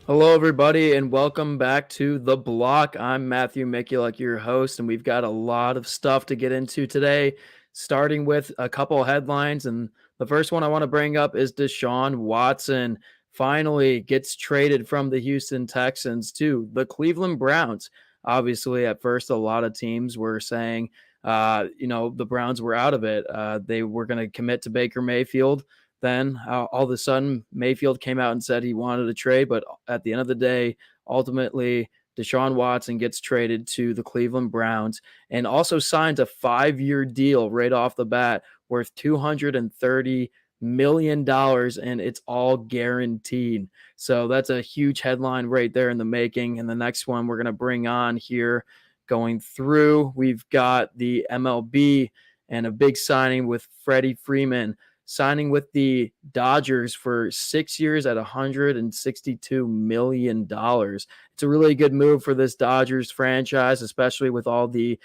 Hello, everybody, and welcome back to The Block. I'm Matthew Mikulak, your host, and we've got a lot of stuff to get into today, starting with a couple headlines. And the first one I want to bring up is Deshawn Watson finally gets traded from the Houston Texans to the Cleveland Browns. Obviously, at first, a lot of teams were saying, the Browns were out of it. They were going to commit to Baker Mayfield. Then all of a sudden, Mayfield came out and said he wanted a trade, but at the end of the day, ultimately, Deshaun Watson gets traded to the Cleveland Browns and also signs a 5-year deal right off the bat worth $230 million, and it's all guaranteed. So that's a huge headline right there in the making. And the next one we're going to bring on here going through, we've got the MLB and a big signing with Freddie Freeman, signing with the Dodgers for 6 years at $162 million. It's a really good move for this Dodgers franchise, especially with all the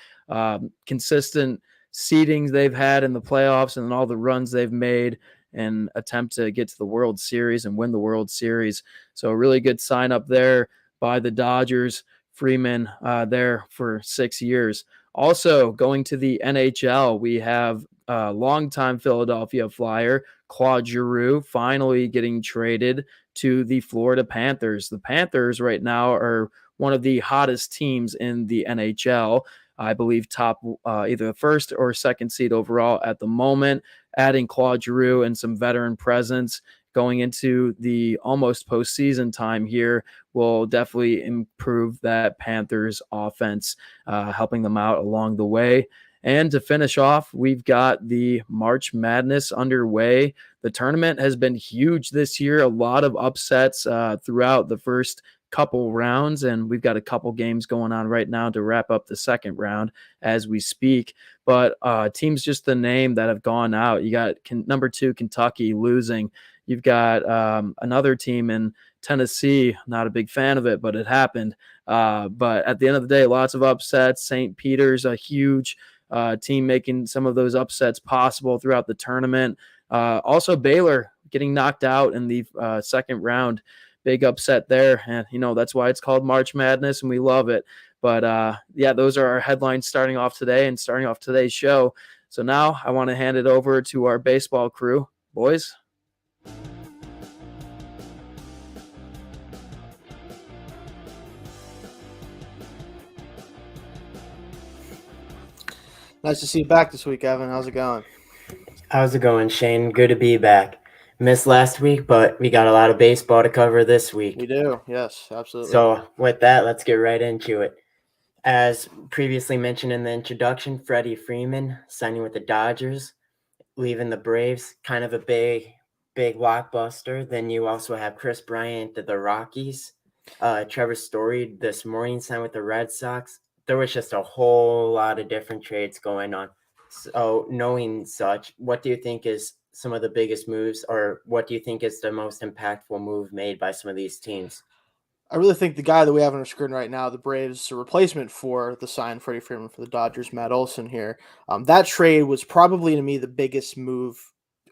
consistent seedings they've had in the playoffs and all the runs they've made and attempt to get to the World Series and win the World Series. So a really good sign up there by the Dodgers. Freeman there for 6 years. Also going to the NHL, we have longtime Philadelphia Flyer Claude Giroux finally getting traded to the Florida Panthers. The Panthers right now are one of the hottest teams in the NHL. I believe top either the first or second seed overall at the moment. Adding Claude Giroux and some veteran presence going into the almost postseason time here will definitely improve that Panthers offense, helping them out along the way. And to finish off, we've got the March Madness underway. The tournament has been huge this year, a lot of upsets throughout the first couple rounds, and we've got a couple games going on right now to wrap up the second round as we speak. But teams just the name that have gone out. You got number 2 Kentucky losing. You've got another team in Tennessee, not a big fan of it, but it happened. But at the end of the day, lots of upsets. St. Peter's a huge team making some of those upsets possible throughout the tournament. Also, Baylor getting knocked out in the second round. Big upset there. And, that's why it's called March Madness, and we love it. But, those are our headlines starting off today and starting off today's show. So now I want to hand it over to our baseball crew. Boys. Nice to see you back this week, Evan. How's it going? How's it going, Shane? Good to be back. Missed last week, but we got a lot of baseball to cover this week. We do, yes, absolutely. So with that, let's get right into it. As previously mentioned in the introduction, Freddy Freeman signing with the Dodgers, leaving the Braves, kind of a big blockbuster. Then you also have Chris Bryant to the Rockies. Trevor Story this morning signed with the Red Sox. There was just a whole lot of different trades going on. So knowing such, what do you think is some of the biggest moves, or what do you think is the most impactful move made by some of these teams? I really think the guy that we have on our screen right now, the Braves, a replacement for the signed Freddie Freeman for the Dodgers, Matt Olson here. That trade was probably, to me, the biggest move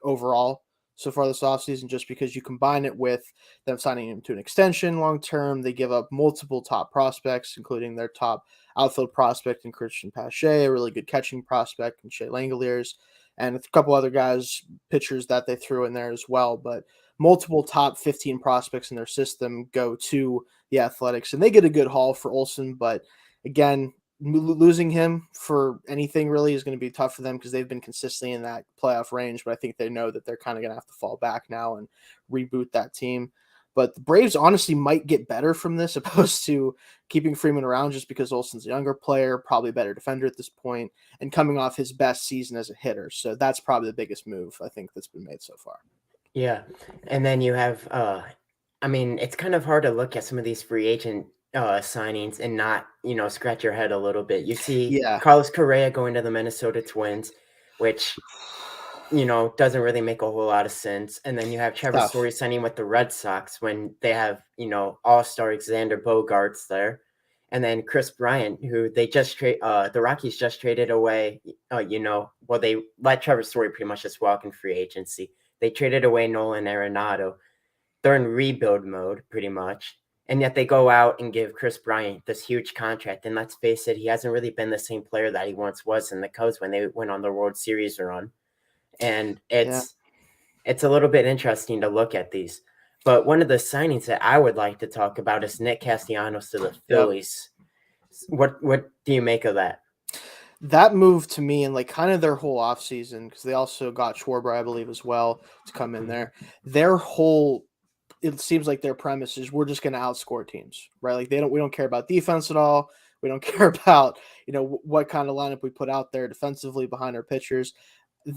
overall so far this offseason, just because you combine it with them signing him to an extension long-term. They give up multiple top prospects, including their top outfield prospect in Christian Pache, a really good catching prospect in Shea Langoliers, and a couple other guys, pitchers that they threw in there as well. But multiple top 15 prospects in their system go to the Athletics, and they get a good haul for Olson. But again, losing him for anything really is going to be tough for them because they've been consistently in that playoff range. But I think they know that they're kind of going to have to fall back now and reboot that team. But the Braves honestly might get better from this opposed to keeping Freeman around, just because Olson's a younger player, probably a better defender at this point, and coming off his best season as a hitter. So that's probably the biggest move I think that's been made so far. Yeah. And then you have I mean, it's kind of hard to look at some of these free agent signings and not, scratch your head a little bit. You see Yeah, Carlos Correa going to the Minnesota Twins, which, doesn't really make a whole lot of sense. And then you have Trevor tough. Story signing with the Red Sox when they have, all-star Xander Bogaerts there. And then Chris Bryant, who they just the Rockies just traded away, they let Trevor Story pretty much just walk in free agency. They traded away Nolan Arenado. They're in rebuild mode pretty much. And yet they go out and give Chris Bryant this huge contract. And let's face it, he hasn't really been the same player that he once was in the Cubs when they went on the World Series run. And it's a little bit interesting to look at these. But one of the signings that I would like to talk about is Nick Castellanos to the Phillies. What do you make of that? That move to me and like kind of their whole offseason, because they also got Schwarber, I believe, as well to come in there. Their whole, it seems like their premise is we're just going to outscore teams, right? Like we don't care about defense at all. We don't care about, what kind of lineup we put out there defensively behind our pitchers.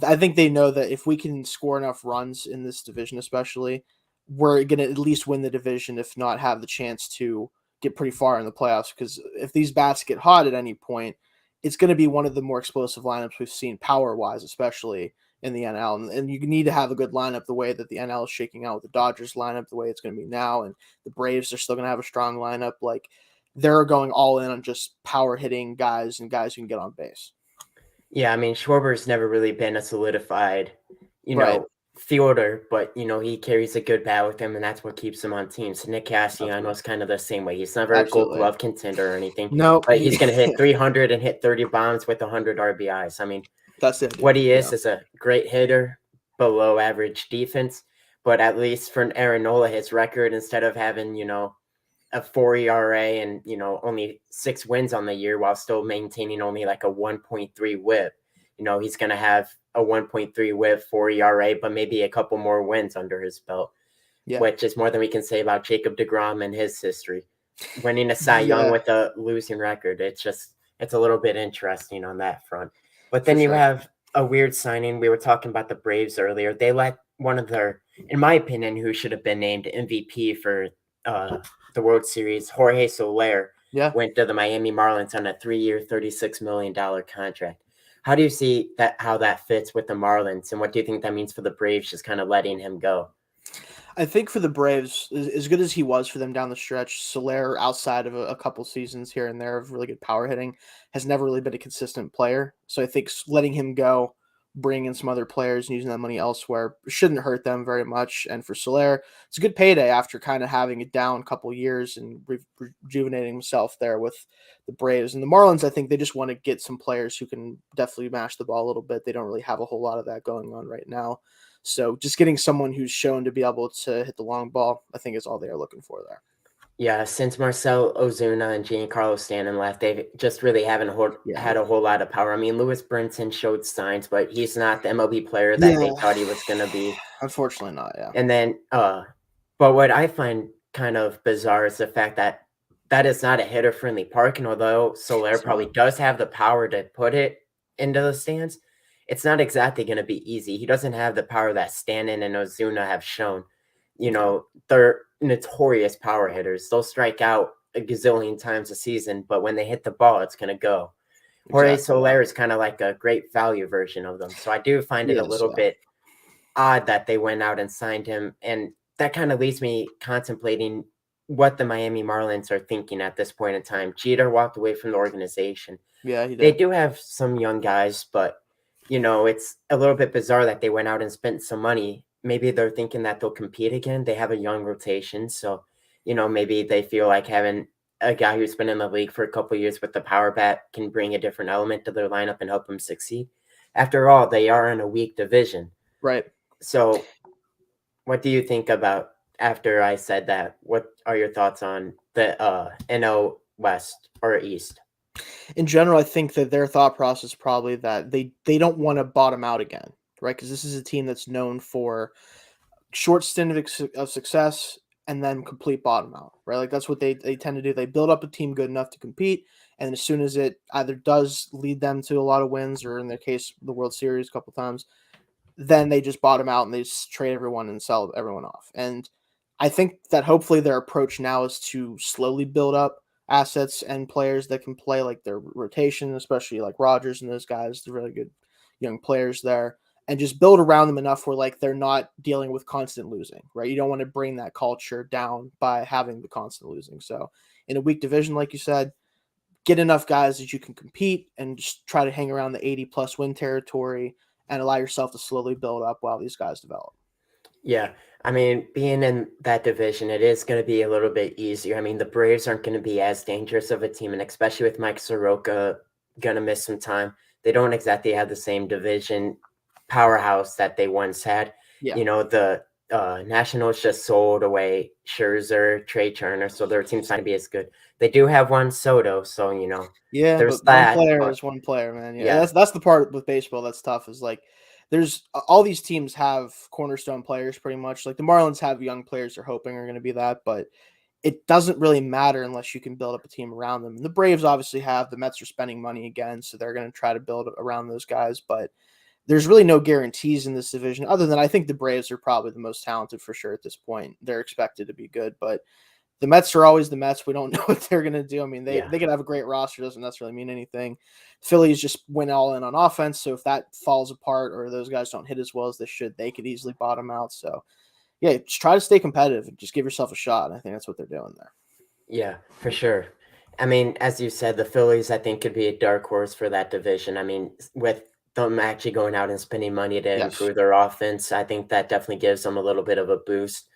I think they know that if we can score enough runs in this division, especially, we're going to at least win the division, if not have the chance to get pretty far in the playoffs. Because if these bats get hot at any point, it's going to be one of the more explosive lineups we've seen power-wise, especially in the NL. And you need to have a good lineup the way that the NL is shaking out with the Dodgers lineup, the way it's going to be now. And the Braves are still going to have a strong lineup. Like, they're going all in on just power-hitting guys and guys who can get on base. Yeah, I mean, Schwarber's never really been a solidified, Right. fielder, but, he carries a good bat with him, and that's what keeps him on teams. Nick Castellanos kind of the same way. He's never a Gold Glove contender or anything, No, but he's going to hit 300 and hit 30 bombs with 100 RBIs. I mean, that's it. what he is a great hitter, below average defense, but at least for Aaron Nola, his record, instead of having, a 4 ERA and, only 6 wins on the year while still maintaining only like a 1.3 whip. He's going to have a 1.3 whip, 4 ERA, but maybe a couple more wins under his belt, which is more than we can say about Jacob deGrom and his history. Winning a Cy Young with a losing record, it's a little bit interesting on that front. But then you have a weird signing. We were talking about the Braves earlier. They let one of their, in my opinion, who should have been named MVP for the World Series, Jorge Soler, went to the Miami Marlins on a 3-year, $36 million contract. How do you see how that fits with the Marlins, and what do you think that means for the Braves, just kind of letting him go? I think for the Braves, as good as he was for them down the stretch, Soler, outside of a couple seasons here and there of really good power hitting, has never really been a consistent player. So I think letting him go, bring in some other players and using that money elsewhere shouldn't hurt them very much. And for Soler, it's a good payday after kind of having a down couple years and rejuvenating himself there with the Braves. And the Marlins, I think they just want to get some players who can definitely mash the ball a little bit. They don't really have a whole lot of that going on right now. So just getting someone who's shown to be able to hit the long ball, I think, is all they are looking for there. Yeah, since Marcell Ozuna and Giancarlo Stanton left, they just really haven't had a whole lot of power. I mean, Lewis Brinson showed signs, but he's not the MLB player that they thought he was going to be. Unfortunately not, yeah. And then, but what I find kind of bizarre is the fact that is not a hitter-friendly park, and although Soler probably does have the power to put it into the stands, it's not exactly going to be easy. He doesn't have the power that Stanton and Ozuna have shown. They're notorious power hitters. They'll strike out a gazillion times a season, but when they hit the ball, it's going to go. Jorge Soler is kind of like a great value version of them. So I do find it a little bit odd that they went out and signed him. And that kind of leaves me contemplating what the Miami Marlins are thinking at this point in time. Jeter walked away from the organization. Yeah, he did. They do have some young guys, but, it's a little bit bizarre that they went out and spent some money. Maybe they're thinking that they'll compete again. They have a young rotation. So, maybe they feel like having a guy who's been in the league for a couple of years with the power bat can bring a different element to their lineup and help them succeed. After all, they are in a weak division. Right. So what do you think about, after I said that, what are your thoughts on the NL West or East? In general, I think that their thought process is probably that they don't want to bottom out again, right? Because this is a team that's known for short stint of success and then complete bottom out, right? Like that's what they tend to do. They build up a team good enough to compete, and as soon as it either does lead them to a lot of wins, or in their case, the World Series a couple times, then they just bottom out and they just trade everyone and sell everyone off. And I think that hopefully their approach now is to slowly build up assets and players that can play like their rotation, especially like Rodgers and those guys, the really good young players there, and just build around them enough where like they're not dealing with constant losing, right? You don't want to bring that culture down by having the constant losing. So in a weak division, like you said, get enough guys that you can compete and just try to hang around the 80 plus win territory and allow yourself to slowly build up while these guys develop. Yeah. I mean, being in that division, it is going to be a little bit easier. I mean, the Braves aren't going to be as dangerous of a team, and especially with Mike Soroka going to miss some time, they don't exactly have the same division powerhouse that they once had. Yeah. You know, the Nationals just sold away Scherzer, Trey Turner, so their team's not going to be as good. They do have Juan Soto, so, you know, Yeah, there's but that. one player But is one player, man. Yeah, yeah, that's the part with baseball that's tough. Is like there's all these teams have cornerstone players pretty much. Like the Marlins have young players they're hoping are going to be that, but it doesn't really matter unless you can build up a team around them. And the Braves obviously have the Mets are spending money again, so they're going to try to build around those guys. But there's really no guarantees in this division, other than I think the Braves are probably the most talented for sure at this point. They're expected to be good, but the Mets are always the Mets. We don't know what they're going to do. I mean, they could have a great roster. Doesn't necessarily mean anything. Phillies just went all in on offense. So if that falls apart or those guys don't hit as well as they should, they could easily bottom out. So, yeah, just try to stay competitive and just give yourself a shot. I think that's what they're doing there. Yeah, for sure. I mean, as you said, the Phillies, I think, could be a dark horse for that division. I mean, with them actually going out and spending money to improve their offense, I think that definitely gives them a little bit of a boost.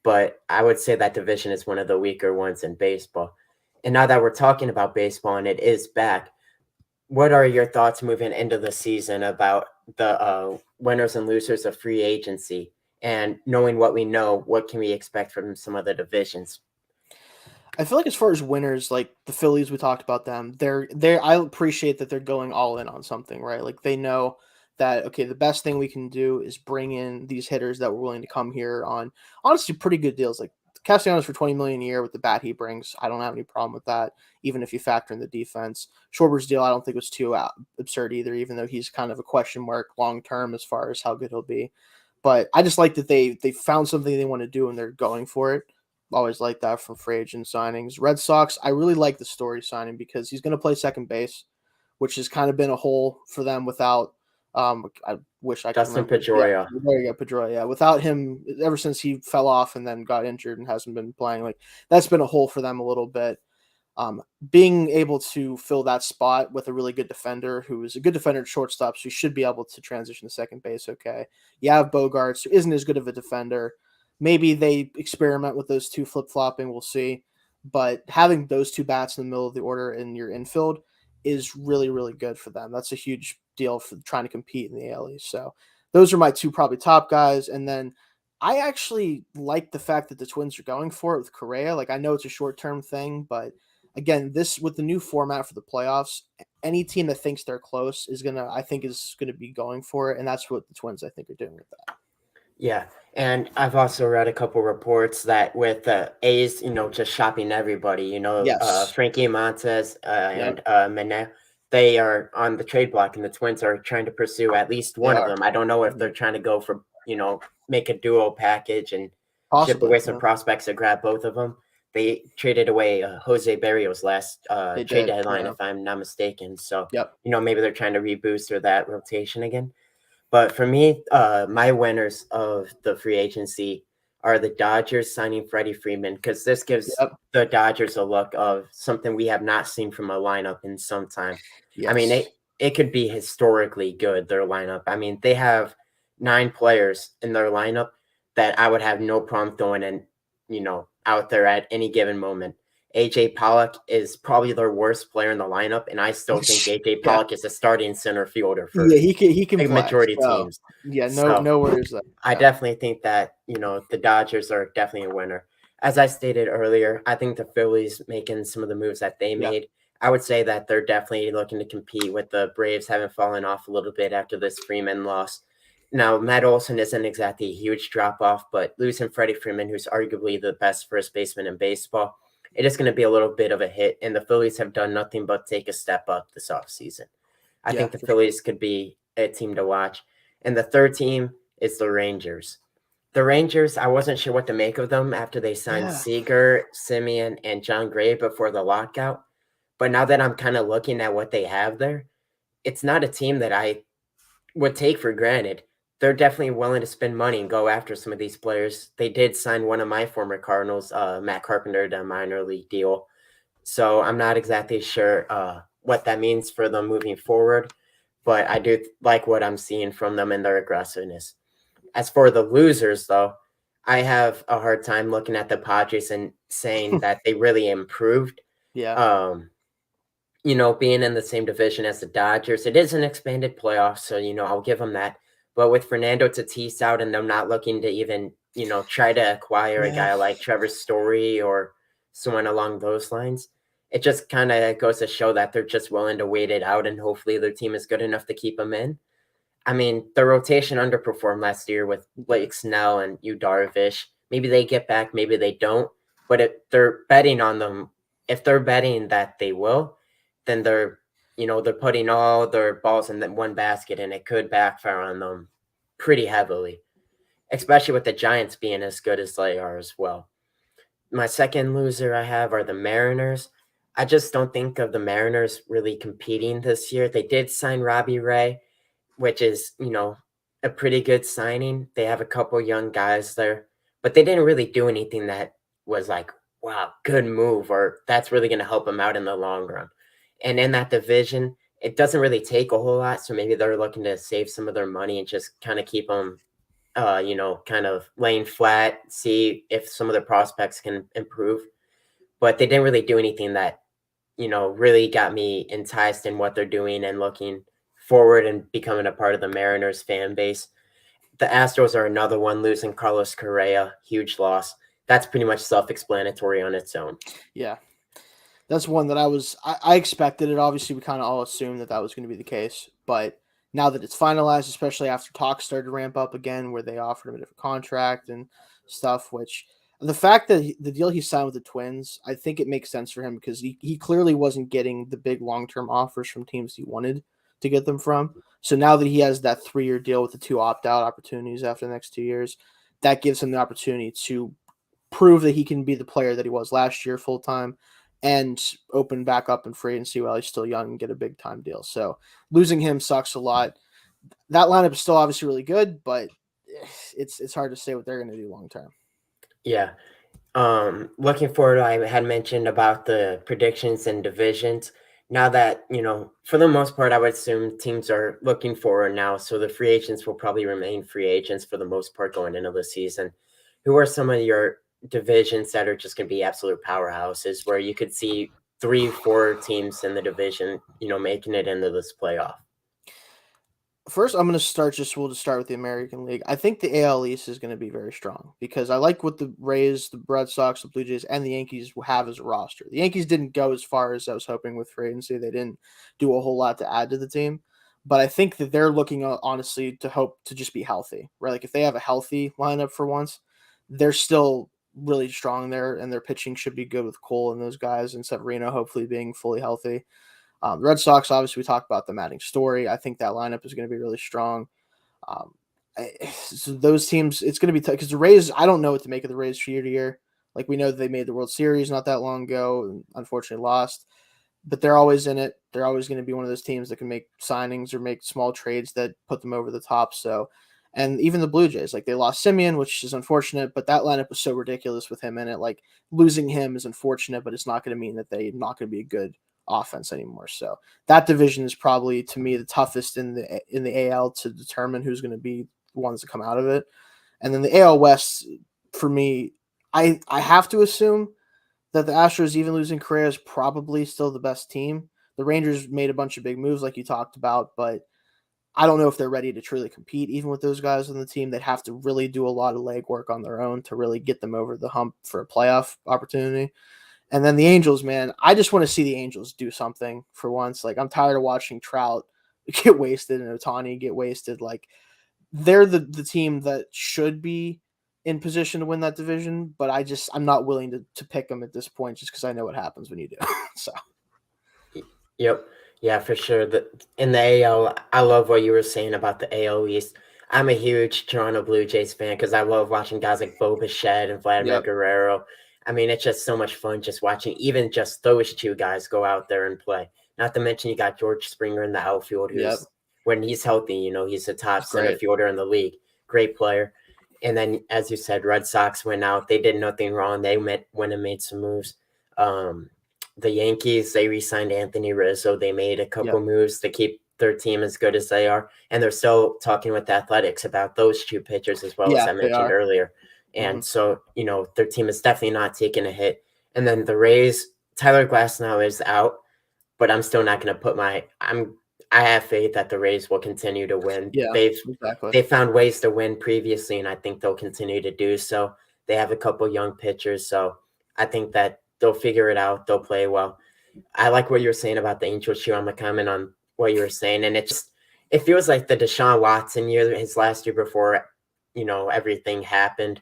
But I would say that division is one of the weaker ones in baseball. And now that we're talking about baseball and it is back, what are your thoughts moving into the season about the winners and losers of free agency? And knowing what we know, what can we expect from some of the divisions? I feel like as far as winners, like the Phillies, we talked about them. I appreciate that they're going all in on something, right? Like they know that okay, the best thing we can do is bring in these hitters that were willing to come here on honestly pretty good deals. Like Castellanos for 20 million a year with the bat he brings, I don't have any problem with that. Even if you factor in the defense, Schwarber's deal, I don't think was too absurd either. Even though he's kind of a question mark long term as far as how good he'll be, but I just like that they found something they want to do and they're going for it. Always like that from free agent signings. Red Sox, I really like the Story signing because he's going to play second base, which has kind of been a hole for them without. I wish I could Dustin remember. Pedroia. Yeah, there you go, Pedroia. Yeah, without him, ever since he fell off and then got injured and hasn't been playing, like that's been a hole for them a little bit. Being able to fill that spot with a really good defender who is a good defender at shortstop, so he should be able to transition to second base. Okay, you have Bogarts, who isn't as good of a defender. Maybe they experiment with those two flip-flopping. We'll see. But having those two bats in the middle of the order in your infield is really, really good for them. That's a huge deal for trying to compete in the AL East. So those are my two probably top guys. And then I actually like the fact that the Twins are going for it with Correa. Like I know it's a short-term thing, but again, this with the new format for the playoffs, any team that thinks they're close is gonna be going for it. And that's what the Twins, I think, are doing with that. Yeah, and I've also read a couple reports that with the A's, you know, just shopping everybody, you know, Yes. Frankie Montes Yep. and Mene, they are on the trade block, and the Twins are trying to pursue at least They one of are. them. I don't know if they're trying to go for, you know, make a duo package and ship Possibly. away some prospects to grab both of them. They traded away Jose Barrios last They trade did. deadline, Yeah. if I'm not mistaken. So, Yep. you know, maybe they're trying to reboost or that rotation again. But for me, my winners of the free agency are the Dodgers signing Freddie Freeman because this gives Yep. the Dodgers a look of something we have not seen from a lineup in some time. Yes. I mean, it could be historically good, their lineup. I mean, they have 9 players in their lineup that I would have no problem throwing in, you know, out there at any given moment. AJ Pollock is probably their worst player in the lineup, and I still think AJ Yeah. Pollock is a starting center fielder for Yeah, he can a play. majority So, teams. yeah, So no worries there. I definitely think that, you know, the Dodgers are definitely a winner. As I stated earlier, I think the Phillies making some of the moves that they made, I would say that they're definitely looking to compete with the Braves having fallen off a little bit after this Freeman loss. Now, Matt Olson isn't exactly a huge drop off, but losing Freddie Freeman, who's arguably the best first baseman in baseball, it is going to be a little bit of a hit. And the Phillies have done nothing but take a step up this offseason. I think the Phillies could be a team to watch. And the third team is the Rangers. The Rangers, I wasn't sure what to make of them after they signed Seager, Simeon, and John Gray before the lockout. But now that I'm kind of looking at what they have there, it's not a team that I would take for granted. They're definitely willing to spend money and go after some of these players. They did sign one of my former Cardinals, Matt Carpenter, to a minor league deal. So I'm not exactly sure what that means for them moving forward, but I do like what I'm seeing from them and their aggressiveness. As for the losers, though, I have a hard time looking at the Padres and saying that they really improved. Yeah. Being in the same division as the Dodgers, it is an expanded playoff, so I'll give them that. But with Fernando Tatis out and them not looking to even try to acquire a guy like Trevor Story or someone along those lines, it just kind of goes to show that they're just willing to wait it out, and hopefully their team is good enough to keep them in. I mean, the rotation underperformed last year with Blake Snell and Yu Darvish. Maybe they get back, maybe they don't. But if they're betting on them, if they're betting that they will, then they're putting all their balls in that one basket, and it could backfire on them pretty heavily, especially with the Giants being as good as they are as well. My second loser I have are the Mariners. I just don't think of the Mariners really competing this year. They did sign Robbie Ray, which is, a pretty good signing. They have a couple young guys there, but they didn't really do anything that was like, wow, good move, or that's really going to help them out in the long run. And in that division, it doesn't really take a whole lot. So maybe they're looking to save some of their money and just kind of keep them, kind of laying flat, see if some of their prospects can improve. But they didn't really do anything that, really got me enticed in what they're doing and looking forward and becoming a part of the Mariners fan base. The Astros are another one, losing Carlos Correa, huge loss. That's pretty much self-explanatory on its own. Yeah. That's one that I expected it. Obviously, we kind of all assumed that was going to be the case. But now that it's finalized, especially after talks started to ramp up again, where they offered him a different contract and stuff, which the fact that the deal he signed with the Twins, I think it makes sense for him because he clearly wasn't getting the big long-term offers from teams he wanted to get them from. So now that he has that 3-year deal with the 2 opt-out opportunities after the next 2 years, that gives him the opportunity to prove that he can be the player that he was last year full-time and open back up in free agency while he's still young and get a big time deal. So losing him sucks a lot. That lineup is still obviously really good, but it's hard to say what they're going to do long term. Yeah. Looking forward, I had mentioned about the predictions and divisions. Now that, for the most part, I would assume teams are looking forward now. So the free agents will probably remain free agents for the most part going into the season. Who are some of your divisions that are just going to be absolute powerhouses where you could see 3-4 teams in the division, making it into this playoff? First, we'll just start with the American League. I think the AL East is going to be very strong because I like what the Rays, the Red Sox, the Blue Jays, and the Yankees have as a roster. The Yankees didn't go as far as I was hoping with free agency. They didn't do a whole lot to add to the team. But I think that they're looking, honestly, to hope to just be healthy, right? Like if they have a healthy lineup for once, they're still really strong there, and their pitching should be good with Cole and those guys, and Severino hopefully being fully healthy. The Red Sox, obviously, we talked about them adding Story. I think that lineup is going to be really strong. So those teams, it's going to be tough because the Rays, I don't know what to make of the Rays from year to year. Like we know that they made the World Series not that long ago and unfortunately lost, but they're always in it. They're always going to be one of those teams that can make signings or make small trades that put them over the top. So, and even the Blue Jays, like they lost Simeon, which is unfortunate, but that lineup was so ridiculous with him in it. Like losing him is unfortunate, but it's not going to mean that they're not going to be a good offense anymore. So that division is probably to me the toughest in the AL to determine who's going to be the ones to come out of it. And then the AL West, for me, I have to assume that the Astros, even losing Correa, is probably still the best team. The Rangers made a bunch of big moves like you talked about, but I don't know if they're ready to truly compete even with those guys on the team. They'd have to really do a lot of legwork on their own to really get them over the hump for a playoff opportunity. And then the Angels, man, I just want to see the Angels do something for once. Like, I'm tired of watching Trout get wasted and Ohtani get wasted. Like, they're the team that should be in position to win that division, but I'm not willing to pick them at this point just because I know what happens when you do. So, Yep. Yeah, for sure. In the AL, I love what you were saying about the AL East. I'm a huge Toronto Blue Jays fan because I love watching guys like Bo Bichette and Vladimir Yep. Guerrero. I mean, it's just so much fun just watching even just those two guys go out there and play. Not to mention you got George Springer in the outfield, who's when he's healthy, he's a top center fielder in the league. Great player. And then, as you said, Red Sox went out. They did nothing wrong. They went and made some moves. The Yankees, they re-signed Anthony Rizzo. They made a couple moves to keep their team as good as they are. And they're still talking with the Athletics about those two pitchers as well, as I mentioned earlier. And so, their team is definitely not taking a hit. And then the Rays, Tyler Glasnow is out, but I'm still not going to put I have faith that the Rays will continue to win. Yeah, they found ways to win previously, and I think they'll continue to do so. They have a couple young pitchers, so I think that they'll figure it out. They'll play well. I like what you were saying about the Angels too. I'm going to comment on what you were saying, and it feels like the Deshawn Watson year, his last year before, everything happened.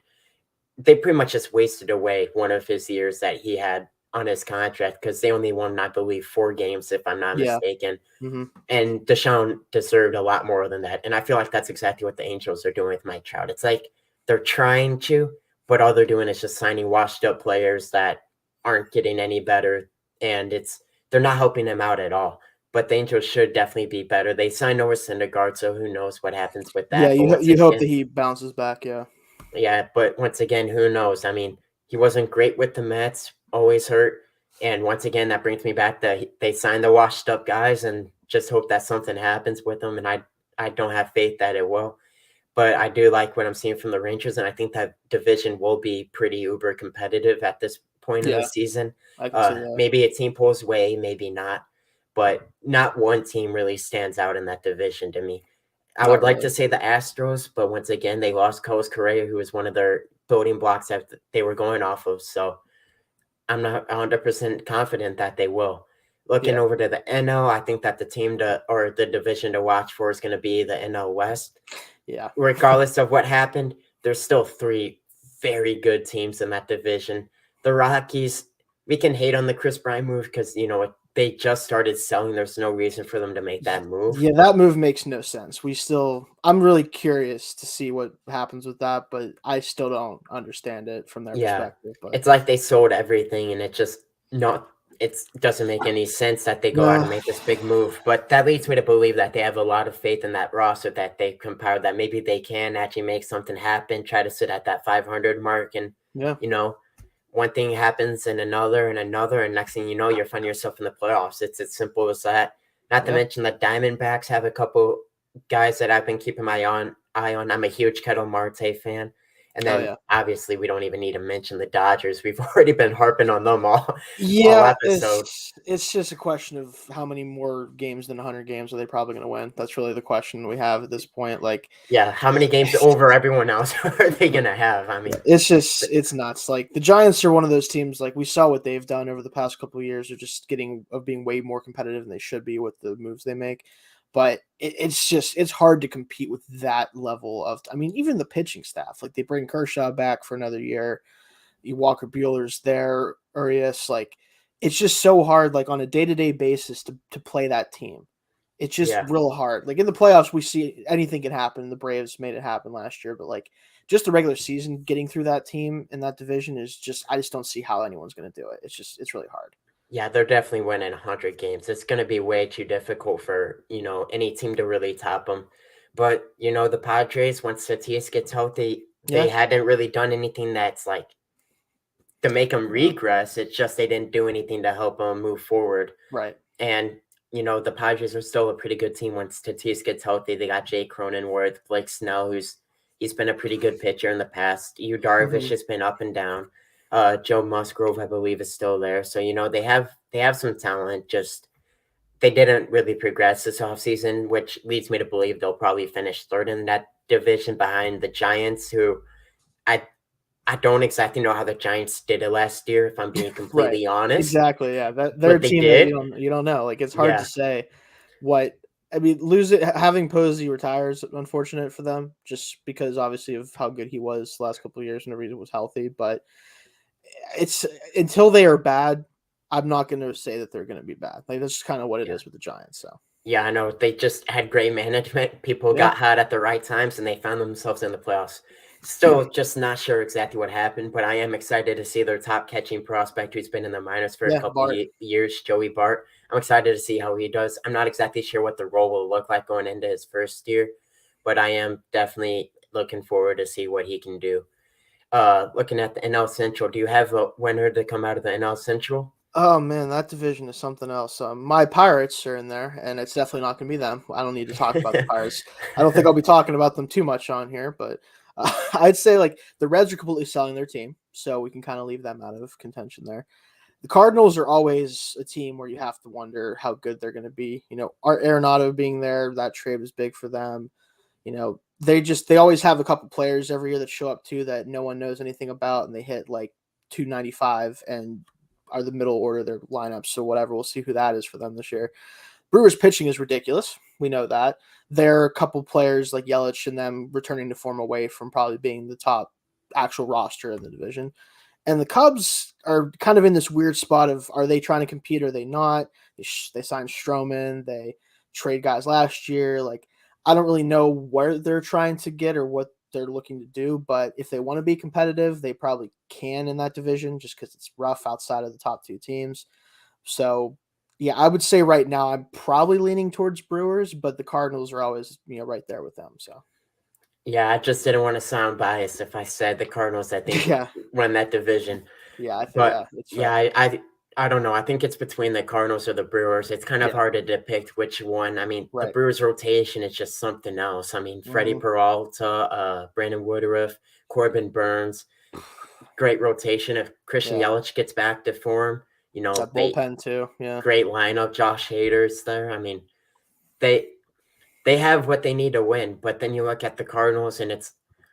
They pretty much just wasted away one of his years that he had on his contract because they only won, I believe, 4 games, if I'm not mistaken. And Deshaun deserved a lot more than that. And I feel like that's exactly what the Angels are doing with Mike Trout. It's like they're trying to, but all they're doing is just signing washed up players that aren't getting any better. And they're not helping him out at all. But the Angels should definitely be better. They signed Noah Syndergaard, so who knows what happens with that. Yeah, you hope that he bounces back, Yeah, but once again, who knows? I mean, he wasn't great with the Mets, always hurt. And once again, that brings me back to they signed the washed up guys and just hope that something happens with them. And I don't have faith that it will. But I do like what I'm seeing from the Rangers, and I think that division will be pretty uber competitive at this point in the season. I can see that. Maybe a team pulls away, maybe not. But not one team really stands out in that division to me. I would like to say the Astros, but once again, they lost Carlos Correa, who was one of their building blocks that they were going off of. So I'm not 100% confident that they will. Looking over to the NL, I think that the team or the division to watch for is going to be the NL West. Yeah. Regardless of what happened, there's still 3 very good teams in that division. The Rockies, we can hate on the Chris Bryant move because, they just started selling. There's no reason for them to make that move. Yeah, that move makes no sense. I'm really curious to see what happens with that, but I still don't understand it from their perspective. But it's like they sold everything, and it doesn't make any sense that they go out and make this big move. But that leads me to believe that they have a lot of faith in that roster that they've compiled, that maybe they can actually make something happen, try to sit at that 500 mark, and one thing happens and another, and next thing you know, you're finding yourself in the playoffs. It's as simple as that. Not to mention the Diamondbacks have a couple guys that I've been keeping my eye on. I'm a huge Ketel Marte fan. And then obviously we don't even need to mention the Dodgers. We've already been harping on them all episode. It's just a question of how many more games than 100 games are they probably going to win. That's really the question we have at this point. How many games over everyone else are they going to have? I mean, it's nuts. Like the Giants are one of those teams. Like we saw what they've done over the past couple of years of being way more competitive than they should be with the moves they make. But it's hard to compete with that level of. I mean, even the pitching staff, like they bring Kershaw back for another year. Walker Buehler's there, Urias. Like it's just so hard, like on a day-to-day basis, to play that team. It's just real hard. Like in the playoffs, we see anything can happen. The Braves made it happen last year, but like just the regular season, getting through that team in that division I just don't see how anyone's going to do it. It's really hard. Yeah, they're definitely winning 100 games. It's going to be way too difficult for, any team to really top them. But, the Padres, once Tatis gets healthy, they hadn't really done anything that's like to make them regress. It's just they didn't do anything to help them move forward. Right. And, the Padres are still a pretty good team once Tatis gets healthy. They got Jay Cronenworth, Blake Snell, he's been a pretty good pitcher in the past. Yu Darvish has been up and down. Joe Musgrove, I believe, is still there. So, they have some talent, just they didn't really progress this offseason, which leads me to believe they'll probably finish third in that division behind the Giants, who I don't exactly know how the Giants did it last year, if I'm being completely honest. Exactly, yeah. They're a team that you don't know. Like it's hard to say having Posey retire is unfortunate for them, just because obviously of how good he was the last couple of years and the reason was healthy, but it's until they are bad, I'm not going to say that they're going to be bad. Like that's just kind of what it is with the Giants. So Yeah, I know. They just had great management. People Yeah. got hot at the right times, and they found themselves in the playoffs. Still just not sure exactly what happened, but I am excited to see their top catching prospect who's been in the minors for a Yeah, couple Bart. years, Joey Bart. I'm excited to see how he does. I'm not exactly sure what the role will look like going into his first year, but I am definitely looking forward to see what he can do. Looking at the NL Central, do you have a winner to come out of the NL Central? Oh man, that division is something else. My Pirates are in there, and it's definitely not going to be them. I don't need to talk about the Pirates. I don't think I'll be talking about them too much on here, but I'd say like the Reds are completely selling their team, so we can kind of leave them out of contention there. The Cardinals are always a team where you have to wonder how good they're going to be. You know, Art Arenado being there, that trade was big for them. You know, they always have a couple players every year that show up too that no one knows anything about, and they hit like 295 and are the middle order of their lineup. So whatever, we'll see who that is for them this year. Brewers pitching is ridiculous. We know that. There are a couple players like Yelich and them returning to form away from probably being the top actual roster in the division. And the Cubs are kind of in this weird spot of, are they trying to compete? Or are they not? They signed Stroman. They trade guys last year. Like, I don't really know where they're trying to get or what they're looking to do. But if they want to be competitive, they probably can in that division just because it's rough outside of the top two teams. So, yeah, I would say right now I'm probably leaning towards Brewers, but the Cardinals are always, right there with them. So, Yeah, I just didn't want to sound biased if I said the Cardinals, I think, yeah, won that division. yeah, I think, But it's yeah, fair. I don't know. I think it's between the Cardinals or the Brewers. It's kind of Yeah, hard to depict which one. I mean, the right. Brewers rotation is just something else. I mean, Freddie Mhm. Peralta, Brandon Woodruff, Corbin Burns, great rotation. If Christian Yeah, Yelich gets back to form, that they bullpen too. Yeah, great lineup. Josh Hader's there. I mean, they they have what they need to win. But then you look at the Cardinals, and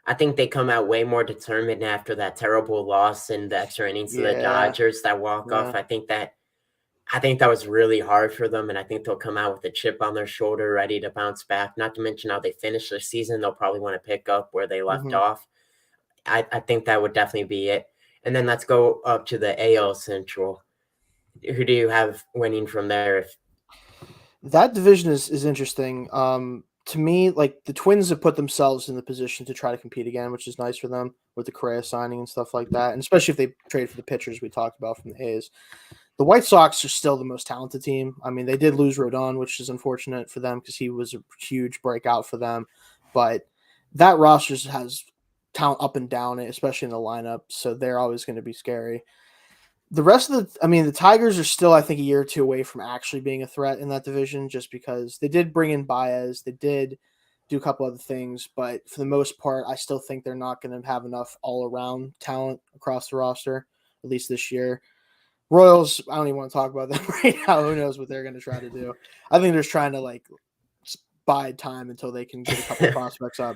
I think they come out way more determined after that terrible loss in the extra innings to the yeah, Dodgers, that walk off. yeah. I think that was really hard for them, and I think they'll come out with a chip on their shoulder, ready to bounce back. Not to mention how they finish their season; they'll probably want to pick up where they left Hmm. off. I think that would definitely be it. And then let's go up to the AL Central. Who do you have winning from there? That division is interesting. To me, like the Twins have put themselves in the position to try to compete again, which is nice for them with the Correa signing and stuff like that, and especially if they trade for the pitchers we talked about from the A's. The White Sox are still the most talented team. I mean, they did lose Rodon, which is unfortunate for them because he was a huge breakout for them. But that roster has talent up and down, especially in the lineup. So they're always going to be scary. The rest of the Tigers are still, I think, a year or two away from actually being a threat in that division just because they did bring in Baez. They did do a couple other things. But for the most part, I still think they're not going to have enough all around talent across the roster, at least this year. Royals, I don't even want to talk about them right now. Who knows what they're going to try to do? I think they're just trying to like bide time until they can get a couple prospects up.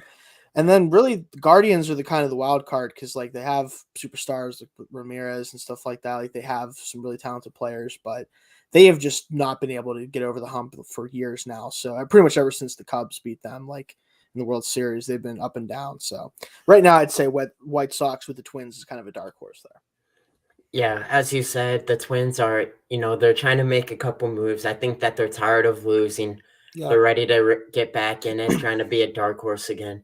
And then really the Guardians are the kind of the wild card because like they have superstars like Ramirez and stuff like that. Like they have some really talented players, but they have just not been able to get over the hump for years now. So pretty much ever since the Cubs beat them, like in the World Series, they've been up and down. So right now I'd say White Sox with the Twins is kind of a dark horse there. Yeah, as you said, the Twins are, they're trying to make a couple moves. I think that they're tired of losing. Yeah. They're ready to get back in it, trying to be a dark horse again.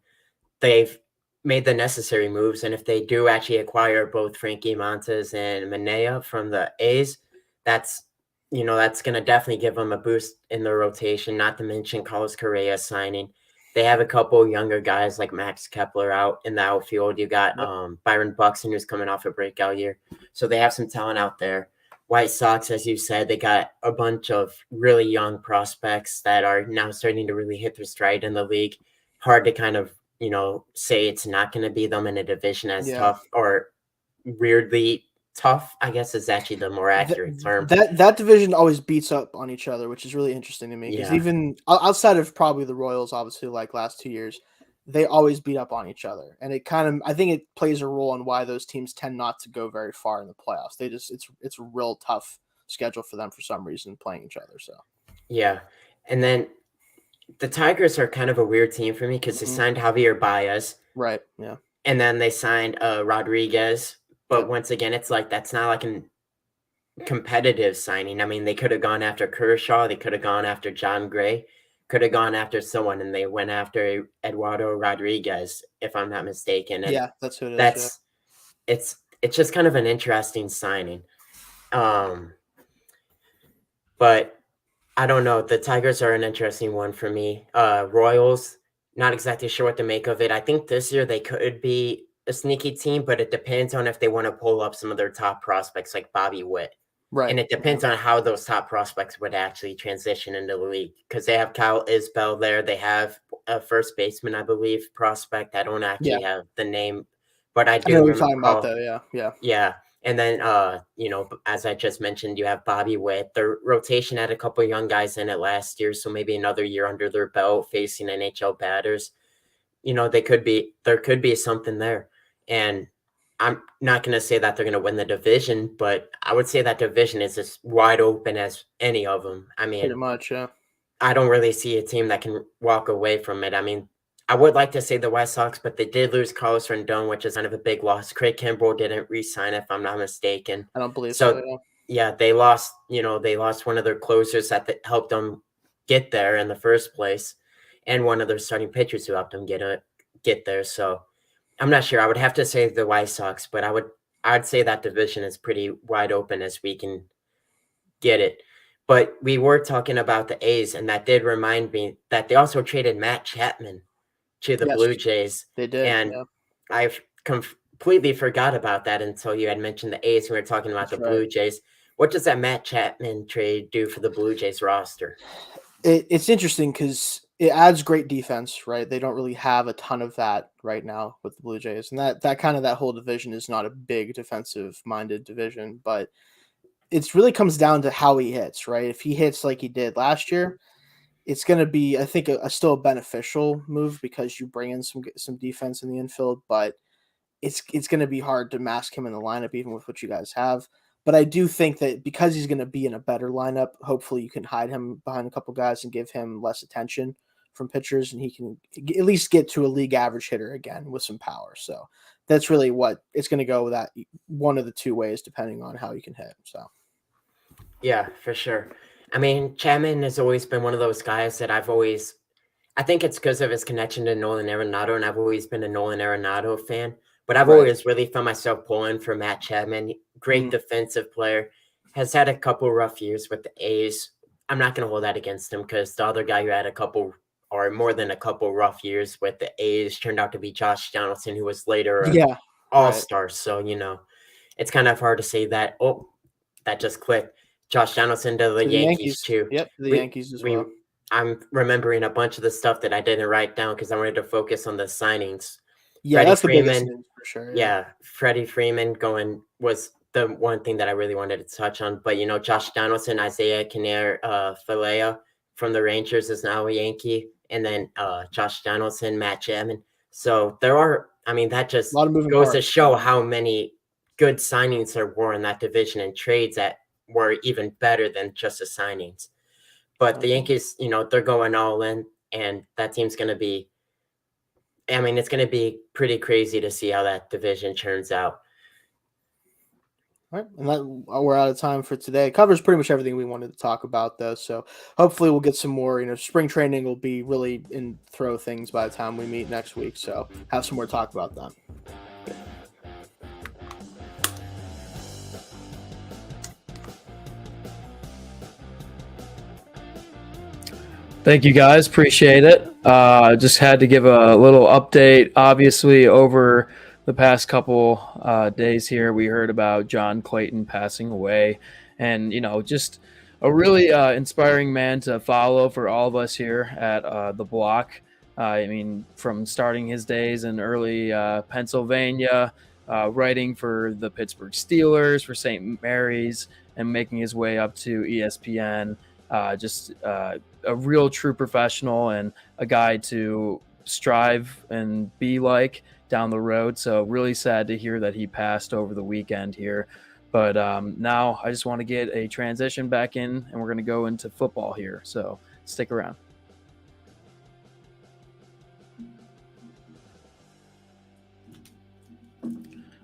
They've made the necessary moves, and if they do actually acquire both Frankie Montes and Manea from the A's, that's that's going to definitely give them a boost in their rotation. Not to mention Carlos Correa signing. They have a couple younger guys like Max Kepler out in the outfield. You got Byron Buxton, who's coming off a breakout year, so they have some talent out there. White Sox, as you said, they got a bunch of really young prospects that are now starting to really hit their stride in the league. Hard to kind of say it's not going to be them in a division as tough or weirdly tough, I guess is actually the more accurate term. That division always beats up on each other, which is really interesting to me because even outside of probably the Royals, obviously like last 2 years, they always beat up on each other, and I think it plays a role in why those teams tend not to go very far in the playoffs. It's a real tough schedule for them for some reason playing each other. So yeah, and then the Tigers are kind of a weird team for me because they signed Javier Baez, right, yeah, and then they signed Rodriguez. But once again, it's like that's not like competitive signing. I mean, they could have gone after Kershaw. They could have gone after John Gray. Could have gone after someone, and they went after Eduardo Rodriguez, if I'm not mistaken. And Yeah, that's who it is. Yeah. it's just kind of an interesting signing. But I don't know. The Tigers are an interesting one for me. Royals, not exactly sure what to make of it. I think this year they could be a sneaky team, but it depends on if they want to pull up some of their top prospects like Bobby Witt. Right. And it depends on how those top prospects would actually transition into the league, because they have Kyle Isbell there. They have a first baseman, I believe, prospect. I don't actually have the name, but I I do know what you're talking about, recall. though. Yeah. Yeah. And then, as I just mentioned, you have Bobby Witt. Their rotation had a couple of young guys in it last year, so maybe another year under their belt facing NHL batters. There could be something there. And I'm not going to say that they're going to win the division, but I would say that division is as wide open as any of them. I Pretty mean, much, yeah. I don't really see a team that can walk away from it. I mean, I would like to say the White Sox, but they did lose Carlos Rendon, which is kind of a big loss. Craig Kimbrell didn't re-sign, if I'm not mistaken. I don't believe so. Yeah, they lost one of their closers that helped them get there in the first place, and one of their starting pitchers who helped them get there. So I'm not sure. I would have to say the White Sox, but I'd say that division is pretty wide open as we can get it. But we were talking about the A's, and that did remind me that they also traded Matt Chapman to the Blue Jays. They did. And I've completely forgot about that until you had mentioned the A's. We were talking about the Blue Jays. What does that Matt Chapman trade do for the Blue Jays roster? It's interesting because it adds great defense, right? They don't really have a ton of that right now with the Blue Jays, and that whole division is not a big defensive-minded division, but it really comes down to how he hits, right? If he hits like he did last year, it's going to be, I think, still a beneficial move because you bring in some defense in the infield, but it's going to be hard to mask him in the lineup even with what you guys have. But I do think that because he's going to be in a better lineup, hopefully you can hide him behind a couple guys and give him less attention from pitchers, and he can at least get to a league average hitter again with some power. So that's really what it's going to go with, that one of the two ways, depending on how you can hit. So. Yeah, for sure. I mean, Chapman has always been one of those guys that I think it's because of his connection to Nolan Arenado, and I've always been a Nolan Arenado fan. But I've always really found myself pulling for Matt Chapman. Great defensive player. Has had a couple rough years with the A's. I'm not going to hold that against him because the other guy who had a couple or more than a couple rough years with the A's turned out to be Josh Donaldson, who was later an all-star. So, it's kind of hard to say that. Oh, that just clicked. Josh Donaldson to the Yankees too. Yep, the Yankees as well. I'm remembering a bunch of the stuff that I didn't write down because I wanted to focus on the signings. Yeah, Freddie that's Freeman, the biggest news for sure. Yeah, Freddie Freeman was the one thing that I really wanted to touch on. But Josh Donaldson, Isaiah Falea from the Rangers is now a Yankee, and then Josh Donaldson, Matt Chapman. So that just goes to show how many good signings there were in that division and trades that were even better than just the signings. But the Yankees, they're going all in, and that team's going to be, it's going to be pretty crazy to see how that division turns out. All right, and we're out of time for today. It covers pretty much everything we wanted to talk about, though. So hopefully we'll get some more. Spring training will be really in throw things by the time we meet next week. So have some more talk about that. Thank you guys. Appreciate it. Just had to give a little update. Obviously, over the past couple days here, we heard about John Clayton passing away, and just a really inspiring man to follow for all of us here at the block. From starting his days in early Pennsylvania, writing for the Pittsburgh Steelers, for St. Mary's, and making his way up to ESPN. A real true professional and a guy to strive and be like down the road. So really sad to hear that he passed over the weekend here. But now I just want to get a transition back in, and we're going to go into football here. So stick around.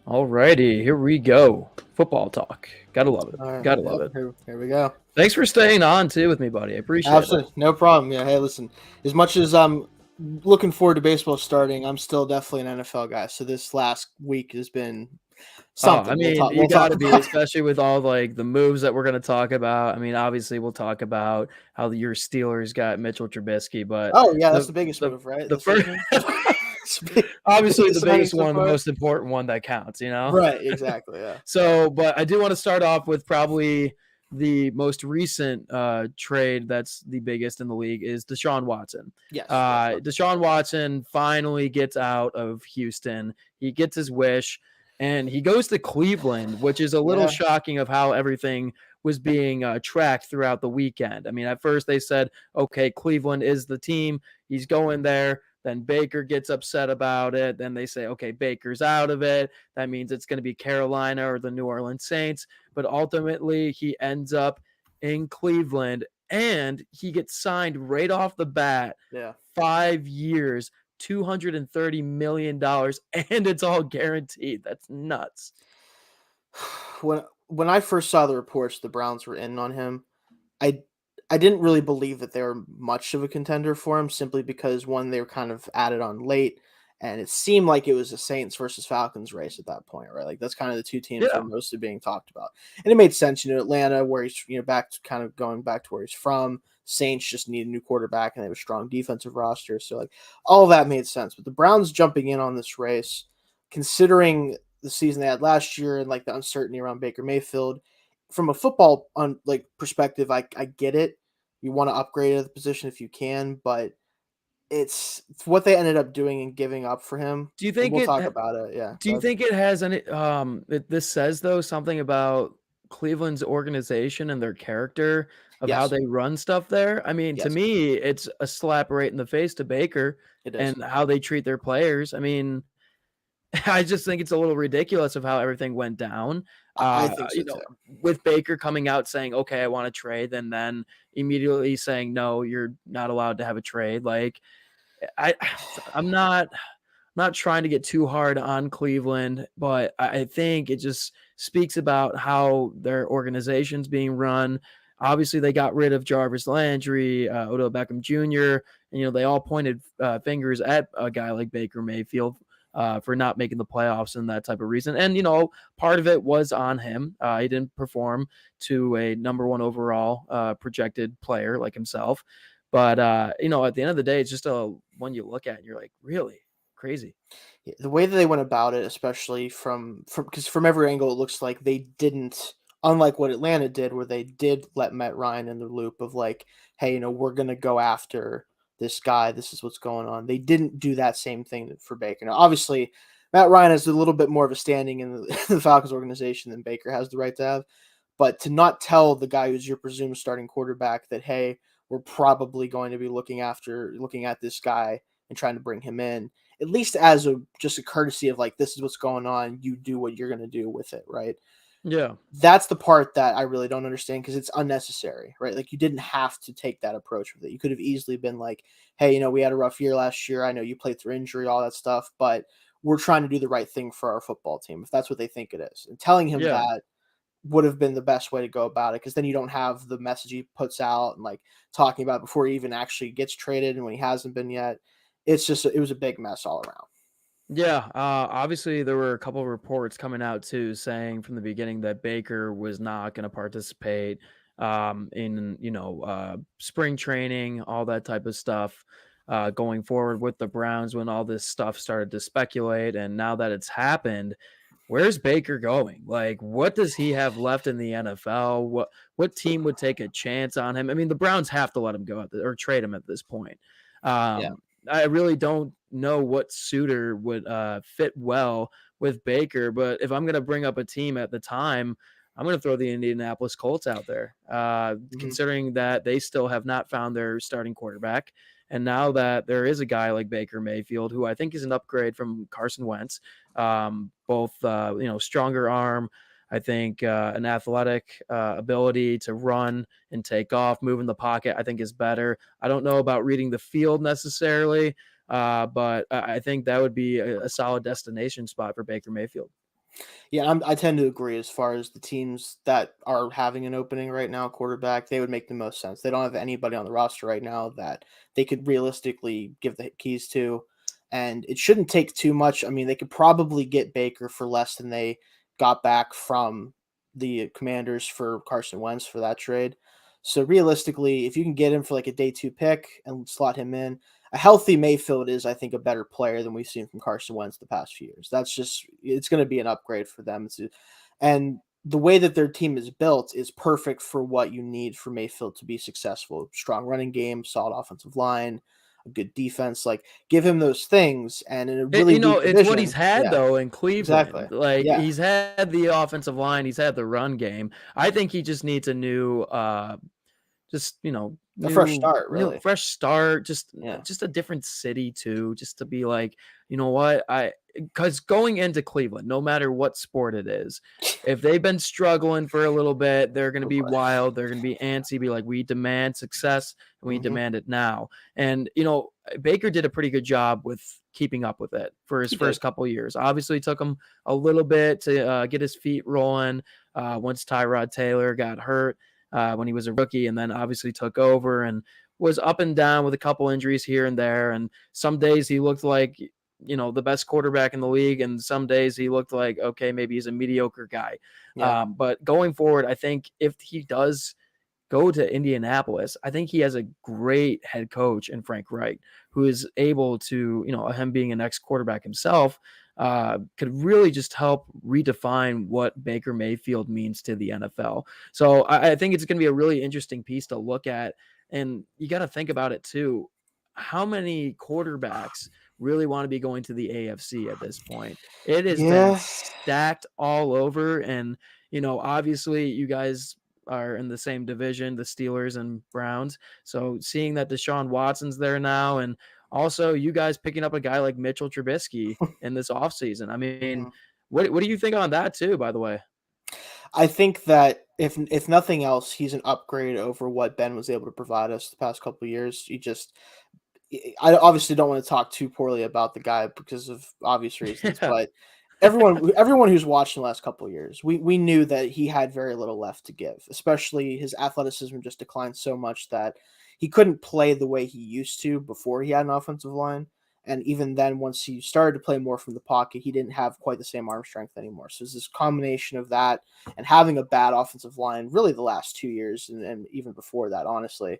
Alrighty, here we go. football talk. Gotta love it. All right, Gotta love it. Here we go. Thanks for staying on too with me, buddy. I appreciate Absolutely, no problem. Yeah, hey, listen. As much as I'm looking forward to baseball starting, I'm still definitely an NFL guy. So this last week has been something. I mean, you got to be, especially with all like the moves that we're going to talk about. I mean, obviously, we'll talk about how your Steelers got Mitchell Trubisky, but that's the biggest move, right? The first, obviously, the biggest one, the most important one that counts, Right, exactly, yeah. So, but I do want to start off with probably the most recent trade that's the biggest in the league is Deshawn Watson. Yes. Deshawn Watson finally gets out of Houston. He gets his wish, and he goes to Cleveland, which is a little shocking of how everything was being tracked throughout the weekend. I mean, at first they said, okay, Cleveland is the team. He's going there. Then Baker gets upset about it. Then they say, okay, Baker's out of it. That means it's going to be Carolina or the New Orleans Saints. But ultimately, he ends up in Cleveland, and he gets signed right off the bat. 5 years, $230 million, and it's all guaranteed. That's nuts. When I first saw the reports the Browns were in on him, I didn't really believe that they were much of a contender for him, simply because, one, they were kind of added on late, and it seemed like it was a Saints versus Falcons race at that point, right? Like, that's kind of the two teams that are mostly being talked about. And it made sense, Atlanta, where he's, going back to where he's from. Saints just need a new quarterback, and they have a strong defensive roster. So, like, all of that made sense. But the Browns jumping in on this race, considering the season they had last year and, like, the uncertainty around Baker Mayfield, from a football perspective, I get it. You want to upgrade at the position if you can, but it's what they ended up doing and giving up for him. Do you think we'll talk about it? Yeah. Do you think it has any? This says though something about Cleveland's organization and their character of how they run stuff there. I mean, to me, it's a slap right in the face to Baker and how they treat their players. I mean, I just think it's a little ridiculous of how everything went down. I think so too. With Baker coming out saying, okay, I want to trade, and then immediately saying, no, you're not allowed to have a trade. Like, I'm not trying to get too hard on Cleveland, but I think it just speaks about how their organization's being run. Obviously, they got rid of Jarvis Landry, Odell Beckham Jr., and, they all pointed fingers at a guy like Baker Mayfield for not making the playoffs and that type of reason. And, part of it was on him. He didn't perform to a number one overall projected player like himself. But, at the end of the day, it's just one you look at and you're like, really crazy. Yeah, the way that they went about it, especially because from every angle, it looks like they didn't, unlike what Atlanta did, where they did let Matt Ryan in the loop of like, hey, we're going to go after this guy. This is what's going on. They didn't do that same thing for Baker. Now, obviously, Matt Ryan has a little bit more of a standing in the Falcons organization than Baker has the right to have. But to not tell the guy who's your presumed starting quarterback that, hey, we're probably going to be looking at this guy and trying to bring him in, at least as just a courtesy of like, this is what's going on. You do what you're going to do with it, right? Yeah. That's the part that I really don't understand, because it's unnecessary, right? Like, you didn't have to take that approach with it. You could have easily been like, hey, we had a rough year last year. I know you played through injury, all that stuff, but we're trying to do the right thing for our football team, if that's what they think it is. And telling him that would have been the best way to go about it, because then you don't have the message he puts out and like talking about before he even actually gets traded and when he hasn't been yet. It's just, it was a big mess all around. Yeah, obviously there were a couple of reports coming out too saying from the beginning that Baker was not going to participate in spring training, all that type of stuff going forward with the Browns when all this stuff started to speculate. And now that it's happened, where's Baker going? Like, what does he have left in the NFL? What team would take a chance on him? I mean, the Browns have to let him go or trade him at this point. I really don't know what suitor would fit well with Baker, but if I'm going to bring up a team at the time, I'm going to throw the Indianapolis Colts out there, considering that they still have not found their starting quarterback. And now that there is a guy like Baker Mayfield, who I think is an upgrade from Carson Wentz, both, stronger arm, I think an athletic ability to run and take off, move in the pocket, I think is better. I don't know about reading the field necessarily, but I think that would be a solid destination spot for Baker Mayfield. Yeah, I tend to agree as far as the teams that are having an opening right now, quarterback, they would make the most sense. They don't have anybody on the roster right now that they could realistically give the keys to, and it shouldn't take too much. I mean, they could probably get Baker for less than they got back from the Commanders for Carson Wentz for that trade. So realistically, if you can get him for like a day 2 pick and slot him in, a healthy Mayfield is, I think, a better player than we've seen from Carson Wentz the past few years. It's going to be an upgrade for them. And the way that their team is built is perfect for what you need for Mayfield to be successful. Strong running game, solid offensive line, a good defense. Like, give him those things, and in a really weak It's what division, he's had yeah, though in exactly, Cleveland. Like yeah, he's had the offensive line, he's had the run game. I think he just needs a new just a fresh new start, really, fresh start, yeah, just a different city too, just to be like, you know what, because going into Cleveland, no matter what sport it is, if they've been struggling for a little bit, they're going to oh be boy, wild, they're going to be antsy, be like, we demand success and we hmm demand it now. And Baker did a pretty good job with keeping up with it for his he did. first couple of years. Obviously it took him a little bit to get his feet rolling once Tyrod Taylor got hurt when he was a rookie, and then obviously took over and was up and down with a couple injuries here and there. And some days he looked like, the best quarterback in the league. And some days he looked like, okay, maybe he's a mediocre guy. Yeah, But going forward, I think if he does go to Indianapolis, I think he has a great head coach in Frank Reich, who is able to, him being an ex-quarterback himself, could really just help redefine what Baker Mayfield means to the NFL. So I think it's going to be a really interesting piece to look at. And you got to think about it too. How many quarterbacks really want to be going to the AFC at this point? It has been yeah. stacked all over. And, obviously you guys are in the same division, the Steelers and Browns. So seeing that Deshaun Watson's there now, and also you guys picking up a guy like Mitchell Trubisky in this offseason. I mean, Mhm. what do you think on that too, by the way? I think that if nothing else, he's an upgrade over what Ben was able to provide us the past couple of years. I obviously don't want to talk too poorly about the guy because of obvious reasons, Yeah. but everyone who's watched in the last couple of years, we knew that he had very little left to give. Especially his athleticism just declined so much that he couldn't play the way he used to before he had an offensive line. And even then, once he started to play more from the pocket, he didn't have quite the same arm strength anymore. So it's this combination of that and having a bad offensive line, really the last 2 years, and even before that, honestly,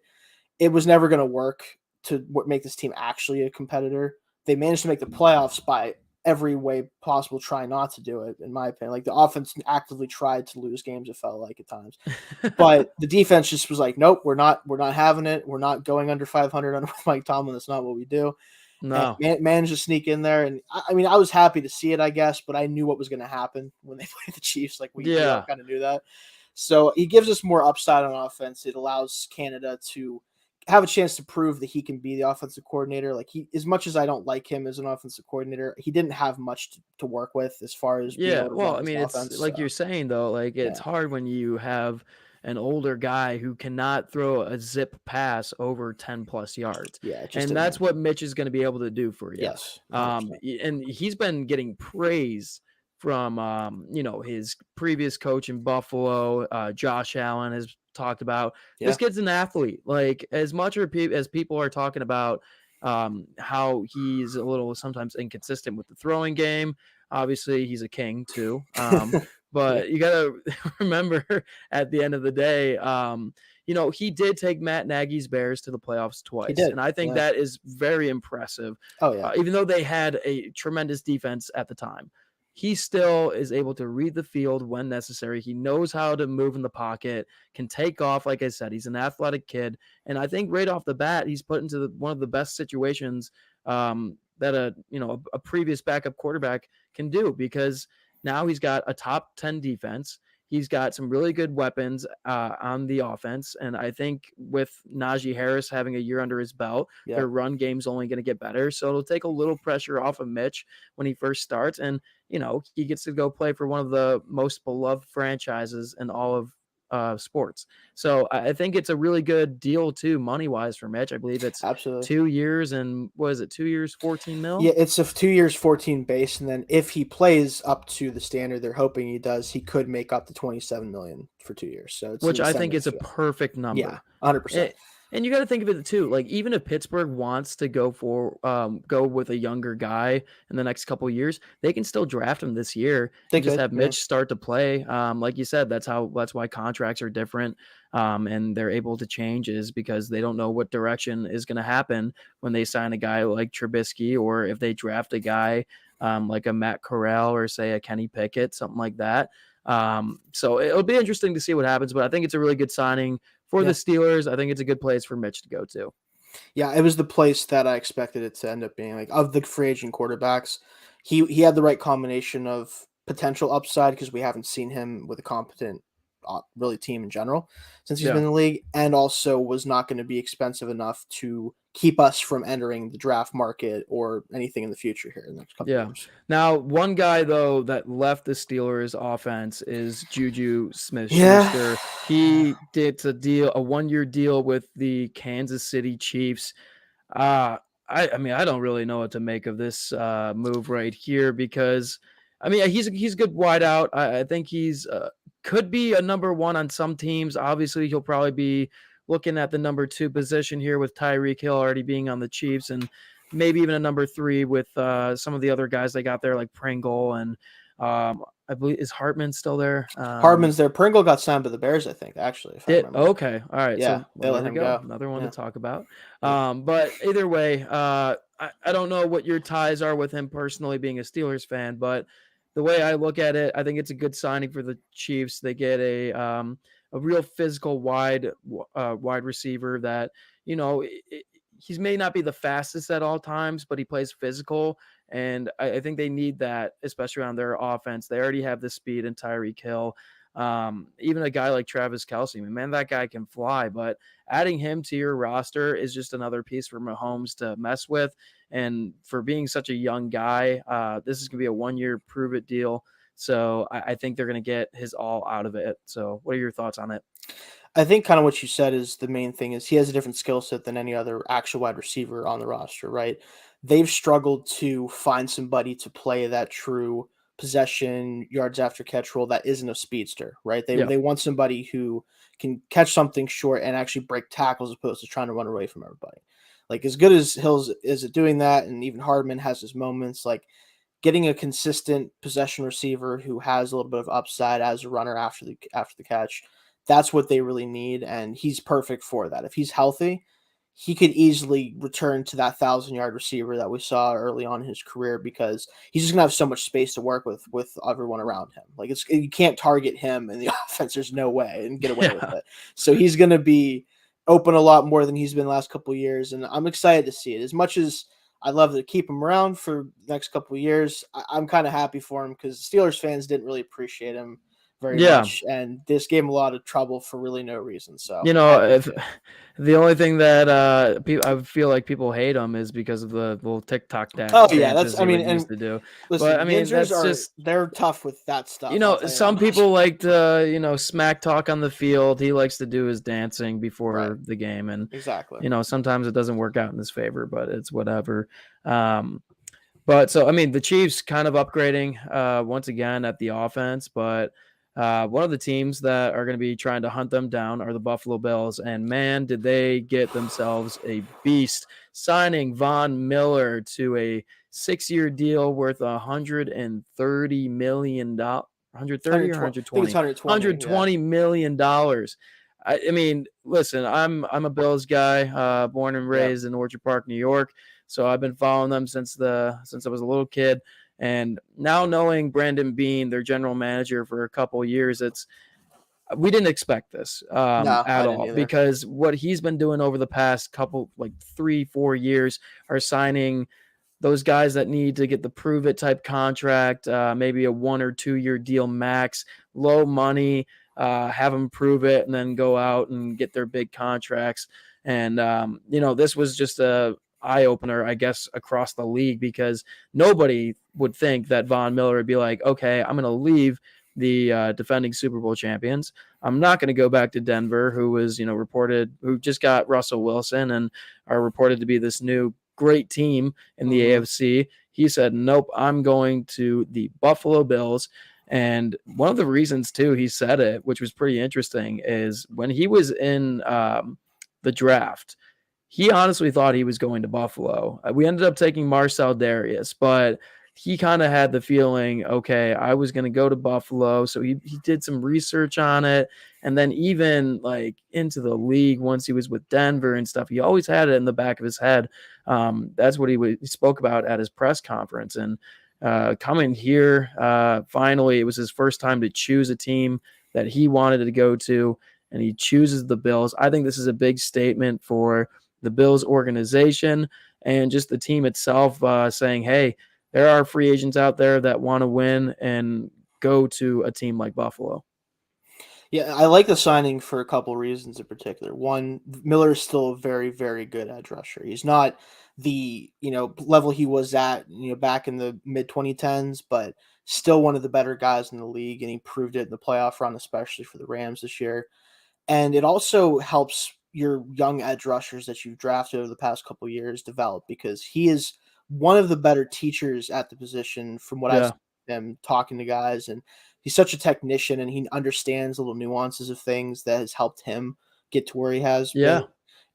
it was never going to work to make this team actually a competitor. They managed to make the playoffs by every way possible, trying not to do it, in my opinion. Like, the offense actively tried to lose games, it felt like at times. But the defense just was like, nope, we're not having it. We're not going under 500 under Mike Tomlin. That's not what we do. And No. managed to sneak in there. And I mean, I was happy to see it, I guess, but I knew what was going to happen when they played the Chiefs. Like, we all Yeah. kind of knew that. So he gives us more upside on offense. It allows Canada to have a chance to prove that he can be the offensive coordinator. Like, as much as I don't like him as an offensive coordinator, he didn't have much to work with as far as being Yeah, able to well, run I this mean, it's offense. like So you're saying though, like it's yeah, hard when you have an older guy who cannot throw a zip pass over 10 plus yards. yeah, it just And didn't that's happen. what Mitch is going to be able to do for you. Yes, 100%. And he's been getting praise from his previous coach in Buffalo, Josh Allen has talked about Yeah, this kid's an athlete. Like as much as people are talking about how he's a little sometimes inconsistent with the throwing game. Obviously, he's a king too. yeah, But you got to remember at the end of the day, he did take Matt Nagy's Bears to the playoffs he twice. did. And I think Yeah. that is very impressive. Oh yeah. Even though they had a tremendous defense at the time, he still is able to read the field when necessary. He knows how to move in the pocket, can take off. Like I said, he's an athletic kid. And I think right off the bat, he's put into one of the best situations that a previous backup quarterback can do, because now he's got a top 10 defense. He's got some really good weapons on the offense. And I think with Najee Harris having a year under his belt, Yeah. their run game's only going to get better. So it'll take a little pressure off of Mitch when he first starts. And, he gets to go play for one of the most beloved franchises in all of sports. So I think it's a really good deal too, money wise for Mitch. I believe it's Absolutely. 2 years and what is it? 2 years, 14 mil. Yeah, it's a 2 years, 14 base, and then if he plays up to the standard they're hoping he does, he could make up to 27 million for 2 years. So it's Which an I think is a incentive. perfect Yeah, number. 100%. And you got to think of it too. Like even if Pittsburgh wants to go with a younger guy in the next couple of years, they can still draft him this year They and just could, have yeah. Mitch start to play. Like you said, that's why contracts are different, and they're able to change is because they don't know what direction is going to happen when they sign a guy like Trubisky, or if they draft a guy like a Matt Corral or say a Kenny Pickett, something like that. So it'll be interesting to see what happens, but I think it's a really good signing for the Steelers. I think it's a good place for Mitch to go to. Yeah, it was the place that I expected it to end up being. Like of the free agent quarterbacks, he had the right combination of potential upside because we haven't seen him with a competent really team in general since he's been in the league, and also was not going to be expensive enough to keep us from entering the draft market or anything in the future here in the next couple of years. Now, one guy though that left the Steelers offense is Juju Smith. Yeah. He did a 1-year deal with the Kansas City Chiefs. I mean, I don't really know what to make of this move right here because, I mean, he's a good wideout. I think he's could be a number one on some teams. Obviously, he'll probably be looking at the number 2 position here with Tyreek Hill already being on the Chiefs, and maybe even a number 3 with some of the other guys they got there like Pringle and I believe is Hartman still there? Hartman's there. Pringle got signed by the Bears, I think, actually. If I remember. Okay. All right. Yeah, So they let him go. Another one to talk about. Yeah. But either way, I don't know what your ties are with him personally being a Steelers fan, but the way I look at it, I think it's a good signing for the Chiefs. They get a real physical wide receiver that, you know, he may not be the fastest at all times, but he plays physical. And I think they need that, especially on their offense. They already have the speed in Tyreek Hill. Even a guy like Travis Kelce, man, that guy can fly, but adding him to your roster is just another piece for Mahomes to mess with. And for being such a young guy, this is going to be a 1-year prove it deal. So I think they're going to get his all out of it. So what are your thoughts on it? I think kind of what you said is the main thing is he has a different skill set than any other actual wide receiver on the roster, right? They've struggled to find somebody to play that true possession yards after catch role that isn't a speedster, right? They want somebody who can catch something short and actually break tackles as opposed to trying to run away from everybody. Like as good as Hills is at doing that, and even Hardman has his moments, like getting a consistent possession receiver who has a little bit of upside as a runner after the catch. That's what they really need, and he's perfect for that. If he's healthy, he could easily return to that 1,000-yard receiver that we saw early on in his career because he's just gonna have so much space to work with everyone around him. Like you can't target him in the offense. There's no way and get away with it. So he's gonna be open a lot more than he's been the last couple of years, and I'm excited to see it. As much as I'd love to keep him around for the next couple of years, I'm kind of happy for him because Steelers fans didn't really appreciate him very much, and this gave him a lot of trouble for really no reason. So if the only thing that I feel like people hate him is because of the little TikTok dance. Oh yeah, that's used to do. Listen, but I mean that's they're tough with that stuff. Some people like to smack talk on the field. He likes to do his dancing before the game, and exactly. Sometimes it doesn't work out in his favor, but it's whatever. But so I mean the Chiefs kind of upgrading once again at the offense, but one of the teams that are going to be trying to hunt them down are the Buffalo Bills. And man, did they get themselves a beast signing Von Miller to a 6-year deal worth $130 million. 130 or 120? $120 million. I mean, listen, I'm a Bills guy, born and raised in Orchard Park, New York. So I've been following them since I was a little kid. And now knowing Brandon Beane, their general manager for a couple of years, we didn't expect this at all because what he's been doing over the past couple, like 3-4 years, are signing those guys that need to get the prove it type contract, maybe a 1 or 2 year deal max, low money, have them prove it, and then go out and get their big contracts. And this was just a eye-opener, I guess, across the league because nobody would think that Von Miller would be like, okay, I'm going to leave the defending Super Bowl champions. I'm not going to go back to Denver, who was, who just got Russell Wilson and are reported to be this new great team in the AFC. He said, nope, I'm going to the Buffalo Bills. And one of the reasons, too, he said it, which was pretty interesting, is when he was in the draft, he honestly thought he was going to Buffalo. We ended up taking Marcel Darius, but he kind of had the feeling, okay, I was going to go to Buffalo. So he did some research on it. And then even like into the league, once he was with Denver and stuff, he always had it in the back of his head. That's what he spoke about at his press conference. And coming here, finally, it was his first time to choose a team that he wanted to go to, and he chooses the Bills. I think this is a big statement for the Bills organization and just the team itself, saying, hey, there are free agents out there that want to win and go to a team like Buffalo. Yeah, I like the signing for a couple reasons in particular. One, Miller is still a very, very good edge rusher. He's not the level he was at back in the mid 2010s, but still one of the better guys in the league, and he proved it in the playoff run, especially for the Rams this year. And it also helps your young edge rushers that you've drafted over the past couple of years develop, because he is one of the better teachers at the position from what I've seen him talking to guys. And he's such a technician, and he understands little nuances of things that has helped him get to where he has been.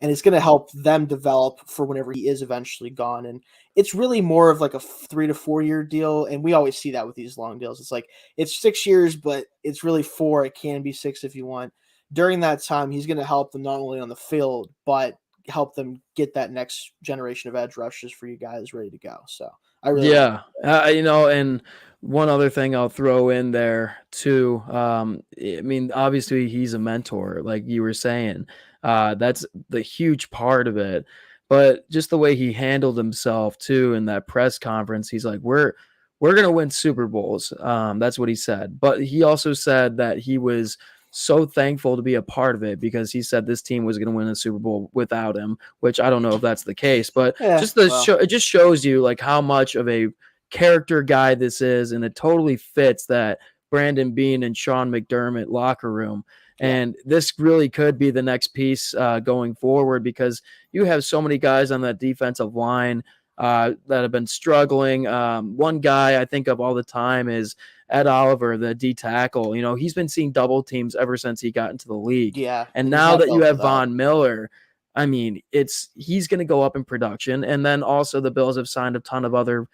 And it's going to help them develop for whenever he is eventually gone. And it's really more of like a 3 to 4 year deal. And we always see that with these long deals. It's like, it's 6 years, but it's really 4. It can be 6 if you want. During that time, he's going to help them not only on the field, but help them get that next generation of edge rushers for you guys ready to go. So I really and one other thing I'll throw in there too. I mean, obviously he's a mentor, like you were saying. That's the huge part of it. But just the way he handled himself too in that press conference, he's like, we're gonna win Super Bowls. That's what he said. But he also said that he was so thankful to be a part of it, because he said this team was going to win a Super Bowl without him, which I don't know if that's the case, but it just shows you like how much of a character guy this is. And it totally fits that Brandon Beane and Sean McDermott locker room. And this really could be the next piece going forward, because you have so many guys on that defensive line that have been struggling. One guy I think of all the time is Ed Oliver, the D tackle. He's been seeing double teams ever since he got into the league. Yeah. And now that you have Von Miller, I mean, he's going to go up in production. And then also the Bills have signed a ton of other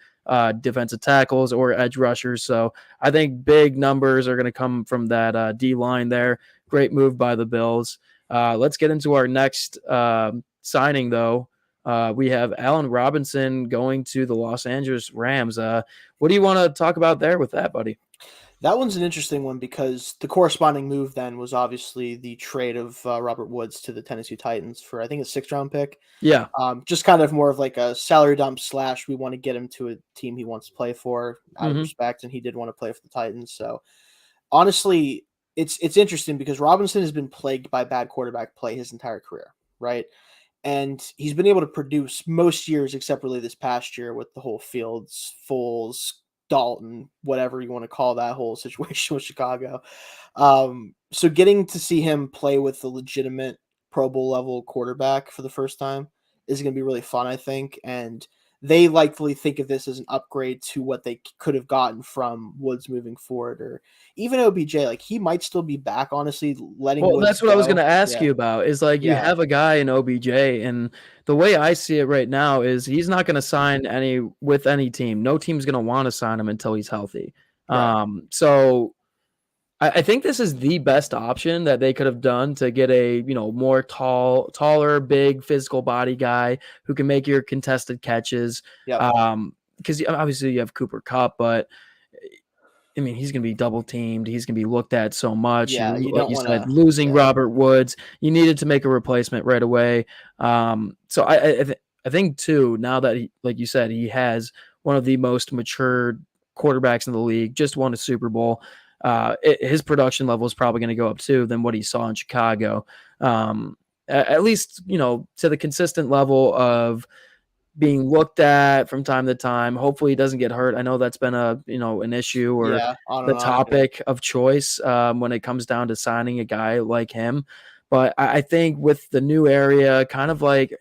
defensive tackles or edge rushers. So I think big numbers are going to come from that D line there. Great move by the Bills. Let's get into our next signing, though. We have Allen Robinson going to the Los Angeles Rams. What do you want to talk about there with that, buddy? That one's an interesting one, because the corresponding move then was obviously the trade of Robert Woods to the Tennessee Titans for, I think, a 6th round pick. Yeah. Just kind of more of like a salary dump / we want to get him to a team he wants to play for out of respect. And he did want to play for the Titans. So honestly, it's interesting, because Robinson has been plagued by bad quarterback play his entire career, right? And he's been able to produce most years except really this past year with the whole Fields, Foles, Dalton, whatever you want to call that whole situation with Chicago. So getting to see him play with the legitimate Pro Bowl level quarterback for the first time is going to be really fun, I think. And they likely think of this as an upgrade to what they could have gotten from Woods moving forward, or even OBJ. Like, he might still be back, honestly. Woods that's what I was going to ask you about. Is like you have a guy in OBJ, and the way I see it right now is he's not going to sign with any team. No team's going to want to sign him until he's healthy. Right. So I think this is the best option that they could have done to get a more taller, big, physical body guy who can make your contested catches. Because obviously you have Cooper Kupp, but I mean, he's going to be double teamed. He's going to be looked at so much. Yeah, like you said, losing Robert Woods, you needed to make a replacement right away. So I think too, now that like you said, he has one of the most mature quarterbacks in the league, just won a Super Bowl. His production level is probably going to go up too than what he saw in Chicago. At least, to the consistent level of being looked at from time to time. Hopefully he doesn't get hurt. I know that's been an issue or on the and on. topic of choice when it comes down to signing a guy like him. But I think with the new area, kind of like,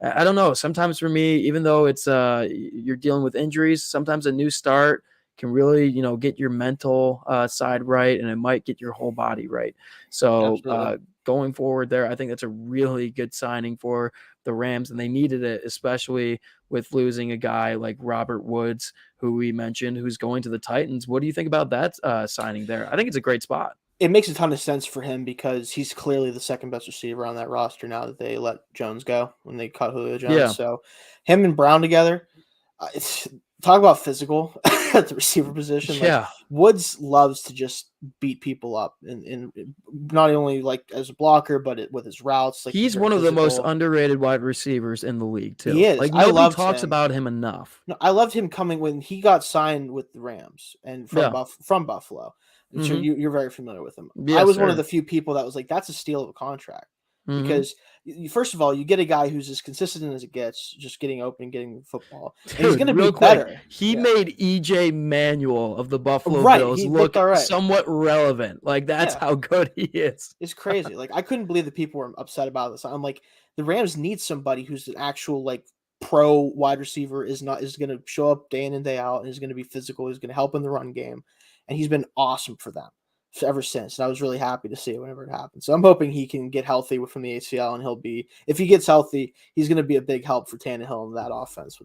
I don't know, sometimes for me, even though it's you're dealing with injuries, sometimes a new start can really, get your mental side right, and it might get your whole body right. So going forward there, I think that's a really good signing for the Rams, and they needed it, especially with losing a guy like Robert Woods, who we mentioned, who's going to the Titans. What do you think about that signing there? I think it's a great spot. It makes a ton of sense for him because he's clearly the second best receiver on that roster now that they let Jones go when they cut Julio Jones. Yeah. So him and Brown together, talk about physical at the receiver position. Yeah. Like, Woods loves to just beat people up, and not only like as a blocker, but with his routes. Like, he's one of the most underrated wide receivers in the league too. He is. Like, nobody talks about him enough. No, I loved him coming when he got signed with the Rams and from Buffalo. I'm sure you're very familiar with him. Yes, I was one of the few people that was like, that's a steal of a contract. Because first of all, you get a guy who's as consistent as it gets, just getting open and getting football. And he's going to be better. He made EJ Manuel of the Buffalo Bills look somewhat relevant. Like, that's how good he is. It's crazy. Like, I couldn't believe that people were upset about this. I'm like, the Rams need somebody who's an actual like pro wide receiver, is going to show up day in and day out, and is going to be physical. He's going to help in the run game, and he's been awesome for them ever since. And I was really happy to see it whenever it happened. So I'm hoping he can get healthy from the ACL, and if he gets healthy, he's going to be a big help for Tannehill in that offense.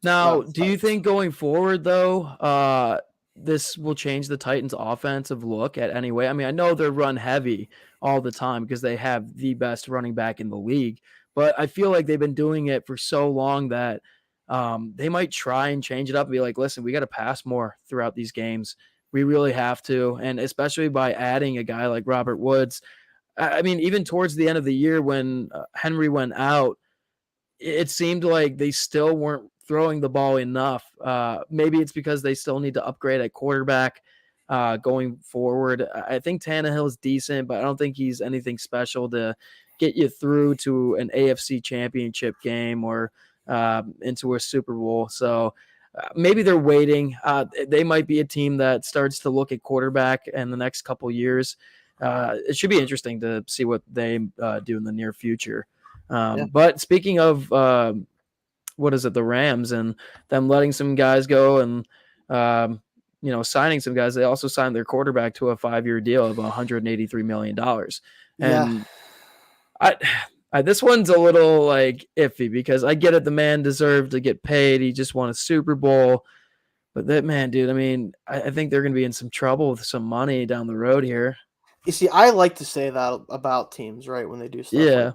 Now, do you think going forward though, this will change the Titans' offensive look at any way? I mean, I know they're run heavy all the time because they have the best running back in the league, but I feel like they've been doing it for so long that they might try and change it up and be like, listen, we got to pass more throughout these games. We really have to. And especially by adding a guy like Robert Woods. I mean, even towards the end of the year when Henry went out, it seemed like they still weren't throwing the ball enough. Maybe it's because they still need to upgrade at quarterback going forward. I think Tannehill is decent, but I don't think he's anything special to get you through to an AFC championship game or into a Super Bowl. So maybe they're waiting. They might be a team that starts to look at quarterback in the next couple years. It should be interesting to see what they do in the near future. But speaking of the Rams and them letting some guys go and signing some guys, they also signed their quarterback to a 5-year deal of $183 million. And this one's a little like iffy because I get it. The man deserved to get paid. He just won a Super Bowl. But that man, dude, I mean, I think they're going to be in some trouble with some money down the road here. You see, I like to say that about teams, right, when they do stuff like this.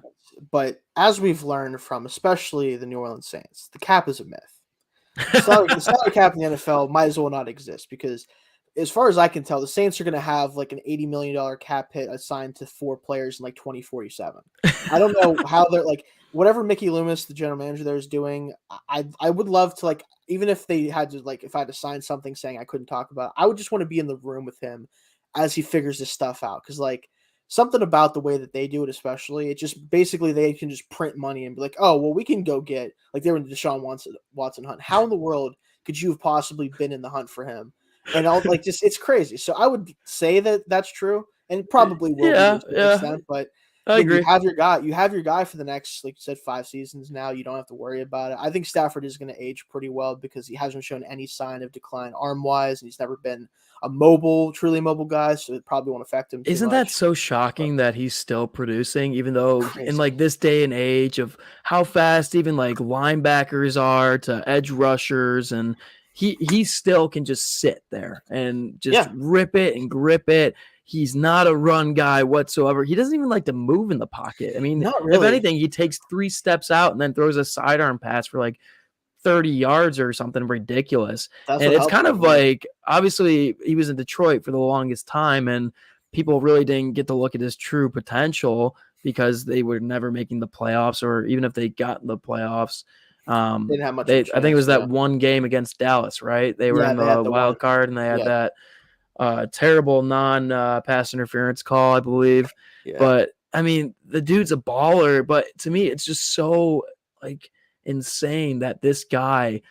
But as we've learned from especially the New Orleans Saints, the cap is a myth. The salary cap in the NFL might as well not exist because as far as I can tell, the Saints are going to have like an $80 million cap hit assigned to 4 players in like 2047. I don't know how they're like whatever Mickey Loomis, the general manager there, is doing. I would love to, like, even if they had to, like, if I had to sign something saying I couldn't talk about it, I would just want to be in the room with him as he figures this stuff out. Because like something about the way that they do it, especially, it just basically they can just print money and be like, oh well, we can go get, like, they were in the Deshawn Watson hunt. How in the world could you have possibly been in the hunt for him? And I'll like just it's crazy. So I would say that that's true, and probably will be to an extent, but I agree. You have your guy. You have your guy for the next, like you said, 5 seasons now. You don't have to worry about it. I think Stafford is going to age pretty well because he hasn't shown any sign of decline arm-wise, and he's never been a truly mobile guy, so it probably won't affect him too Isn't much. that so shocking that he's still producing, even though in like this day and age of how fast even like linebackers are to edge rushers, and he still can just sit there and just rip it and grip it. He's not a run guy whatsoever. He doesn't even like to move in the pocket. I mean, Not really. If anything, he takes 3 steps out and then throws a sidearm pass for like 30 yards or something ridiculous. And it's kind of like, obviously he was in Detroit for the longest time and people really didn't get to look at his true potential because they were never making the playoffs, or even if they got in the playoffs, didn't have much. I think it was that one game against Dallas, right? They were in the wild card and they had that terrible non-pass interference call, I believe. Yeah. But I mean, the dude's a baller, but to me, it's just so like insane that this guy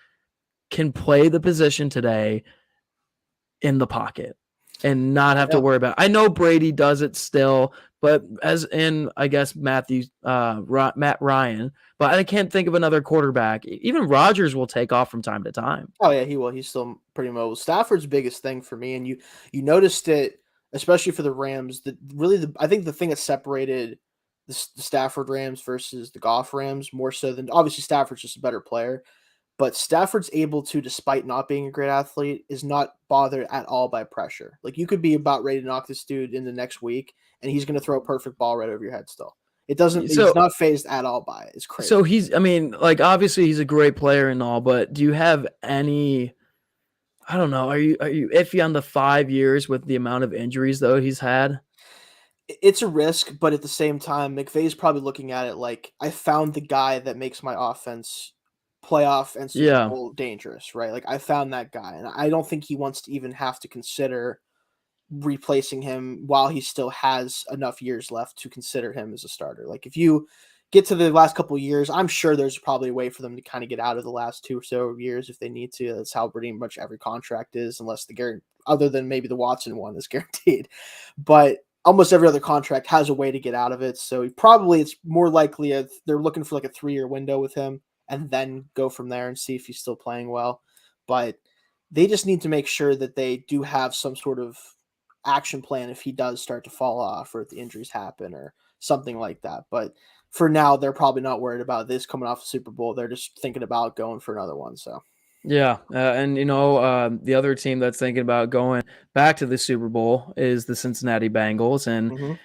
can play the position today in the pocket and not have to worry about it. I know Brady does it still, but as in, I guess, Matt Ryan, but I can't think of another quarterback. Even Rodgers will take off from time to time. Oh yeah, he will. He's still pretty mobile. Stafford's biggest thing for me, and you noticed it, especially for the Rams. I think the thing that separated the Stafford Rams versus the Goff Rams more so than obviously Stafford's just a better player, but Stafford's able to, despite not being a great athlete, is not bothered at all by pressure. Like you could be about ready to knock this dude in the next week, and he's going to throw a perfect ball right over your head still. It doesn't. So, he's not phased at all by it. It's crazy. So I mean, like obviously he's a great player and all, but do you have any? I don't know. Are you iffy on the 5 years with the amount of injuries though he's had? It's a risk, but at the same time, McVay's probably looking at it like I found the guy that makes my offense playoff and Super Bowl dangerous, right? Like I found that guy, and I don't think he wants to even have to consider replacing him while he still has enough years left to consider him as a starter. Like if you get to the last couple of years, I'm sure there's probably a way for them to kind of get out of the last 2 or so years if they need to. That's how pretty much every contract is, unless other than maybe the Watson one is guaranteed. But almost every other contract has a way to get out of it. So it's more likely they're looking for like a 3-year window with him and then go from there and see if he's still playing well. But they just need to make sure that they do have some sort of action plan if he does start to fall off or if the injuries happen or something like that. But for now, they're probably not worried about this coming off the Super Bowl. They're just thinking about going for another one. So. Yeah, and the other team that's thinking about going back to the Super Bowl is the Cincinnati Bengals, and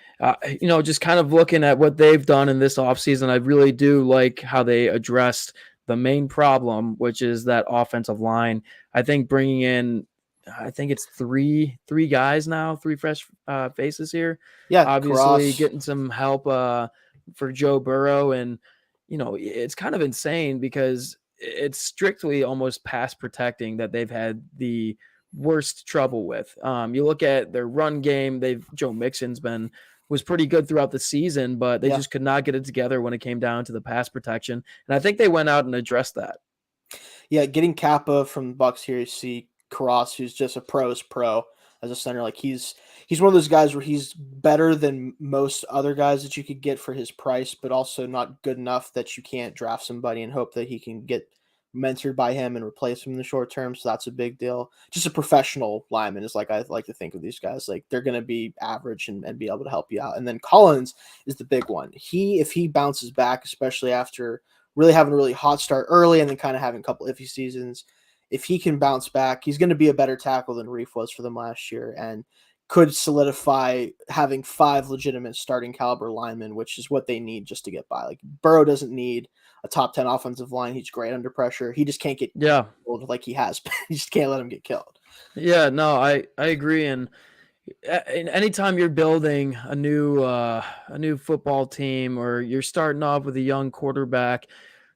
just kind of looking at what they've done in this offseason, I really do like how they addressed the main problem, which is that offensive line. I think bringing in, I think it's three guys now, 3 fresh faces here. Yeah, obviously getting some help for Joe Burrow, and it's kind of insane because it's strictly almost pass protecting that they've had the worst trouble with. You look at their run game, Joe Mixon's was pretty good throughout the season, but they just could not get it together when it came down to the pass protection. And I think they went out and addressed that. Yeah, getting Kappa from the Bucks here, you see Cross, who's just a pro's pro as a center. Like he's one of those guys where he's better than most other guys that you could get for his price, but also not good enough that you can't draft somebody and hope that he can get mentored by him and replace him in the short term. So that's a big deal. Just a professional lineman is like I like to think of these guys. Like they're going to be average and be able to help you out. And then Collins is the big one. If he bounces back, especially after really having a really hot start early and then kind of having a couple iffy seasons, if he can bounce back, he's going to be a better tackle than Reef was for them last year and could solidify having 5 legitimate starting caliber linemen, which is what they need just to get by. Like Burrow doesn't need a top 10 offensive line. He's great under pressure. He just can't get killed like he has. You just can't let him get killed. Yeah, no, I agree. And anytime you're building a new football team or you're starting off with a young quarterback,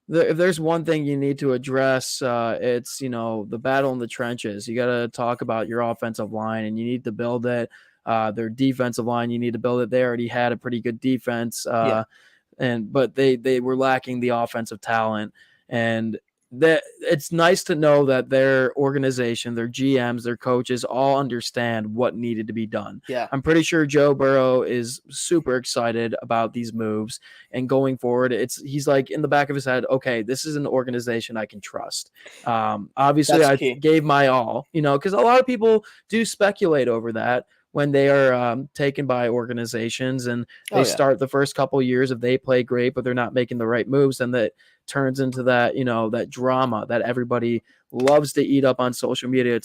if there's one thing you need to address, it's, the battle in the trenches. You got to talk about your offensive line and you need to build it. Their defensive line, you need to build it. They already had a pretty good defense, but they were lacking the offensive talent. And that it's nice to know that their organization, their GMs, their coaches all understand what needed to be done. Yeah. I'm pretty sure Joe Burrow is super excited about these moves and going forward. He's like in the back of his head, okay, this is an organization I can trust. Obviously I gave my all, because a lot of people do speculate over that when they are taken by organizations and they start the first couple of years, if they play great, but they're not making the right moves, and that turns into that, that drama that everybody loves to eat up on social media.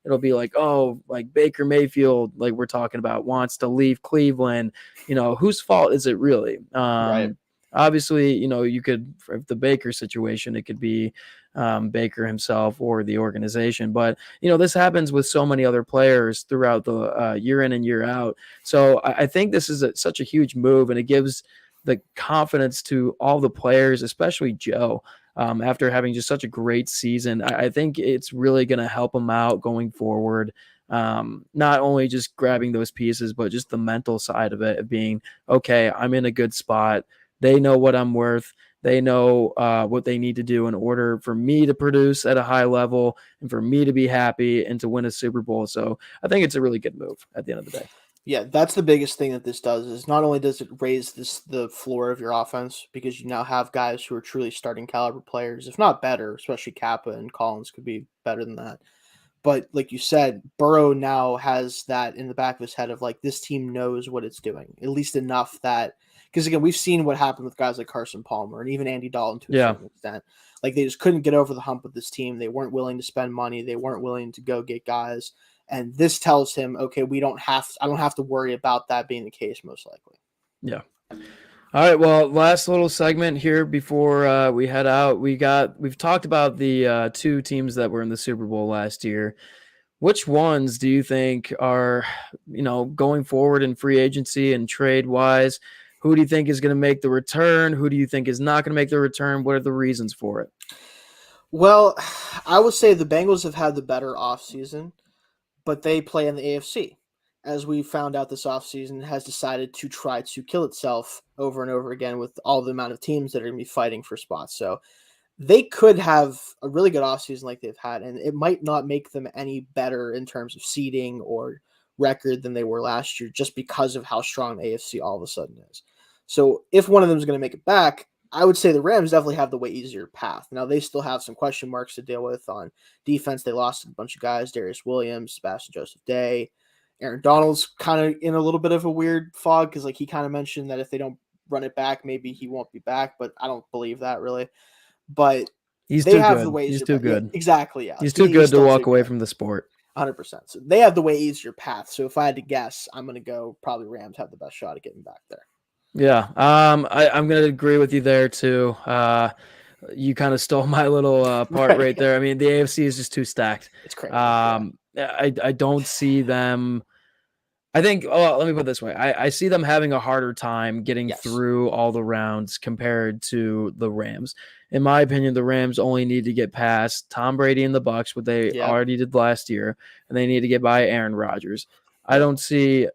It'll be like, oh, like Baker Mayfield, like we're talking about, wants to leave Cleveland. Whose fault is it really? Right. Obviously, you could, for the Baker situation, it could be Baker himself or the organization. But, this happens with so many other players throughout the year in and year out. So I think this is such a huge move, and it gives the confidence to all the players, especially Joe, after having just such a great season. I think it's really going to help him out going forward. Not only just grabbing those pieces, but just the mental side of it, of being, okay, I'm in a good spot. They know what I'm worth. They know what they need to do in order for me to produce at a high level and for me to be happy and to win a Super Bowl. So I think it's a really good move at the end of the day. Yeah, that's the biggest thing that this does is not only does it raise the floor of your offense because you now have guys who are truly starting caliber players, if not better, especially Kappa and Collins could be better than that. But like you said, Burrow now has that in the back of his head of like this team knows what it's doing, at least enough that because again we've seen what happened with guys like Carson Palmer and even Andy Dalton to a certain extent. Like they just couldn't get over the hump with this team. They weren't willing to spend money. They weren't willing to go get guys. And this tells him, okay, I don't have to worry about that being the case, most likely. Yeah. All right. Well, last little segment here before we head out. We've talked about the two teams that were in the Super Bowl last year. Which ones do you think are, going forward in free agency and trade wise? Who do you think is going to make the return? Who do you think is not going to make the return? What are the reasons for it? Well, I would say the Bengals have had the better offseason. But they play in the AFC. As we found out this offseason, has decided to try to kill itself over and over again with all the amount of teams that are going to be fighting for spots. So they could have a really good offseason like they've had, and it might not make them any better in terms of seeding or record than they were last year just because of how strong the AFC all of a sudden is. So if one of them is going to make it back, I would say the Rams definitely have the way easier path. Now, they still have some question marks to deal with on defense. They lost a bunch of guys, Darius Williams, Sebastian Joseph-Day. Aaron Donald's kind of in a little bit of a weird fog because like he kind of mentioned that if they don't run it back, maybe he won't be back, but I don't believe that really. But he's they too have good. the way He's easier too path. good. Yeah, exactly, yeah. He's too good to walk away from the sport. 100%. So they have the way easier path. So if I had to guess, I'm going to go probably Rams have the best shot at getting back there. Yeah, I'm going to agree with you there too. You kind of stole my little part right there. I mean, the AFC is just too stacked. It's crazy. I don't see them. I think, let me put it this way. I see them having a harder time getting through all the rounds compared to the Rams. In my opinion, the Rams only need to get past Tom Brady and the Bucs, what they already did last year, and they need to get by Aaron Rodgers. I don't see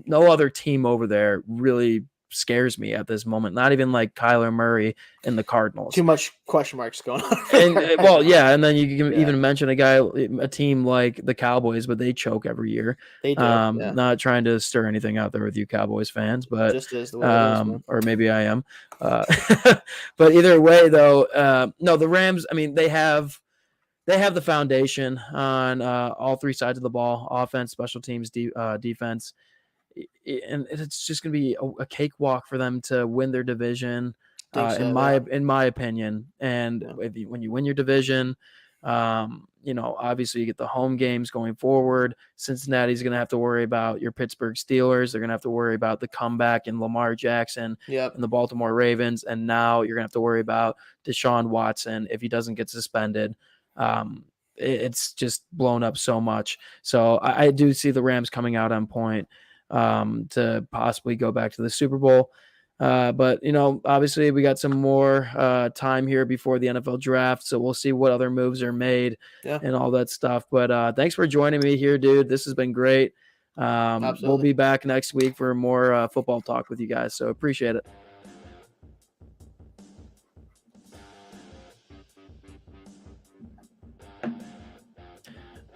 no other team over there really scares me at this moment. Not even like Kyler Murray and the Cardinals. Too much question marks going on. And then you can even mention a team like the Cowboys, but they choke every year. They do. Not trying to stir anything out there with you Cowboys fans, but just is the way it is, or maybe I am. But either way, though, no, the Rams. I mean, they have the foundation on all three sides of the ball: offense, special teams, defense. And it's just going to be a cakewalk for them to win their division, in my opinion. And when you win your division, obviously you get the home games going forward. Cincinnati's going to have to worry about your Pittsburgh Steelers. They're going to have to worry about the comeback in Lamar Jackson and the Baltimore Ravens. And now you're going to have to worry about Deshaun Watson if he doesn't get suspended. It's just blown up so much. So I do see the Rams coming out on point to possibly go back to the Super Bowl. But, obviously we got some more time here before the NFL draft. So we'll see what other moves are made and all that stuff. But thanks for joining me here, dude. This has been great. We'll be back next week for more football talk with you guys. So appreciate it.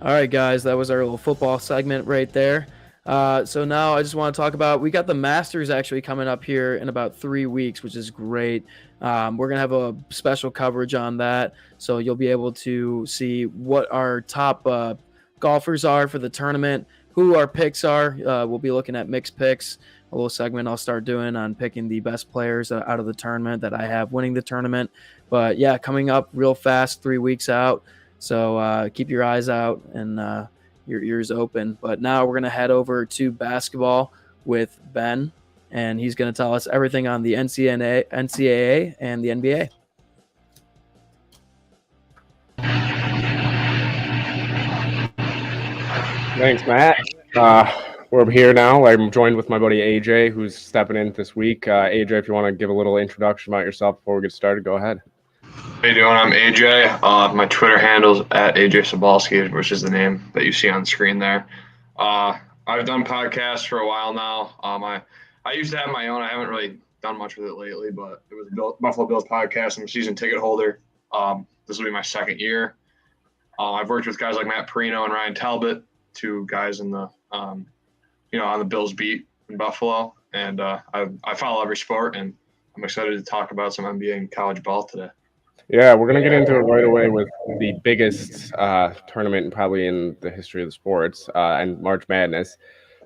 All right, guys, that was our little football segment right there. So now I just want to talk about, we got the Masters actually coming up here in about 3 weeks, which is great. We're going to have a special coverage on that. So you'll be able to see what our top golfers are for the tournament, who our picks are. We'll be looking at mixed picks, a little segment I'll start doing on picking the best players out of the tournament that I have winning the tournament. But yeah, coming up real fast, 3 weeks out. So keep your eyes out and your ears open. But now we're going to head over to basketball with Ben, and he's going to tell us everything on the NCAA and the NBA. Thanks, Matt. We're here now. I'm joined with my buddy AJ, who's stepping in this week. AJ, if you want to give a little introduction about yourself before we get started, go ahead. How you doing? I'm AJ. My Twitter handle's at AJ Sobalski, which is the name that you see on the screen there. I've done podcasts for a while now. I used to have my own. I haven't really done much with it lately, but it was a Buffalo Bills podcast. I'm a season ticket holder. This will be my second year. I've worked with guys like Matt Perino and Ryan Talbot, two guys in the on the Bills beat in Buffalo, and I follow every sport, and I'm excited to talk about some NBA and college ball today. Yeah, we're going to get into it right away with the biggest tournament probably in the history of the sports and March Madness.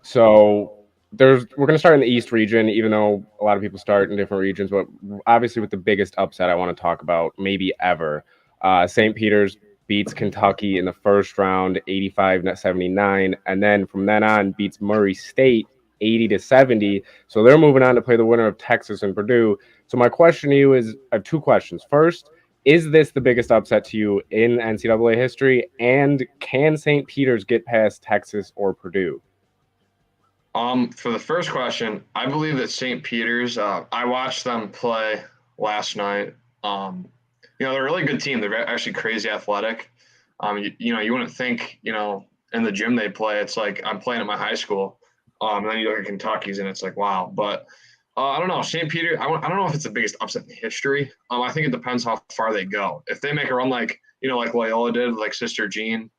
So we're going to start in the East region, even though a lot of people start in different regions, but obviously with the biggest upset I want to talk about maybe ever. St. Peter's beats Kentucky in the first round 85-79, and then from then on beats Murray State 80-70. So they're moving on to play the winner of Texas and Purdue. So my question to you is, I have two questions. First, is this the biggest upset to you in NCAA history? And can St. Peter's get past Texas or Purdue? For the first question, I believe that St. Peter's, I watched them play last night. They're a really good team. They're actually crazy athletic. You wouldn't think, in the gym they play, it's like I'm playing at my high school. And then you look at Kentucky's and it's like, wow. But I don't know. St. Peter, I don't know if it's the biggest upset in history. I think it depends how far they go. If they make a run like Loyola did, like Sister Jean,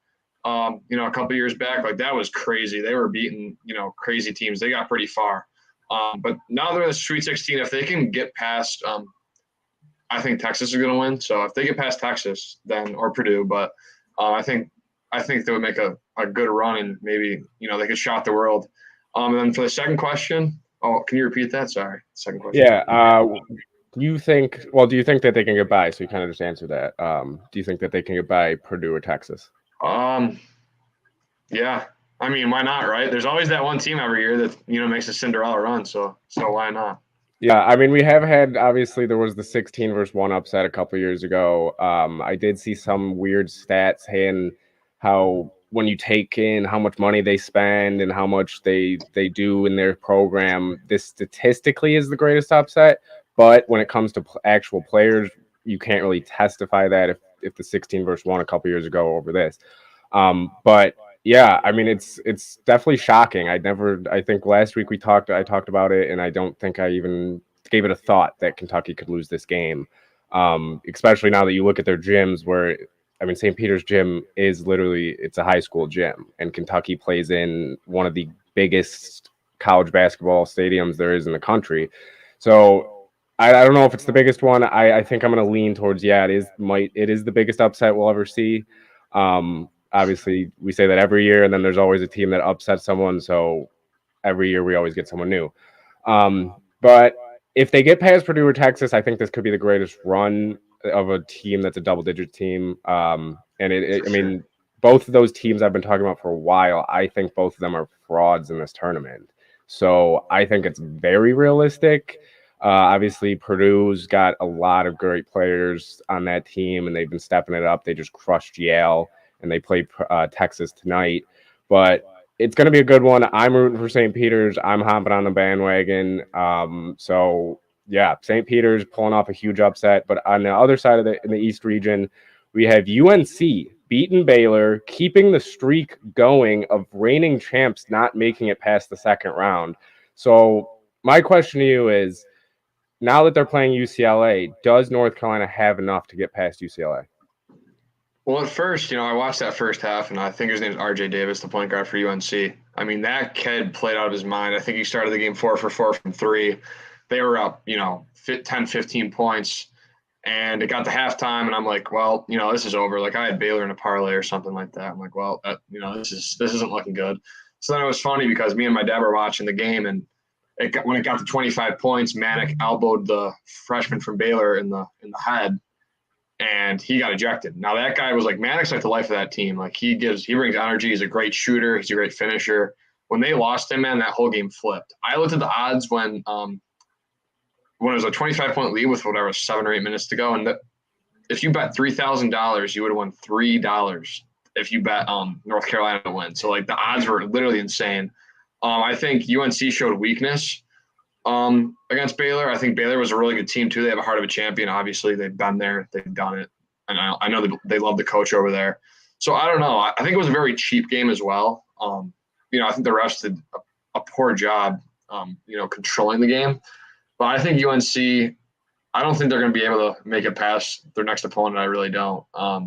a couple years back, like that was crazy. They were beating, crazy teams. They got pretty far. But now they're in the Sweet 16. If they can get past, I think Texas is going to win. So if they get past Texas, then or Purdue, but I think they would make a good run and maybe they could shock the world. And then for the second question, can you repeat that? Sorry, second question. Yeah. Do you think that they can get by? So you kind of just answered that. Do you think that they can get by Purdue or Texas? Yeah. I mean, why not, right? There's always that one team every year that makes a Cinderella run. So why not? Yeah, I mean, we have had, obviously, there was the 16 versus 1 upset a couple years ago. I did see some weird stats saying how when you take in how much money they spend and how much they do in their program, this statistically is the greatest upset. But when it comes to actual players, you can't really testify that if the 16 versus 1 a couple years ago over this. But yeah, I mean, it's definitely shocking. I think last week I talked about it, and I don't think I even gave it a thought that Kentucky could lose this game. Especially now that you look at their gyms where, I mean, St. Peter's gym is literally, it's a high school gym, and Kentucky plays in one of the biggest college basketball stadiums there is in the country. So I don't know if it's the biggest one. I think I'm going to lean towards, it is the biggest upset we'll ever see. Obviously, we say that every year, and then there's always a team that upsets someone. So every year we always get someone new. But if they get past Purdue or Texas, I think this could be the greatest run of a team that's a double-digit team. I mean, both of those teams I've been talking about for a while, I think both of them are frauds in this tournament. So I think it's very realistic. Obviously, Purdue's got a lot of great players on that team, and they've been stepping it up. They just crushed Yale, and they play Texas tonight. But it's going to be a good one. I'm rooting for St. Peter's. I'm hopping on the bandwagon. So, yeah, St. Peter's pulling off a huge upset. But on the other side in the East region, we have UNC beating Baylor, keeping the streak going of reigning champs not making it past the second round. So my question to you is, now that they're playing UCLA, does North Carolina have enough to get past UCLA? Well, at first, I watched that first half, and I think his name is RJ Davis, the point guard for UNC. I mean, that kid played out of his mind. I think he started the game 4 for 4 from 3. They were up, 10, 15 points, and it got to halftime, and I'm like, well, this is over. Like, I had Baylor in a parlay or something like that. I'm like, well, this isn't looking good. So then it was funny because me and my dad were watching the game, and when it got to 25 points, Manic elbowed the freshman from Baylor in the head, and he got ejected. Now that guy was like, Manic's like the life of that team. Like he brings energy. He's a great shooter. He's a great finisher. When they lost him, man, that whole game flipped. I looked at the odds when it was a 25-point lead with 7 or 8 minutes to go, and if you bet $3,000, you would have won $3 if you bet North Carolina to win. So like the odds were literally insane. I think UNC showed weakness against Baylor. I think Baylor was a really good team too. They have a heart of a champion. Obviously, they've been there, they've done it, and I know they love the coach over there. So I don't know. I think it was a very cheap game as well. I think the refs did a poor job, controlling the game. But I think UNC. I don't think they're going to be able to make it past their next opponent. I really don't. I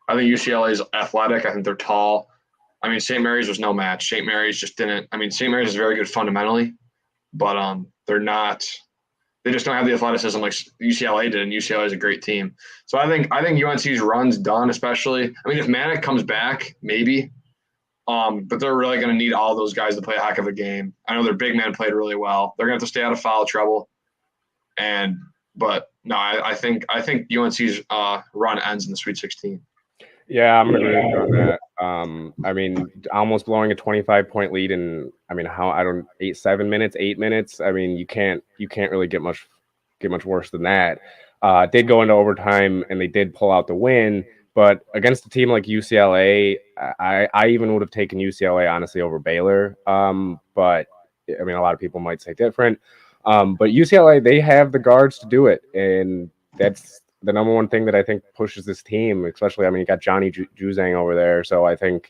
think UCLA is athletic. I think they're tall. I mean, St. Mary's was no match. St. Mary's just didn't. I mean, St. Mary's is very good fundamentally, but they're not. They just don't have the athleticism like UCLA did, and UCLA is a great team. So I think UNC's run's done. Especially, I mean, if Manic comes back, maybe. But they're really going to need all those guys to play a heck of a game. I know their big man played really well. They're going to have to stay out of foul trouble, but no, I think UNC's run ends in the Sweet 16. Yeah, I'm gonna agree with you on that. I mean, almost blowing a 25-point lead in, I mean, 8 minutes. I mean, you can't really get much worse than that. Did go into overtime and they did pull out the win, but against a team like UCLA, I even would have taken UCLA honestly over Baylor. But I mean, a lot of people might say different. But UCLA, they have the guards to do it, and that's the number one thing that I think pushes this team, especially, I mean, you got Johnny Juzang over there. So I think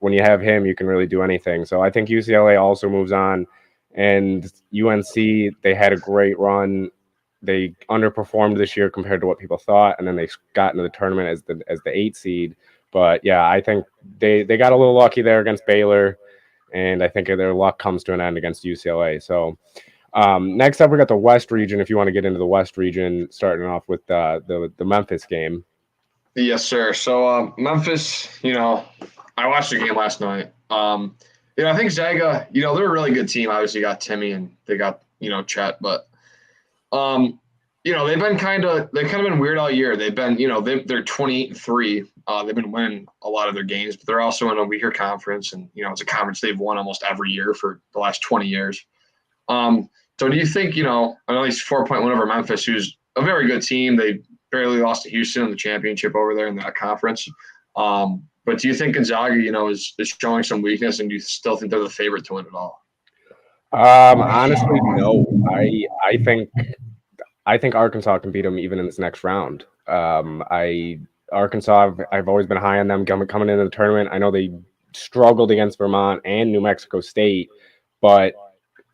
when you have him, you can really do anything. So I think UCLA also moves on, and UNC, they had a great run. They underperformed this year compared to what people thought, and then they got into the tournament as the 8 seed. But yeah, I think they got a little lucky there against Baylor, and I think their luck comes to an end against UCLA. So next up, we got the West region. If you want to get into the West region, starting off with the Memphis game. Yes, sir. So Memphis, I watched the game last night. I think Zaga, they're a really good team. Obviously, you got Timmy and they got Chet, but they've kind of been weird all year. They've been they're 28-3. They've been winning a lot of their games, but they're also in a weaker conference, and it's a conference they've won almost every year for the last 20 years. So do you think, I know he's 4-point win over Memphis, who's a very good team. They barely lost to Houston in the championship over there in that conference. But do you think Gonzaga, is showing some weakness, and do you still think they're the favorite to win it all? Honestly, no. I think Arkansas can beat them even in this next round. Arkansas, I've always been high on them coming into the tournament. I know they struggled against Vermont and New Mexico State, but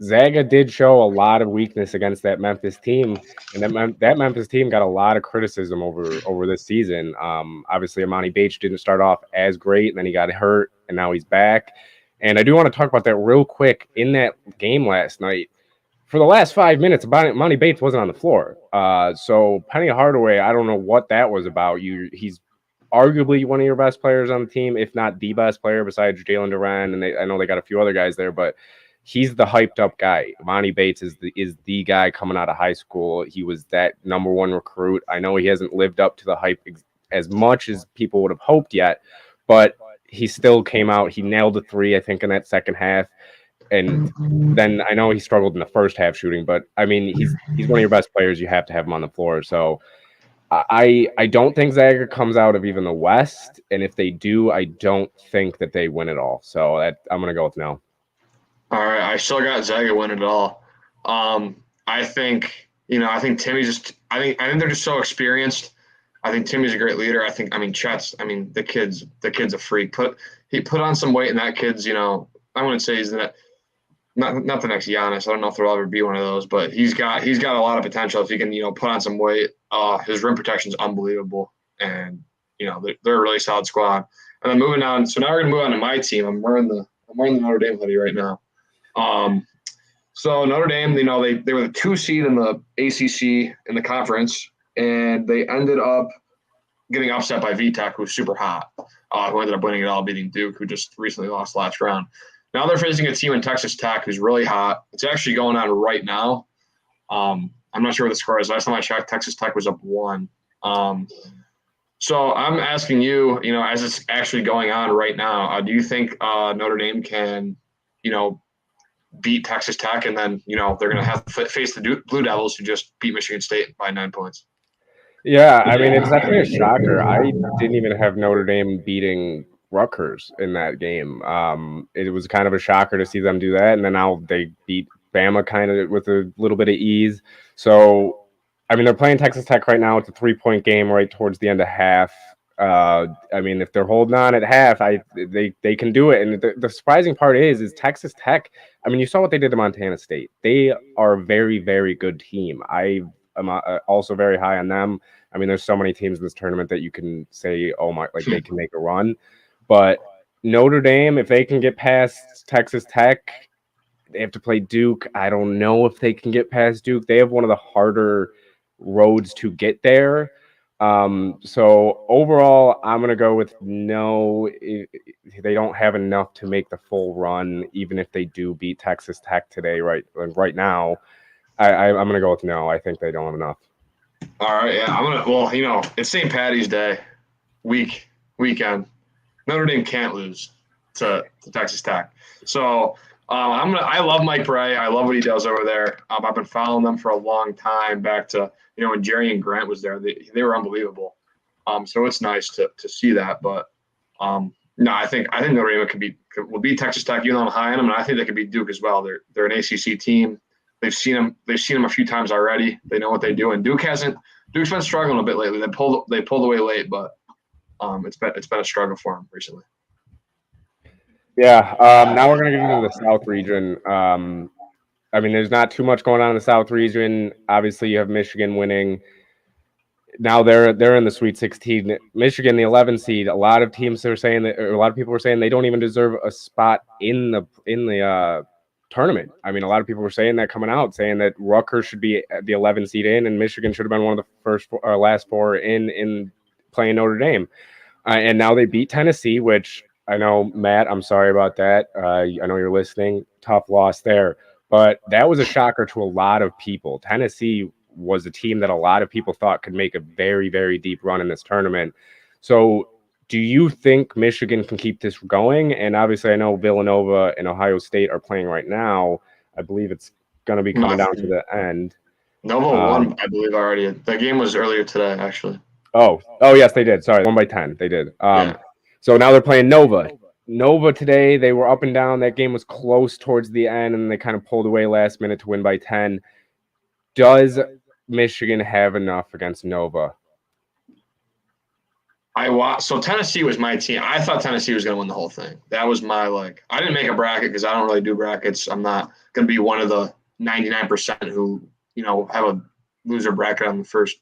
Zaga did show a lot of weakness against that Memphis team, and that Memphis team got a lot of criticism over this season. Obviously, Amani Bates didn't start off as great, and then he got hurt, and now he's back. And I do want to talk about that real quick. In that game last night, for the last 5 minutes, Amani Bates wasn't on the floor. So Penny Hardaway, I don't know what that was about. He's arguably one of your best players on the team, if not the best player besides Jalen Duran, and I know they got a few other guys there, but he's the hyped up guy. Amani Bates is the guy coming out of high school. He was that number one recruit. I know he hasn't lived up to the hype as much as people would have hoped yet, but he still came out. He nailed the 3, I think, in that second half. And then I know he struggled in the first half shooting, but I mean, he's one of your best players. You have to have him on the floor. So I don't think Zaga comes out of even the West. And if they do, I don't think that they win it all. So I'm going to go with no. All right, I still got Zaga winning it all. I think Timmy's I think they're just so experienced. I think Timmy's a great leader. Chet's. The kid's a freak. He put on some weight, and that kid's. I wouldn't say he's not the next Giannis. I don't know if there'll ever be one of those, but he's got a lot of potential if he can put on some weight. His rim protection is unbelievable, and they're a really solid squad. And then moving on, so now we're gonna move on to my team. I'm wearing the Notre Dame hoodie right now. So Notre Dame, they were the 2 seed in the ACC in the conference, and they ended up getting upset by VTech, who's super hot, who ended up winning it all, beating Duke, who just recently lost last round. Now they're facing a team in Texas Tech who's really hot. It's actually going on right now. I'm not sure what the score is. Last time I checked, Texas Tech was up 1. So I'm asking you, as it's actually going on right now, do you think Notre Dame can, beat Texas Tech, and then they're going to have to face the Blue Devils, who just beat Michigan State by 9 points? Yeah, I mean, it's definitely a shocker. I didn't even have Notre Dame beating Rutgers in that game. It was kind of a shocker to see them do that, and then now they beat Bama kind of with a little bit of ease. So, I mean, they're playing Texas Tech right now. It's a 3-point game right towards the end of half. I mean, if they're holding on at half, they can do it. And the surprising part is Texas Tech. I mean, you saw what they did to Montana State. They are a very, very good team. I am also very high on them. I mean, there's so many teams in this tournament that you can say, oh my, like they can make a run. But Notre Dame, if they can get past Texas Tech, they have to play Duke. I don't know if they can get past Duke. They have one of the harder roads to get there. So overall, I'm going to go with no. They don't have enough to make the full run, even if they do beat Texas Tech today. Right now, I'm going to go with no. I think they don't have enough. All right, yeah, well, it's St. Patty's Day weekend. Notre Dame can't lose to Texas Tech. So I love Mike Bray. I love what he does over there. I've been following them for a long time, back to when Jerry and Grant was there. They were unbelievable. So it's nice to see that. But no, I think Notre Dame will beat Texas Tech. Even though I'm high on them, and I think they could beat Duke as well. They're an ACC team. They've seen them a few times already. They know what they do. And Duke's been struggling a bit lately. They pulled away late, but it's been a struggle for them recently. Yeah. Now we're going to get into the South region. I mean, there's not too much going on in the South region. Obviously, you have Michigan winning. Now they're in the Sweet 16. Michigan, the 11 seed. A lot of teams are saying that, or a lot of people were saying they don't even deserve a spot in the tournament. I mean, a lot of people were saying that coming out, saying that Rutgers should be the 11 seed in, and Michigan should have been one of the last four in playing Notre Dame. And now they beat Tennessee, which I know, Matt, I'm sorry about that. I know you're listening. Tough loss there. But that was a shocker to a lot of people. Tennessee was a team that a lot of people thought could make a very, very deep run in this tournament. So do you think Michigan can keep this going? And obviously, I know Villanova and Ohio State are playing right now. I believe it's going to be coming down to the end. Nova won, I believe, already. The game was earlier today, actually. Oh, yes, they did. Sorry, 1-10. They did. Yeah. So now they're playing Nova. Nova today, they were up and down. That game was close towards the end, and they kind of pulled away last minute to win by 10. Does Michigan have enough against Nova? So Tennessee was my team. I thought Tennessee was going to win the whole thing. That was my I didn't make a bracket because I don't really do brackets. I'm not going to be one of the 99% who have a loser bracket on the first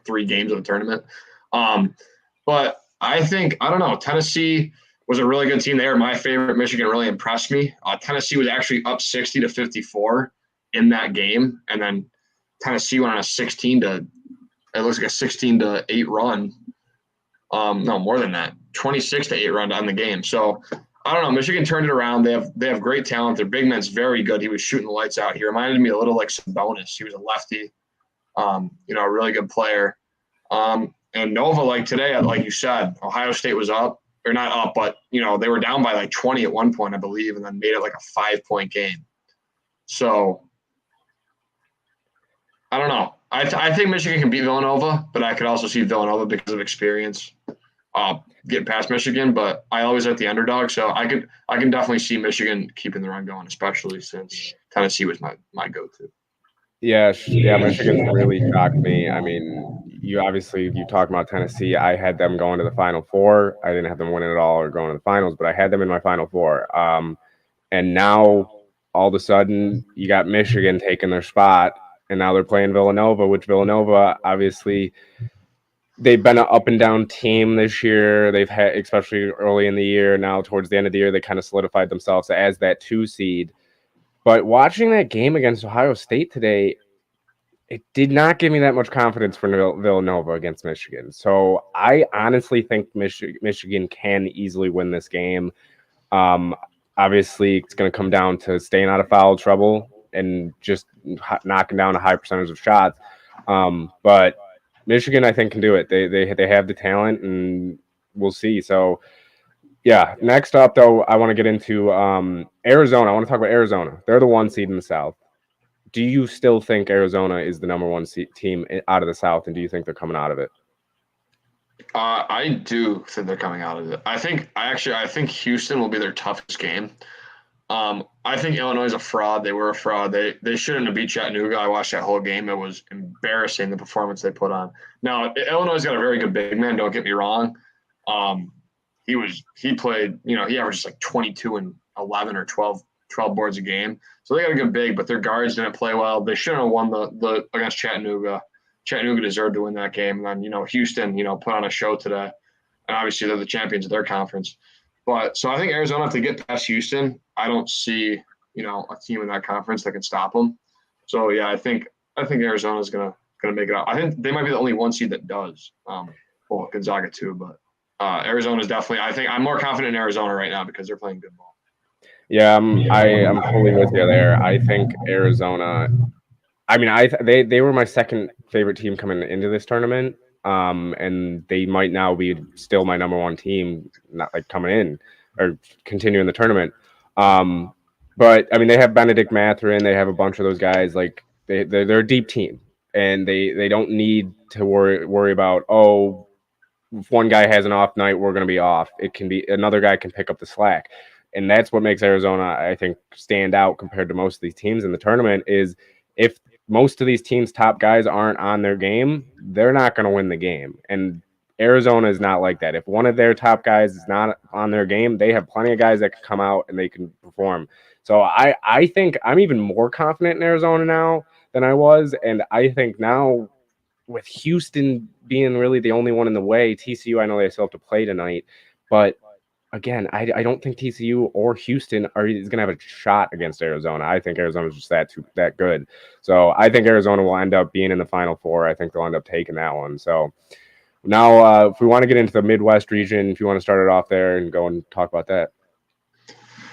three games of the tournament. But I don't know. Tennessee was a really good team. They were my favorite. Michigan really impressed me. Tennessee was actually up 60-54 in that game, and then Tennessee went on a 16-8 run. No, more than that, 26-8 run on the game. So I don't know. Michigan turned it around. They have great talent. Their big man's very good. He was shooting the lights out. He reminded me a little like Sabonis. He was a lefty, a really good player. And Nova, like today, like you said, Ohio State was up, or not up, but they were down by like 20 at one point, I believe, and then made it like a 5-point game. So I don't know. I think Michigan can beat Villanova, but I could also see Villanova because of experience getting past Michigan. But I always like the underdog, so I can definitely see Michigan keeping the run going, especially since Tennessee was my go-to. Yeah, Michigan really shocked me. I mean, you talked about Tennessee. I had them going to the Final Four. I didn't have them winning at all or going to the finals, but I had them in my Final Four. And now all of a sudden you got Michigan taking their spot, and now they're playing Villanova, which Villanova, obviously, they've been an up and down team this year. They've had, especially early in the year, now towards the end of the year, they kind of solidified themselves as that 2 seed. But watching that game against Ohio State today, it did not give me that much confidence for Villanova against Michigan. So I honestly think Michigan can easily win this game. Obviously, it's going to come down to staying out of foul trouble and just knocking down a high percentage of shots. But Michigan, I think, can do it. They have the talent, and we'll see. So, yeah. Next up, though, I want to get into Arizona. I want to talk about Arizona. They're the 1 seed in the South. Do you still think Arizona is the number 1 team out of the South, and do you think they're coming out of it? I do think they're coming out of it. I think Houston will be their toughest game. I think Illinois is a fraud. They were a fraud. They shouldn't have beat Chattanooga. I watched that whole game. It was embarrassing, the performance they put on. Now, Illinois got a very good big man, don't get me wrong. He played, he averaged like 22 and 11 or 12 boards a game. So they got a good big, but their guards didn't play well. They shouldn't have won the against Chattanooga. Chattanooga deserved to win that game. And then, Houston, put on a show today. And obviously they're the champions of their conference. But so I think Arizona, if they get past Houston, I don't see, a team in that conference that can stop them. So yeah, I think Arizona is gonna make it out. I think they might be the only one seed that does. Well, Gonzaga too, but Arizona is definitely. I think I'm more confident in Arizona right now because they're playing good ball. Yeah, I'm fully with you there. I think Arizona. I mean, they were my second favorite team coming into this tournament, and they might now be still my number one team, not like coming in or continuing the tournament. But I mean, they have Benedict Mathurin, they have a bunch of those guys. Like they're a deep team, and they don't need to worry about if one guy has an off night, we're going to be off. It can be another guy can pick up the slack. And that's what makes Arizona, I think, stand out compared to most of these teams in the tournament is if most of these teams' top guys aren't on their game, they're not going to win the game. And Arizona is not like that. If one of their top guys is not on their game, they have plenty of guys that can come out and they can perform. So I think I'm even more confident in Arizona now than I was. And I think now with Houston being really the only one in the way, TCU, I know they still have to play tonight, but again, I don't think TCU or Houston is going to have a shot against Arizona. I think Arizona's just that good. So I think Arizona will end up being in the Final Four. I think they'll end up taking that one. So now if we want to get into the Midwest region, if you want to start it off there and go and talk about that.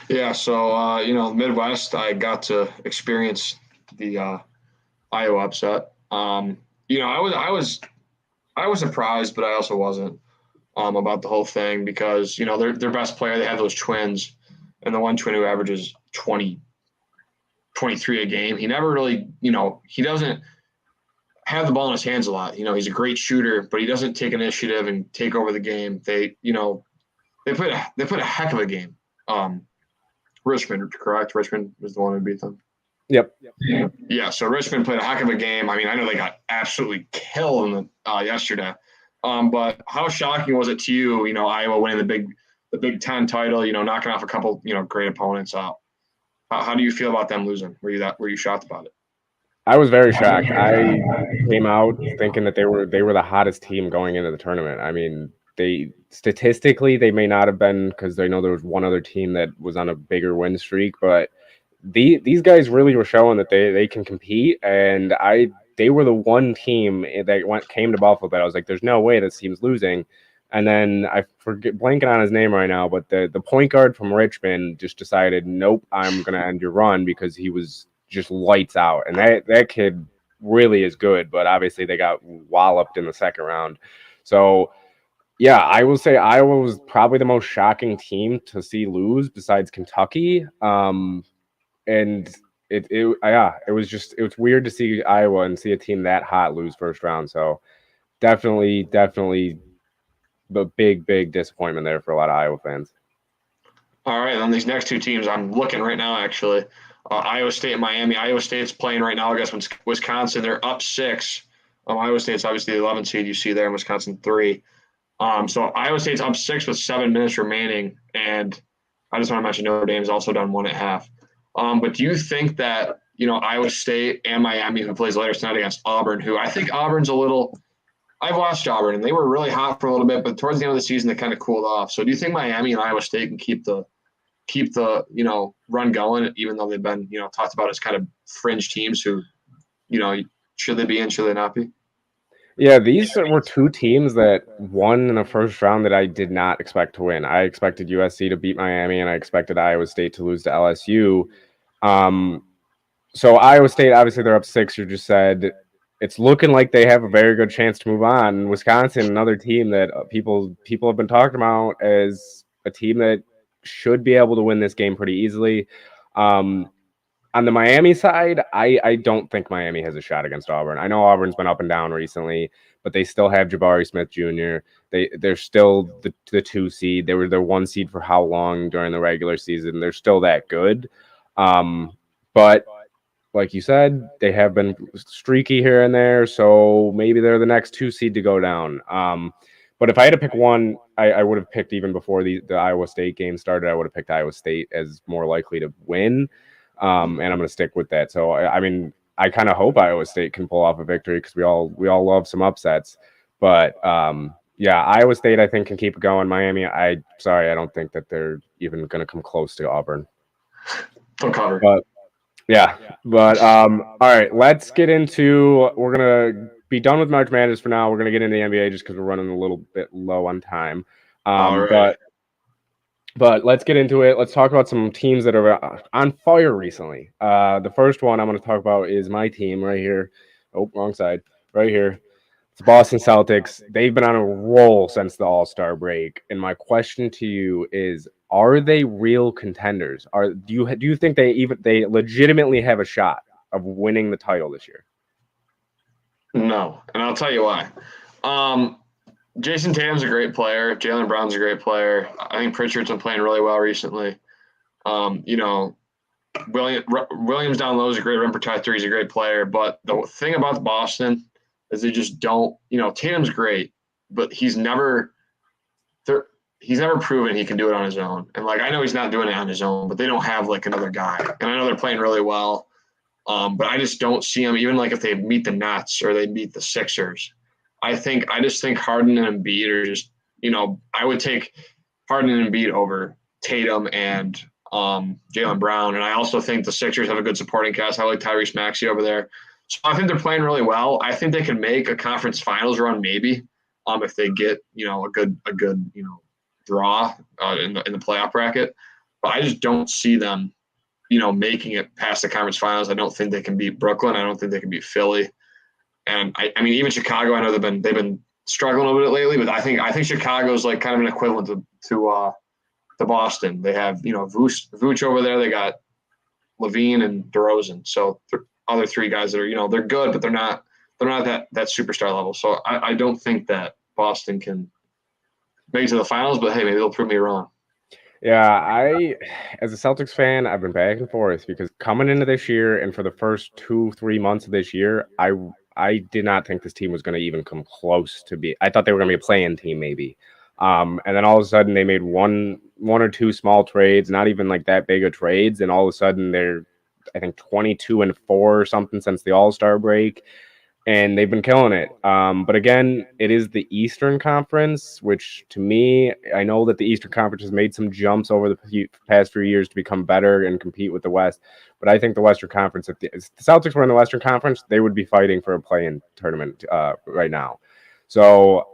Yeah, so, the Midwest, I got to experience the Iowa upset. I was surprised, but I also wasn't. About the whole thing because, their best player, they have those twins, and the one twin who averages 20, 23 a game, he never really, he doesn't have the ball in his hands a lot. He's a great shooter, but he doesn't take initiative and take over the game. They put a heck of a game. Richmond, correct? Richmond was the one who beat them. Yep. Yeah, so Richmond played a heck of a game. I mean, I know they got absolutely killed yesterday. But how shocking was it to you, Iowa winning the Big Ten title, knocking off a couple, great opponents out? How do you feel about them losing? Were you shocked about it? I was very shocked. I came out thinking that they were the hottest team going into the tournament. I mean, statistically they may not have been because I know there was one other team that was on a bigger win streak, but these guys really were showing that they can compete, and they were the one team that came to Buffalo that I was like, there's no way this team's losing. And then I forget blanking on his name right now, but the point guard from Richmond just decided, nope, I'm gonna end your run because he was just lights out. And that kid really is good, but obviously they got walloped in the second round. So yeah, I will say Iowa was probably the most shocking team to see lose besides Kentucky. And it was weird to see Iowa and see a team that hot lose first round. So definitely a big disappointment there for a lot of Iowa fans. All right, on these next two teams, I'm looking right now actually. Iowa State and Miami. Iowa State's playing right now against Wisconsin. They're up 6. Iowa State's obviously the 11 seed you see there, and Wisconsin 3. So Iowa State's up 6 with 7 minutes remaining, and I just want to mention Notre Dame's also done 1 1/2. But do you think that, Iowa State and Miami, who plays later tonight against Auburn, who I think Auburn's I've watched Auburn, and they were really hot for a little bit, but towards the end of the season, they kind of cooled off. So do you think Miami and Iowa State can keep the run going, even though they've been, talked about as kind of fringe teams who, should they be in, should they not be? Yeah, these were two teams that won in the first round that I did not expect to win. I expected USC to beat Miami, and I expected Iowa State to lose to LSU. So Iowa State, obviously, they're up 6. You just said it's looking like they have a very good chance to move on. Wisconsin, another team that people have been talking about as a team that should be able to win this game pretty easily. On the Miami side, I don't think Miami has a shot against Auburn. I know Auburn's been up and down recently, but they still have Jabari Smith Jr. They're still the 2 seed. They were their 1 seed for how long during the regular season? They're still that good. But like you said, they have been streaky here and there, so maybe they're the next 2 seed to go down. But if I had to pick one, I would have picked even before the Iowa State game started. I would have picked Iowa State as more likely to win, and I'm going to stick with that. So I mean, I kind of hope Iowa State can pull off a victory because we all love some upsets. But yeah, Iowa State I think can keep it going. Miami, I don't think that they're even going to come close to Auburn. Don't cover. But yeah, but all right, let's get into. We're gonna be done with March Madness for now. We're gonna get into the NBA just because we're running a little bit low on time. All right. But let's get into it. Let's talk about some teams that are on fire recently. The first one I'm going to talk about is my team right here. Oh, wrong side. Right here. It's Boston Celtics. They've been on a roll since the All-Star break. And my question to you is, are they real contenders? Do you think they legitimately have a shot of winning the title this year? No, and I'll tell you why. Jason Tatum's a great player. Jaylen Brown's a great player. I think Pritchard's been playing really well recently. Williams down low is a great rim protector. He's a great player. But the thing about Boston is they just don't. Tatum's great, but he's never proven he can do it on his own. And I know he's not doing it on his own, but they don't have another guy. And I know they're playing really well, but I just don't see him. Even if they meet the Nets or they meet the Sixers. I just think Harden and Embiid are just, I would take Harden and Embiid over Tatum and Jaylen Brown. And I also think the Sixers have a good supporting cast. I like Tyrese Maxey over there. So I think they're playing really well. I think they can make a conference finals run maybe if they get, a good draw in the playoff bracket. But I just don't see them, making it past the conference finals. I don't think they can beat Brooklyn. I don't think they can beat Philly. And I mean, even Chicago, I know they've been struggling a little bit lately, but I think Chicago's kind of an equivalent to Boston. They have Vooch over there. They got Levine and DeRozan. So other three guys that are they're good, but they're not that superstar level. So I don't think that Boston can make it to the finals. But hey, maybe they'll prove me wrong. Yeah, as a Celtics fan, I've been back and forth because coming into this year and for the first 2-3 months of this year, I did not think this team was going to even come close to be. I thought they were going to be a play-in team maybe, and then all of a sudden they made one or two small trades, not even that big of trades, and all of a sudden they're I think 22-4 or something since the All-Star break. And they've been killing it. But again, it is the Eastern Conference, which to me, I know that the Eastern Conference has made some jumps over the past few years to become better and compete with the West. But I think the Western Conference, if the Celtics were in the Western Conference, they would be fighting for a play-in tournament right now. So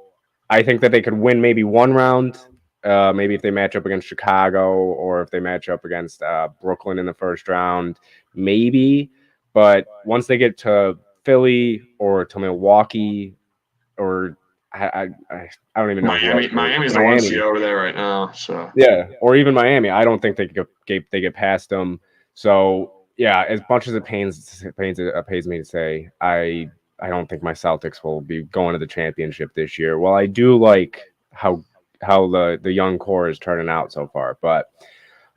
I think that they could win maybe one round, maybe if they match up against Chicago or if they match up against Brooklyn in the first round, maybe. But once they get to Philly or to Milwaukee, or I don't even know. Miami's the one seed over there right now. So yeah, or even Miami. I don't think they get past them. So yeah, as much as it pains me to say, I don't think my Celtics will be going to the championship this year. Well, I do like how the young core is turning out so far. But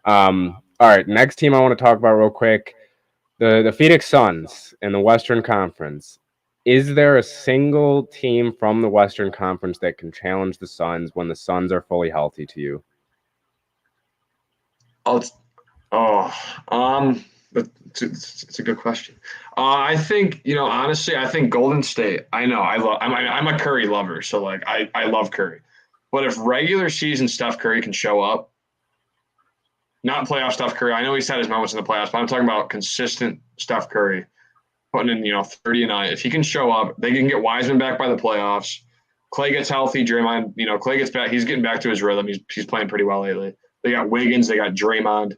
all right, next team I want to talk about real quick. The Phoenix Suns in the Western Conference. Is there a single team from the Western Conference that can challenge the Suns when the Suns are fully healthy to you? It's a good question. I think honestly, I think Golden State. I know I'm a Curry lover, so I love Curry. But if regular season Steph Curry can show up. Not playoff Steph Curry. I know he's had his moments in the playoffs, but I'm talking about consistent Steph Curry putting in, 30 a night. If he can show up, they can get Wiseman back by the playoffs. Clay gets healthy. Draymond, Clay gets back. He's getting back to his rhythm. He's playing pretty well lately. They got Wiggins. They got Draymond.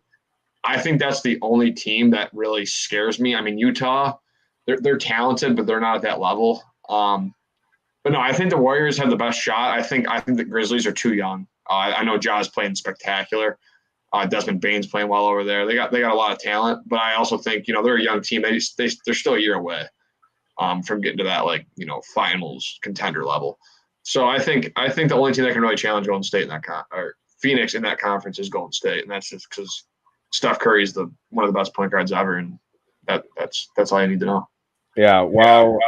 I think that's the only team that really scares me. I mean, Utah, they're talented, but they're not at that level. But no, I think the Warriors have the best shot. I think the Grizzlies are too young. I know Ja's playing spectacular. Desmond Bane's playing well over there. They got a lot of talent, but I also think they're a young team. They're still a year away from getting to that finals contender level. So I think the only team that can really challenge Golden State in or Phoenix in that conference is Golden State, and that's just because Steph Curry is one of the best point guards ever, and that's all you need to know. Yeah, well,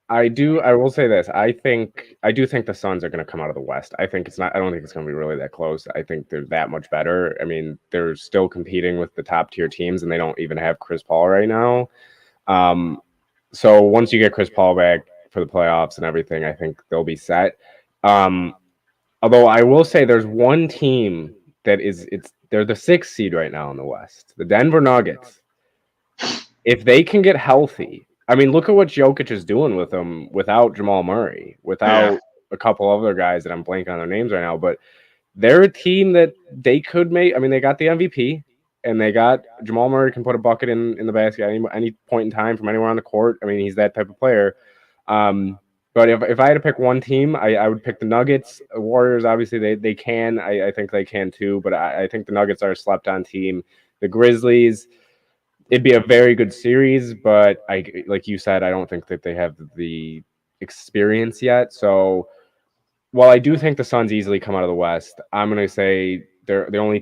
I will say this. I do think the Suns are going to come out of the West. I don't think it's going to be really that close. I think they're that much better. I mean, they're still competing with the top tier teams, and they don't even have Chris Paul right now. So once you get Chris Paul back for the playoffs and everything, I think they'll be set. Although I will say there's one team that they're the 6th seed right now in the West, the Denver Nuggets. If they can get healthy, I mean, look at what Jokic is doing with them without Jamal Murray, without a couple other guys that I'm blanking on their names right now, but they're a team that they could make. I mean, they got the MVP, and they got Jamal Murray can put a bucket in the basket at any point in time from anywhere on the court. I mean, he's that type of player. But if I had to pick one team, I would pick the Nuggets. Warriors, obviously, they can. I think they can too, but I think the Nuggets are a slept-on team. The Grizzlies, it'd be a very good series, but like you said, I don't think that they have the experience yet. So while I do think the Suns easily come out of the West, I'm going to say they're the only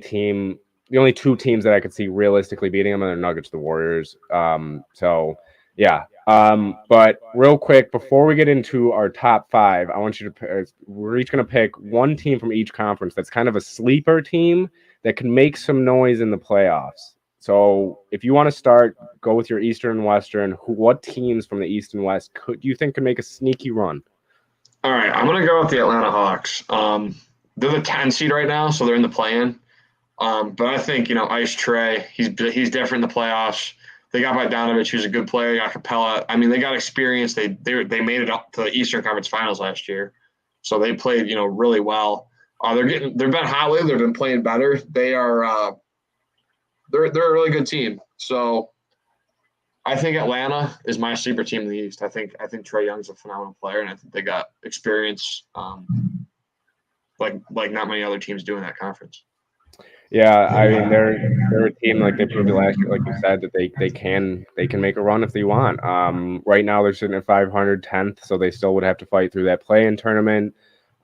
two teams that I could see realistically beating them are the Nuggets, the Warriors. So yeah. But real quick, before we get into our top 5, I want you to we're each going to pick one team from each conference that's kind of a sleeper team that can make some noise in the playoffs. So if you want to start, go with your Eastern and Western. What teams from the East and West do you think could make a sneaky run? All right, I'm going to go with the Atlanta Hawks. They're the 10 seed right now, so they're in the play-in. But I think, Ice Trey, he's different in the playoffs. They got Bogdanovich, who's a good player. They got Capella. I mean, they got experience. They made it up to the Eastern Conference Finals last year, so they played really well. They've been hot lately. They've been playing better. They're a really good team. So I think Atlanta is my sleeper team in the East. I think Trae Young's a phenomenal player, and I think they got experience like not many other teams do in that conference. Yeah, I mean they're a team like they proved it last year, like you said, that they can make a run if they want. Right now they're sitting at 500, 10th, so they still would have to fight through that play-in tournament.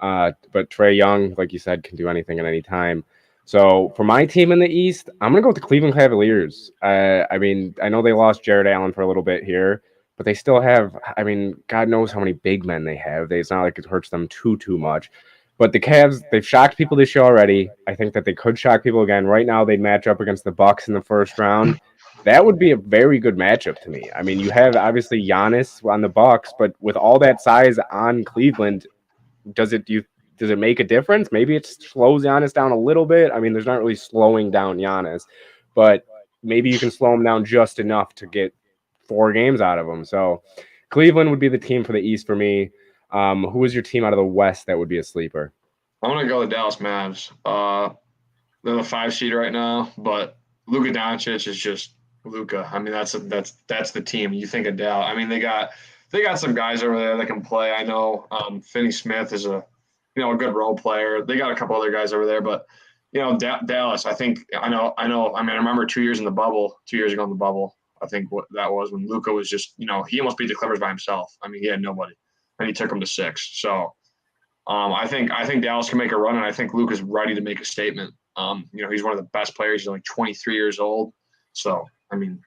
But Trae Young, like you said, can do anything at any time. So for my team in the East, I'm gonna go with the Cleveland Cavaliers. I mean, I know they lost Jared Allen for a little bit here, but they still have. I mean, God knows how many big men they have. It's not like it hurts them too much. But the Cavs, they've shocked people this year already. I think that they could shock people again. Right now, they'd match up against the Bucks in the first round. That would be a very good matchup to me. I mean, you have obviously Giannis on the Bucks, but with all that size on Cleveland, does it make a difference? Maybe it slows Giannis down a little bit. I mean, there's not really slowing down Giannis, but maybe you can slow him down just enough to get 4 games out of him. So Cleveland would be the team for the East for me. Who is your team out of the West that would be a sleeper? I'm going to go with Dallas Mavs. They're the 5 seed right now, but Luka Doncic is just Luka. I mean, that's the team. You think of Dallas. I mean, they got some guys over there that can play. I know Finney Smith is a good role player. They got a couple other guys over there, but Dallas. I know. I mean, I remember 2 years ago in the bubble. I think what that was when Luka was just he almost beat the Clippers by himself. I mean, he had nobody, and he took them to 6. So I think Dallas can make a run, and I think Luka's ready to make a statement. He's one of the best players. He's only 23 years old. So I mean,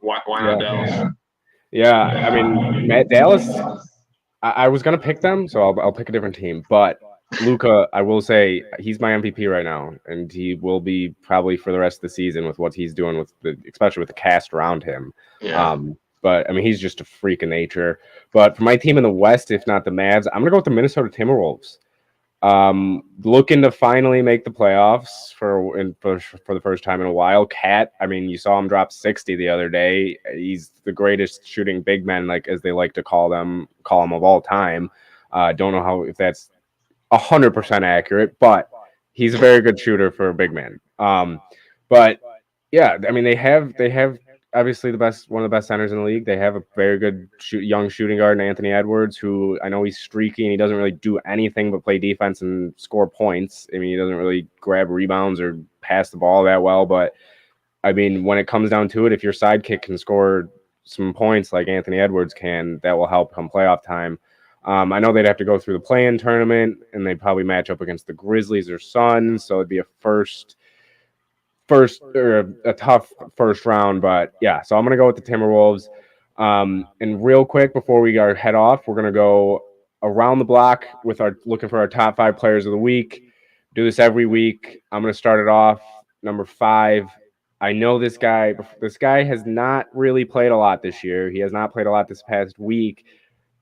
why not Dallas? Yeah, I mean, Dallas. I was gonna pick them, so I'll pick a different team. But Luka, I will say he's my MVP right now, and he will be probably for the rest of the season with what he's doing especially with the cast around him. Yeah. But I mean, he's just a freak of nature. But for my team in the West, if not the Mavs, I'm gonna go with the Minnesota Timberwolves. Looking to finally make the playoffs for the first time in a while. Cat, I mean, you saw him drop 60 the other day. He's the greatest shooting big man, like as they like to call him of all time. Don't know if that's 100% accurate, but he's a very good shooter for a big man. But yeah, I mean, they have obviously one of the best centers in the league. They have a very good young shooting guard in Anthony Edwards, who I know he's streaky and he doesn't really do anything but play defense and score points. I mean, he doesn't really grab rebounds or pass the ball that well. But I mean, when it comes down to it, if your sidekick can score some points like Anthony Edwards can, that will help come playoff time. I know they'd have to go through the play-in tournament, and they'd probably match up against the Grizzlies or Suns, so it'd be a tough first round. But yeah, so I'm gonna go with the Timberwolves. And real quick before we head off, we're gonna go around the block with looking for our top 5 players of the week. Do this every week. I'm gonna start it off. Number 5. I know this guy. This guy has not really played a lot this year. He has not played a lot this past week,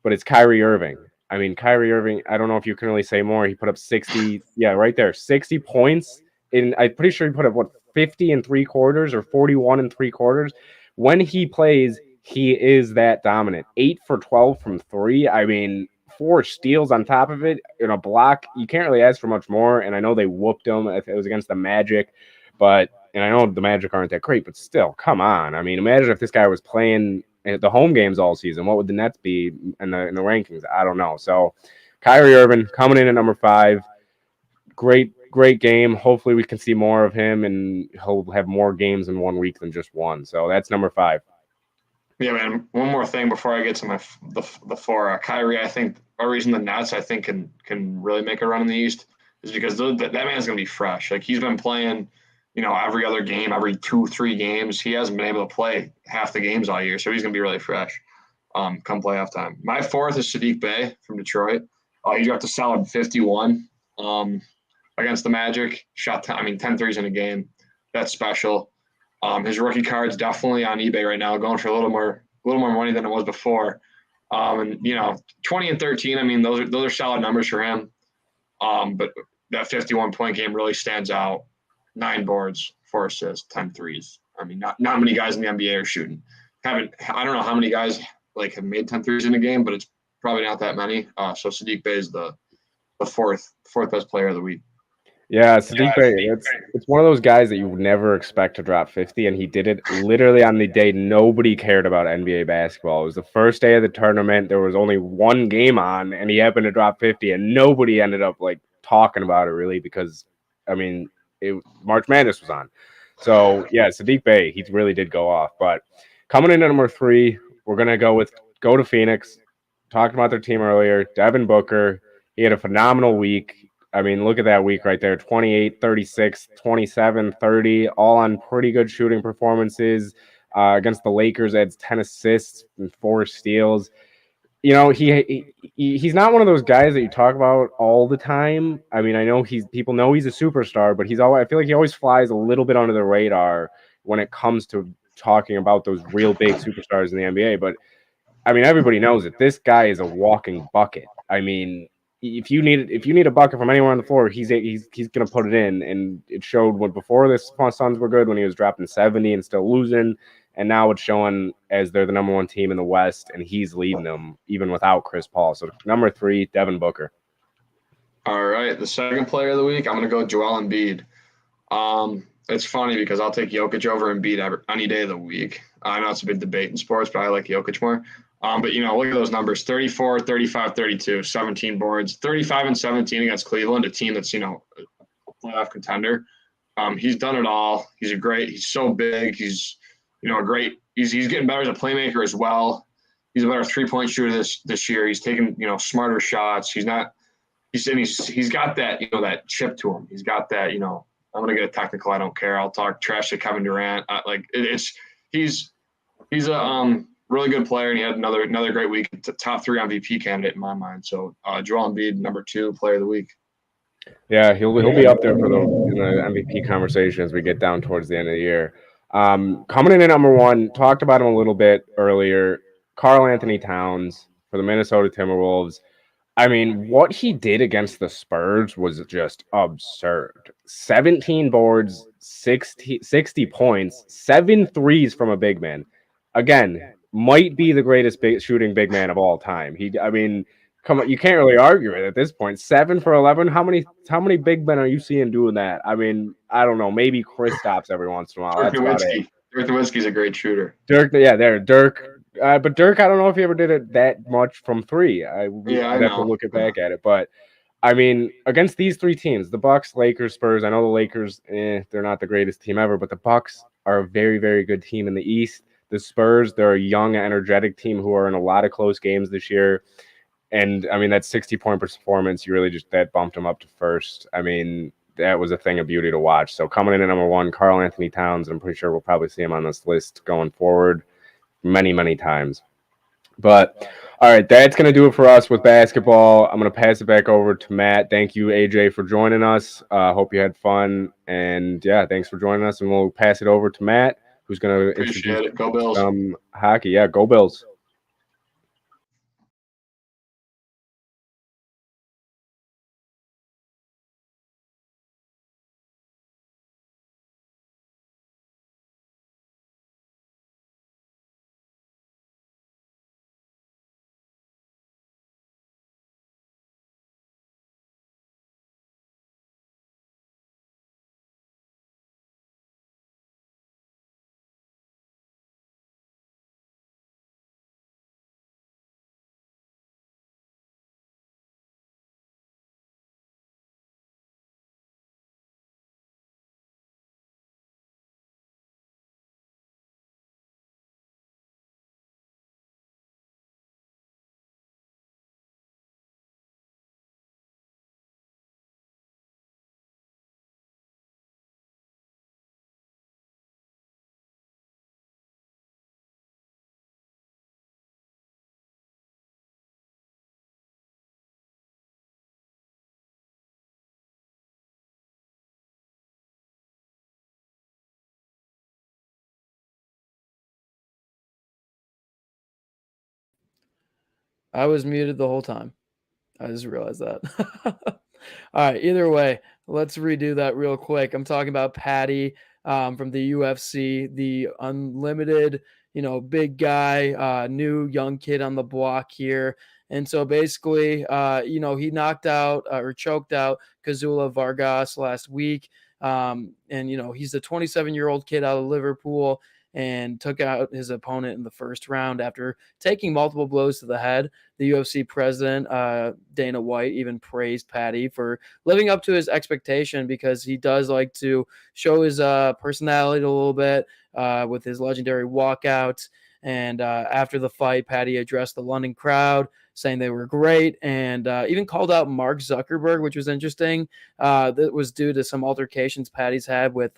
but it's Kyrie Irving. I mean, Kyrie Irving, I don't know if you can really say more. He put up 60, right there, 60 points. I'm pretty sure he put up, 50 and 3/4 or 41 and 3/4. When he plays, he is that dominant. 8 for 12 from 3. I mean, 4 steals on top of it in a block. You can't really ask for much more, and I know they whooped him. It was against the Magic, and I know the Magic aren't that great, but still, come on. I mean, imagine if this guy was playing the home games all season. What would the Nets be in the rankings? I don't know. So Kyrie Irving coming in at number 5. Great game. Hopefully we can see more of him, and he'll have more games in 1 week than just one. So that's number 5. Yeah, man. One more thing before I get to the 4. Kyrie, I think a reason the Nets can really make a run in the East is because that man's gonna be fresh. Like, he's been playing, every other game, every 2-3 games. He hasn't been able to play half the games all year, so he's gonna be really fresh. Come playoff time. My 4th is Saddiq Bey from Detroit. He got the solid 51 against the Magic. Shot 10 threes in a game. That's special. His rookie card's definitely on eBay right now, going for a little more money than it was before. 20 and 13. I mean, those are solid numbers for him. But that 51-point game really stands out. 9 boards, 4 assists, 10 threes. I mean, not many guys in the NBA are shooting. I don't know how many guys have made 10 threes in a game, but it's probably not that many. So Saddiq Bey is the fourth best player of the week. Yeah, Saddiq Bey. It's one of those guys that you would never expect to drop 50, and he did it literally on the day nobody cared about NBA basketball. It was the first day of the tournament. There was only one game on, and he happened to drop 50, and nobody ended up talking about it really because, March Madness was on. So yeah, Saddiq Bey, he really did go off. But coming in at number 3, we're gonna go to Phoenix. Talked about their team earlier. Devin Booker. He had a phenomenal week. I mean, look at that week right there. 28, 36, 27, 30, all on pretty good shooting performances. Against the Lakers, adds 10 assists and 4 steals. He's not one of those guys that you talk about all the time. I mean, I know people know he's a superstar, but I feel like he always flies a little bit under the radar when it comes to talking about those real big superstars in the NBA. But I mean, everybody knows that this guy is a walking bucket. I mean, if you need a bucket from anywhere on the floor, he's gonna put it in, and it showed when before the Suns were good when he was dropping 70 and still losing, and now it's showing as they're the number 1 team in the West, and he's leading them even without Chris Paul. So number 3, Devin Booker. All right, the second player of the week, I'm gonna go Joel Embiid. It's funny because I'll take Jokic over Embiid any day of the week. I know it's a big debate in sports, but I like Jokic more. But, look at those numbers, 34, 35, 32, 17 boards, 35 and 17 against Cleveland, a team that's, a playoff contender. He's done it all. He's so big. He's, he's getting better as a playmaker as well. He's a better 3-point shooter this year. He's taking, smarter shots. He's got that, that chip to him. He's got that, I'm going to get technical. I don't care. I'll talk trash to Kevin Durant. He's a, really good player, and he had another great week. Top 3 MVP candidate in my mind. So Joel Embiid, number 2 player of the week. Yeah, he'll be up there in the MVP conversation as we get down towards the end of the year. Coming in at number 1, talked about him a little bit earlier. Karl Anthony Towns for the Minnesota Timberwolves. I mean, what he did against the Spurs was just absurd. 17 boards, 60 points, 7 threes from a big man. Again, might be the greatest shooting big man of all time. Come on, you can't really argue it at this point. 7 for 11. How many big men are you seeing doing that? I mean, I don't know. Maybe Kristaps every once in a while. Dirk Nowitzki's a great shooter. Dirk. But Dirk, I don't know if he ever did it that much from 3. I'd have to look back at it. But I mean, against these 3 teams, the Bucks, Lakers, Spurs. I know the Lakers, they're not the greatest team ever, but the Bucks are a very, very good team in the East. The Spurs, they're a young, energetic team who are in a lot of close games this year. And, I mean, that 60-point performance, that bumped him up to first. I mean, that was a thing of beauty to watch. So coming in at number 1, Karl Anthony Towns, and I'm pretty sure we'll probably see him on this list going forward. many, many times. But all right, that's going to do it for us with basketball. I'm going to pass it back over to Matt. Thank you, AJ, for joining us. Hope you had fun. And yeah, thanks for joining us. And we'll pass it over to Matt, who's going to Appreciate introduce it. Go Bills. some hockey. Yeah, go Bills. I was muted the whole time. I just realized that. All right. Either way, let's redo that real quick. I'm talking about Patty from the UFC, the unlimited, big guy, new young kid on the block here. And so basically, he knocked out or choked out Kazula Vargas last week. And he's a 27-year-old kid out of Liverpool and took out his opponent in the first round after taking multiple blows to the head. The UFC president, Dana White, even praised Patty for living up to his expectation because he does like to show his personality a little bit with his legendary walkouts. And after the fight, Patty addressed the London crowd, saying they were great, and even called out Mark Zuckerberg, which was interesting. That was due to some altercations Patty's had with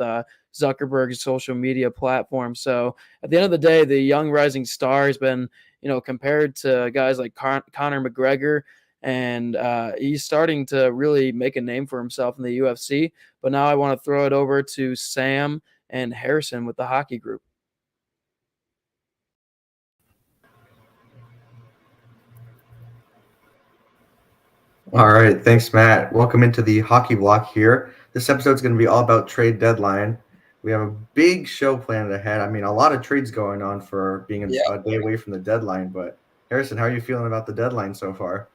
Zuckerberg's social media platform. So at the end of the day, the young rising star has been, compared to guys like Conor McGregor, and he's starting to really make a name for himself in the UFC. But now I want to throw it over to Sam and Harrison with the hockey group. All right, thanks, Matt. Welcome into the hockey block here. This episode is going to be all about trade deadline. We have a big show planned ahead. I mean, a lot of trades going on for being a day away from the deadline. But Harrison, how are you feeling about the deadline so far?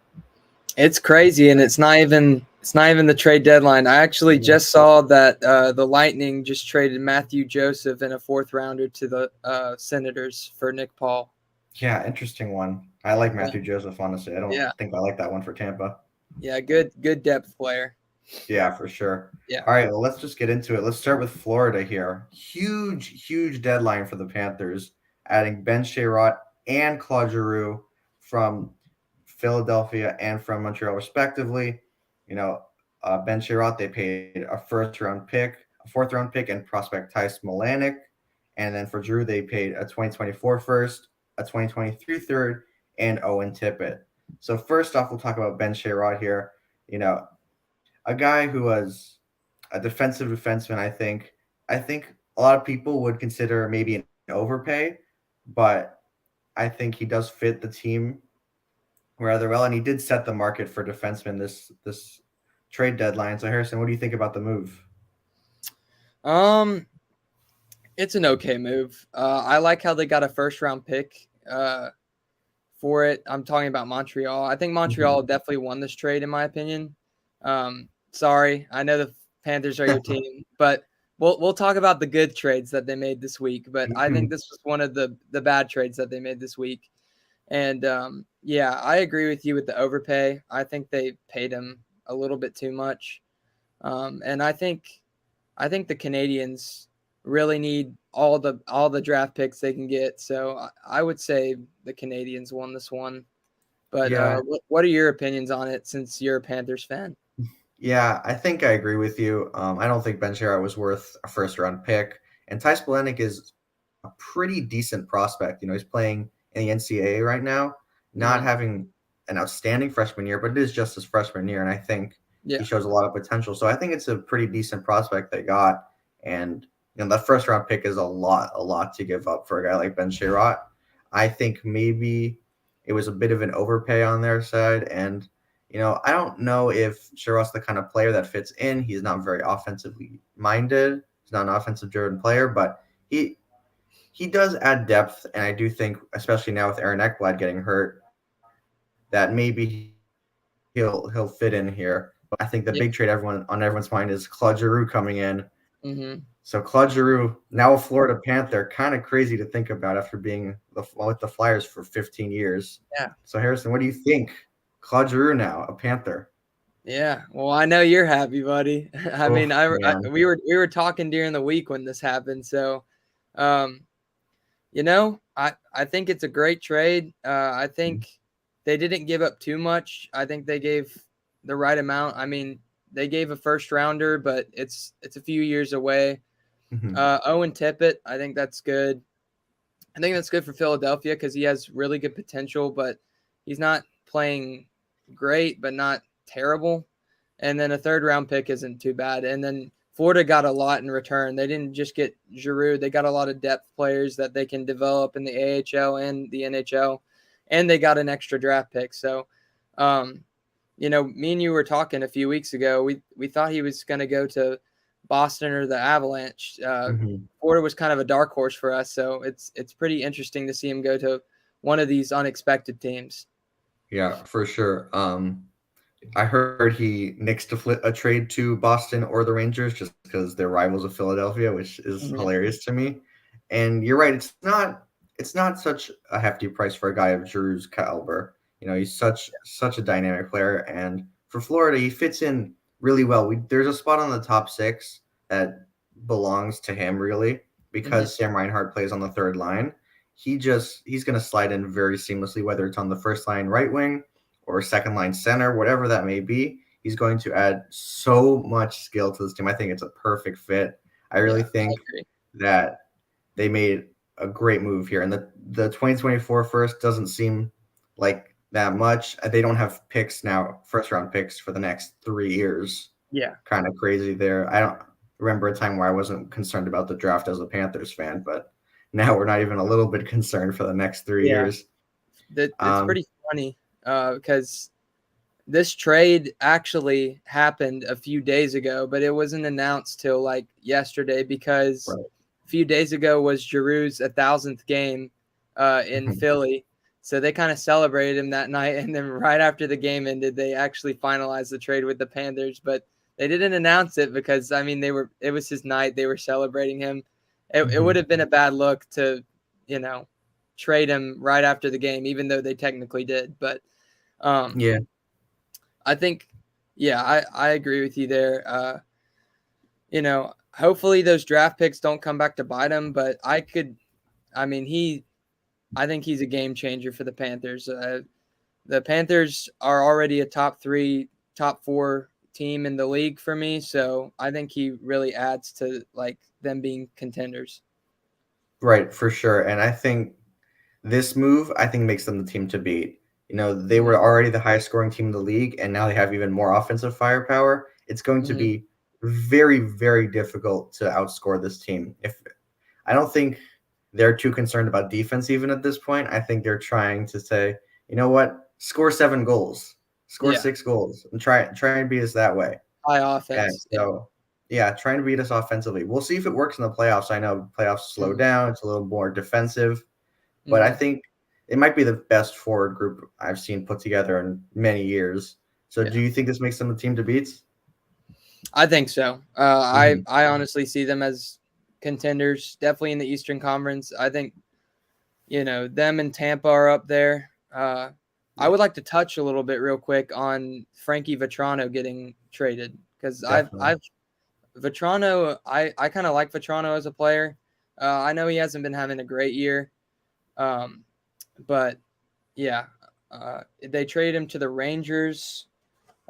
It's crazy, and it's not even the trade deadline. I actually just saw that the Lightning just traded Matthew Joseph in a fourth rounder to the Senators for Nick Paul. Yeah, interesting one. I like Matthew Joseph, honestly. I don't think I like that one for Tampa. Yeah, good depth player. Yeah, for sure. Yeah. All right, well, let's just get into it. Let's start with Florida here. Huge deadline for the Panthers, adding Ben Sherratt and Claude Giroux from Philadelphia and from Montreal, respectively. Ben Sherratt, they paid a first-round pick, a fourth-round pick, and prospect Tice Melanek. And then for Giroux, they paid a 2024 first, a 2023 third, and Owen Tippett. So first off, we'll talk about Ben Sherratt here. A guy who was a defensive defenseman, I think a lot of people would consider maybe an overpay, but I think he does fit the team rather well, and he did set the market for defensemen this trade deadline. So Harrison, what do you think about the move? It's an okay move. I like how they got a first round pick for it. I'm talking about Montreal. I think Montreal definitely won this trade, in my opinion. Sorry, I know the Panthers are your team, but we'll talk about the good trades that they made this week. But I think this was one of the bad trades that they made this week. And I agree with you with the overpay. I think they paid him a little bit too much. And I think the Canadians really need all the draft picks they can get. So I would say the Canadians won this one. But what are your opinions on it since you're a Panthers fan? Yeah, I think I agree with you. I don't think Ben Sherratt was worth a first-round pick. And Tice Melanek is pretty decent prospect. He's playing in the NCAA right now, not having an outstanding freshman year, but it is just his freshman year, and I think he shows a lot of potential. So I think it's a pretty decent prospect they got, and that first round pick is a lot to give up for a guy like Ben Sherratt. I think maybe it was a bit of an overpay on their side, and I don't know if Sherratt's the kind of player that fits in. He's not very offensively minded. He's not an offensive driven player, but he does add depth, and I do think, especially now with Aaron Ekblad getting hurt, that maybe he'll fit in here. But I think the big trade on everyone's mind is Claude Giroux coming in. Mm-hmm. So Claude Giroux, now a Florida Panther, kind of crazy to think about after being with the Flyers for 15 years. Yeah. So Harrison, what do you think? Claude Giroux now, a Panther. Yeah, well, I know you're happy, buddy. We were talking during the week when this happened, so I think it's a great trade. I think they didn't give up too much. I think they gave the right amount. I mean, they gave a first rounder, but it's a few years away. Owen Tippett, I think that's good. I think that's good for Philadelphia because he has really good potential, but he's not playing great, but not terrible. And then a third round pick isn't too bad. And then Florida got a lot in return. They didn't just get Giroux. They got a lot of depth players that they can develop in the AHL and the NHL. And they got an extra draft pick. So, me and you were talking a few weeks ago. We thought he was going to go to Boston or the Avalanche. Florida was kind of a dark horse for us. So it's pretty interesting to see him go to one of these unexpected teams. Yeah, for sure. I heard he nixed a trade to Boston or the Rangers just because they're rivals of Philadelphia, which is hilarious to me. And you're right; it's not such a hefty price for a guy of Giroux's caliber. He's such a dynamic player, and for Florida, he fits in really well. There's a spot on the top 6 that belongs to him really because Sam Reinhart plays on the third line. He's going to slide in very seamlessly, whether it's on the first line right wing or second line center, whatever that may be. He's going to add so much skill to this team. I think it's a perfect fit. I really think that they made a great move here. And the 2024 first doesn't seem like that much. They don't have picks now, first round picks for the next 3 years. Yeah. Kind of crazy there. I don't remember a time where I wasn't concerned about the draft as a Panthers fan, but now we're not even a little bit concerned for the next 3 years. It's pretty funny because this trade actually happened a few days ago, but it wasn't announced till like yesterday because a few days ago was Giroux's 1,000th game in Philly. So they kind of celebrated him that night. And then right after the game ended, they actually finalized the trade with the Panthers, but they didn't announce it because, it was his night. They were celebrating him. It would have been a bad look to, trade him right after the game, even though they technically did. But I think, I agree with you there. Hopefully those draft picks don't come back to bite him, but I think he's a game changer for the Panthers. The Panthers are already a top 3, top 4 team in the league for me. So I think he really adds to them being contenders. Right, for sure. And I think this move, makes them the team to beat. They were already the highest scoring team in the league, and now they have even more offensive firepower. It's going to be very, very difficult to outscore this team. I don't think they're too concerned about defense even at this point. I think they're trying to say, you know what, score 7 goals, score 6 goals, and try and beat us that way. High offense. So, trying to beat us offensively. We'll see if it works in the playoffs. I know playoffs slow down. It's a little more defensive. But I think it might be the best forward group I've seen put together in many years. So do you think this makes them the team to beat? I think so. I honestly see them as contenders, definitely in the Eastern Conference. I think, them and Tampa are up there. I would like to touch a little bit real quick on Frankie Vetrano getting traded because Vetrano, I kind of like Vetrano as a player. I know he hasn't been having a great year. But they traded him to the Rangers.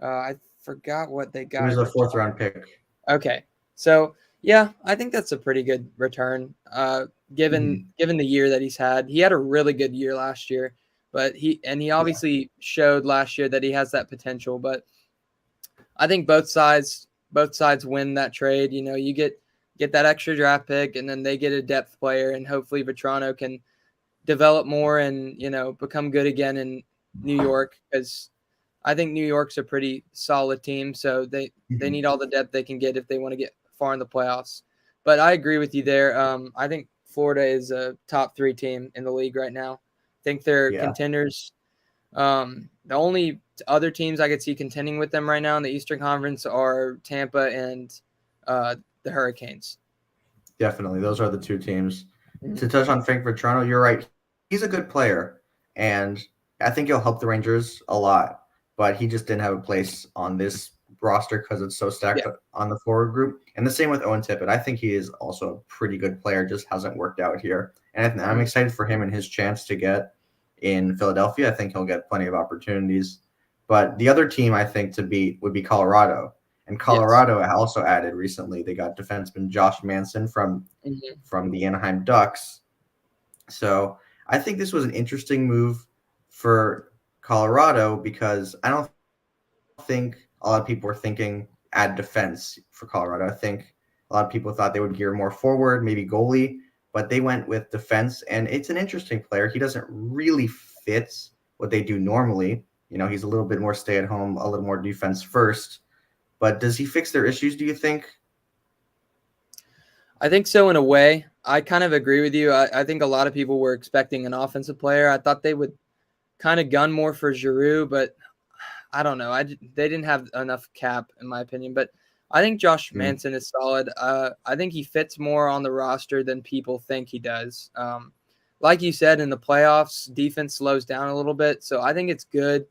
I forgot what they got. It was a 4th round pick. Okay. So Yeah, I think that's a pretty good return. Given the year that he's had, he had a really good year last year, but he obviously showed last year that he has that potential. But I think both sides win that trade. You get that extra draft pick, and then they get a depth player, and hopefully Vetrano can develop more and become good again in New York, because I think New York's a pretty solid team, so they need all the depth they can get if they want to get far in the playoffs. But I agree with you there. I think Florida is a top 3 team in the league right now. I think they're contenders. The only other teams I could see contending with them right now in the Eastern Conference are Tampa and the Hurricanes. Definitely. Those are the 2 teams. To touch on Frank Vetrano, you're right. He's a good player, and I think he'll help the Rangers a lot, but he just didn't have a place on this roster because it's so stacked on the forward group. And the same with Owen Tippett. I think he is also a pretty good player, just hasn't worked out here. And I'm excited for him and his chance to get in Philadelphia. I think he'll get plenty of opportunities. But the other team I think to beat would be Colorado. And Colorado also added recently. They got defenseman Josh Manson from the Anaheim Ducks. So I think this was an interesting move for Colorado because I don't think a lot of people were thinking add defense for Colorado. I think a lot of people thought they would gear more forward, maybe goalie, but they went with defense. And it's an interesting player. He doesn't really fit what they do normally. He's a little bit more stay at home, a little more defense first. But does he fix their issues, do you think? I think so in a way. I kind of agree with you. I think a lot of people were expecting an offensive player. I thought they would kind of gun more for Giroux, but I don't know. They didn't have enough cap, in my opinion. But I think Josh Manson is solid. I think he fits more on the roster than people think he does. Like you said, in the playoffs, defense slows down a little bit. So I think it's good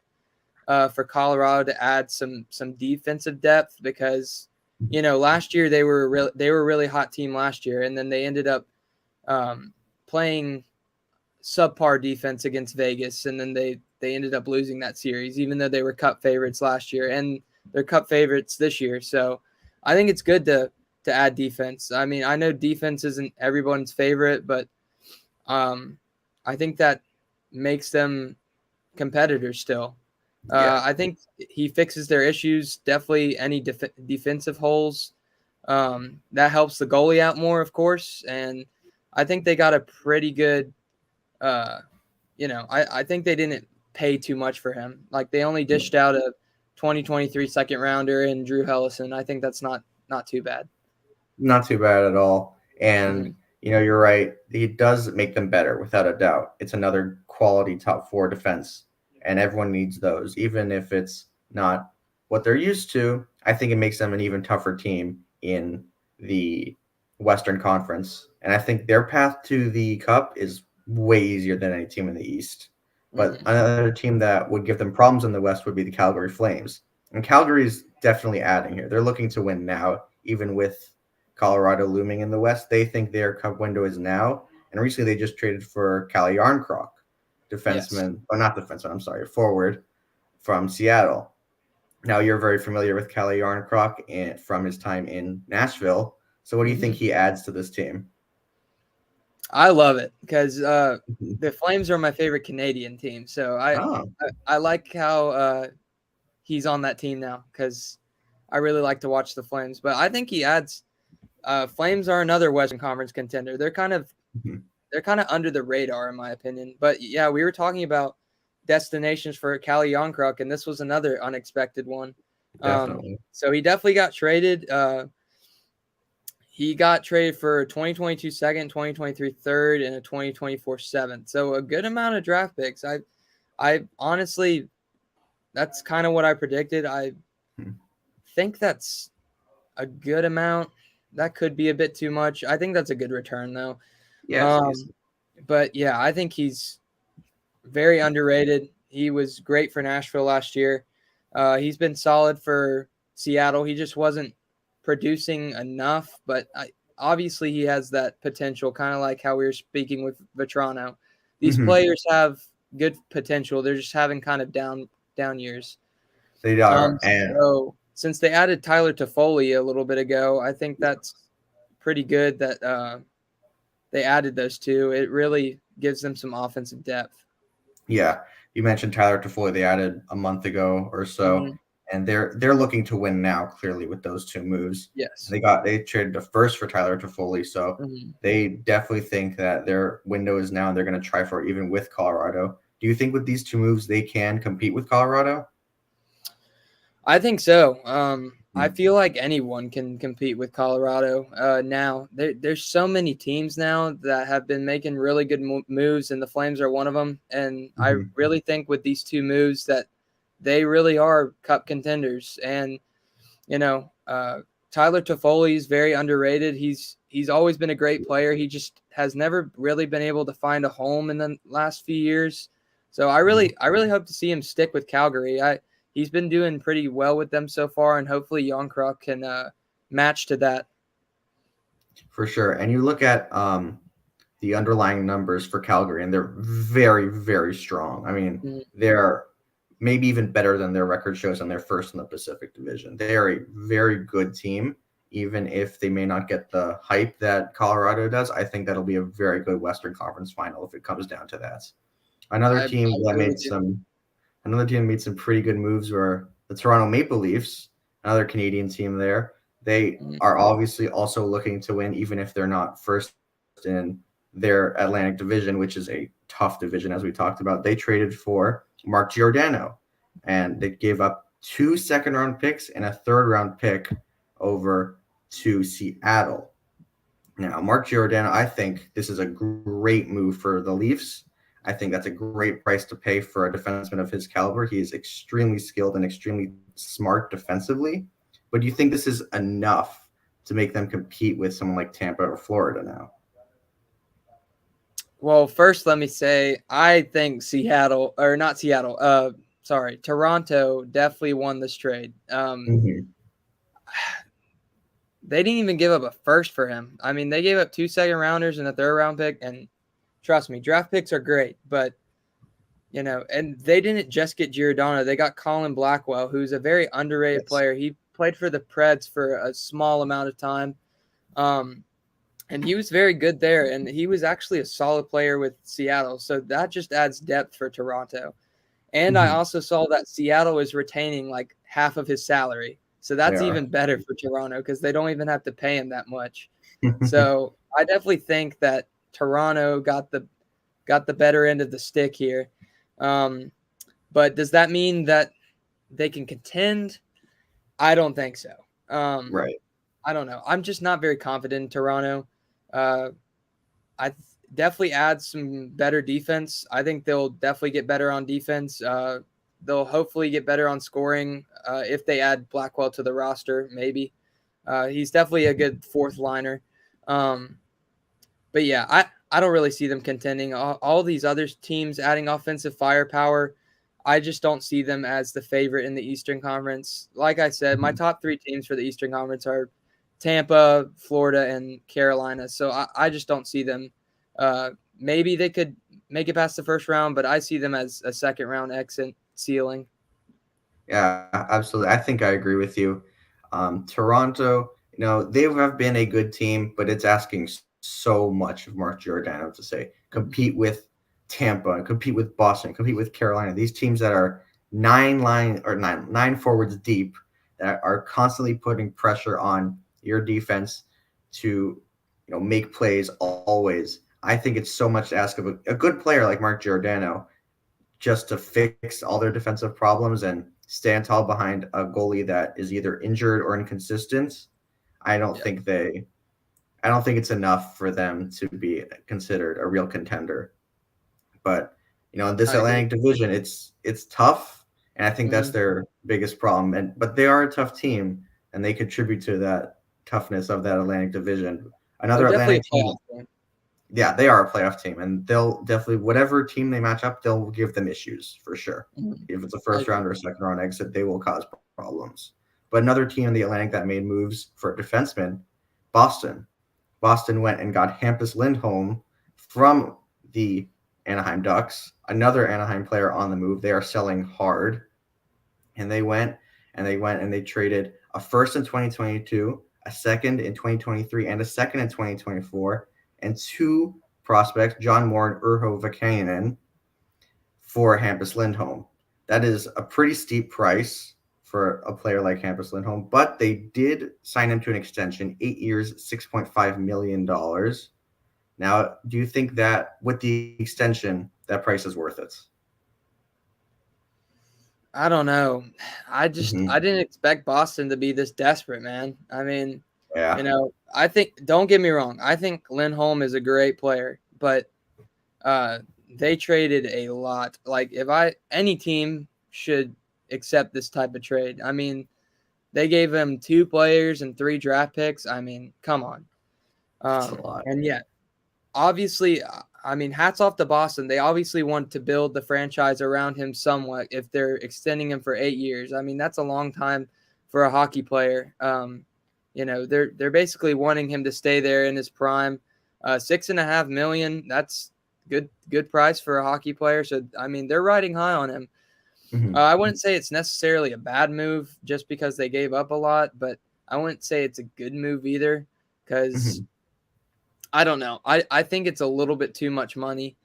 for Colorado to add some defensive depth because last year they were a really hot team last year, and then they ended up playing subpar defense against Vegas, and then they ended up losing that series, even though they were cup favorites last year, and they're cup favorites this year. So I think it's good to add defense. I mean, I know defense isn't everyone's favorite, but I think that makes them competitors still. I think he fixes their issues, definitely any defensive holes. That helps the goalie out more, of course. And I think they got a pretty good, I think they didn't pay too much for him. Like they only dished out a 2023 second rounder and Drew Hellison. I think that's not too bad. Not too bad at all. And, you're right. He does make them better without a doubt. It's another quality top 4 defense. And everyone needs those, even if it's not what they're used to. I think it makes them an even tougher team in the Western Conference. And I think their path to the Cup is way easier than any team in the East. But another team that would give them problems in the West would be the Calgary Flames. And Calgary's definitely adding here. They're looking to win now, even with Colorado looming in the West. They think their Cup window is now. And recently they just traded for Calle Yarncroc. Forward from Seattle. Now you're very familiar with Calle Yarncroc and from his time in Nashville. So what do you think he adds to this team? I love it because the Flames are my favorite Canadian team. So I like how he's on that team now because I really like to watch the Flames. But I think he adds Flames are another Western Conference contender. They're kind of under the radar, in my opinion. But yeah, we were talking about destinations for Calle Yarncroc, and this was another unexpected one. So he definitely got traded. He got traded for a 2022 second, 2023 third, and a 2024 seventh. So a good amount of draft picks. I honestly, that's kind of what I predicted. I think that's a good amount. That could be a bit too much. I think that's a good return, though. But yeah, I think he's very underrated. He was great for Nashville last year. He's been solid for Seattle. He just wasn't producing enough, but obviously he has that potential, kind of like how we were speaking with Vetrano. These players have good potential. They're just having kind of down years. They are. So since they added Tyler Toffoli a little bit ago, I think that's pretty good that they added those two. It really gives them some offensive depth. Yeah, you mentioned Tyler Toffoli. They added a month ago or so, Mhm. and they're looking to win now. Clearly, with those two moves, Yes. they traded a first for Tyler Toffoli, so Mhm. they definitely think that their window is now, and they're going to try for it even with Colorado. Do you think with these two moves they can compete with Colorado? I think so. I feel like anyone can compete with Colorado now. There's so many teams now that have been making really good moves, and the Flames are one of them. And I Mhm. really think with these two moves that they really are cup contenders. And Tyler Toffoli is very underrated. He's always been a great player. He just has never really been able to find a home in the last few years. So I really hope to see him stick with Calgary. He's been doing pretty well with them so far, and hopefully Yonkra can match to that. For sure. And you look at the underlying numbers for Calgary, and they're very, very strong. I mean, Mhm. they're maybe even better than their record shows, and they're first in the Pacific Division. They are a very good team, even if they may not get the hype that Colorado does. I think that'll be a very good Western Conference final if it comes down to that. Another I team that agree made with you. some pretty good moves were the Toronto Maple Leafs, another Canadian team there. They Mhm. are obviously also looking to win, even if they're not first in their Atlantic Division, which is a tough division, as we talked about. They traded for Mark Giordano, and they gave up 2 second-round picks and a third-round pick over to Seattle. Now, Mark Giordano, I think this is a great move for the Leafs. I think that's a great price to pay for a defenseman of his caliber. He is extremely skilled and extremely smart defensively. But do you think this is enough to make them compete with someone like Tampa or Florida now? Well, first let me say I think Toronto definitely won this trade. Mhm. They didn't even give up a first for him. I mean, they gave up 2 second-rounders and a third-round pick, and trust me, draft picks are great, but and they didn't just get Giordano. They got Colin Blackwell, who's a very underrated Yes. player. He played for the Preds for a small amount of time. And he was very good there, and he was actually a solid player with Seattle. So that just adds depth for Toronto. And I Mhm. also saw that Seattle is retaining like half of his salary. So They that's are. even better for Toronto because they don't even have to pay him that much. So I definitely think that Toronto got the better end of the stick here. But does that mean that they can contend? I don't think so. Right. I don't know. I'm just not very confident in Toronto. Uh, definitely add some better defense. I think they'll definitely get better on defense. They'll hopefully get better on scoring if they add Blackwell to the roster, maybe. He's definitely a good fourth liner. But yeah, I don't really see them contending. All these other teams adding offensive firepower, I just don't see them as the favorite in the Eastern Conference. Like I said, my Mhm. top 3 teams for the Eastern Conference are Tampa, Florida, and Carolina. So I just don't see them. Maybe they could make it past the first round, but I see them as a second round exit ceiling. Yeah, absolutely. I think I agree with you. Toronto, they have been a good team, but it's asking so much of Mark Giordano to say compete with Tampa, compete with Boston, compete with Carolina. These teams that are nine forwards deep that are constantly putting pressure on your defense to make plays always. I think it's so much to ask of a good player like Mark Giordano just to fix all their defensive problems and stand tall behind a goalie that is either injured or inconsistent. I don't Yeah, think they I don't think it's enough for them to be considered a real contender. But in this I agree. Atlantic Division, it's tough, and I think that's Mhm. their biggest problem. But they are a tough team, and they contribute to that toughness of that Atlantic Division. They're Another definitely Atlantic a team, playoff team. yeah, they are a playoff team, and they'll definitely whatever team they match up, they'll give them issues for sure. Mhm. If it's a I first agree. round or a second round exit, they will cause problems. But another team in the Atlantic that made moves for defensemen, Boston. Boston went and got Hampus Lindholm from the Anaheim Ducks, another Anaheim player on the move. They are selling hard, and they went and they traded a first in 2022, a second in 2023, and a second in 2024, and 2 prospects, John Moore and Urho Vakanainen, for Hampus Lindholm. That is a pretty steep price for a player like Hampus Lindholm, but they did sign him to an extension, 8 years, $6.5 million. Now, do you think that with the extension, that price is worth it? I don't know. I didn't expect Boston to be this desperate, man. I mean, Yeah. I think, don't get me wrong, I think Lindholm is a great player, but they traded a lot. Like, any team should accept this type of trade. I mean, they gave him 2 players and 3 draft picks. I mean, come on. That's a lot. And yet, obviously, I mean, hats off to Boston. They obviously want to build the franchise around him somewhat if they're extending him for 8 years. I mean, that's a long time for a hockey player. They're basically wanting him to stay there in his prime. $6.5 million, that's good price for a hockey player. So, I mean, they're riding high on him. I wouldn't say it's necessarily a bad move just because they gave up a lot, but I wouldn't say it's a good move either because I don't know. I think it's a little bit too much money,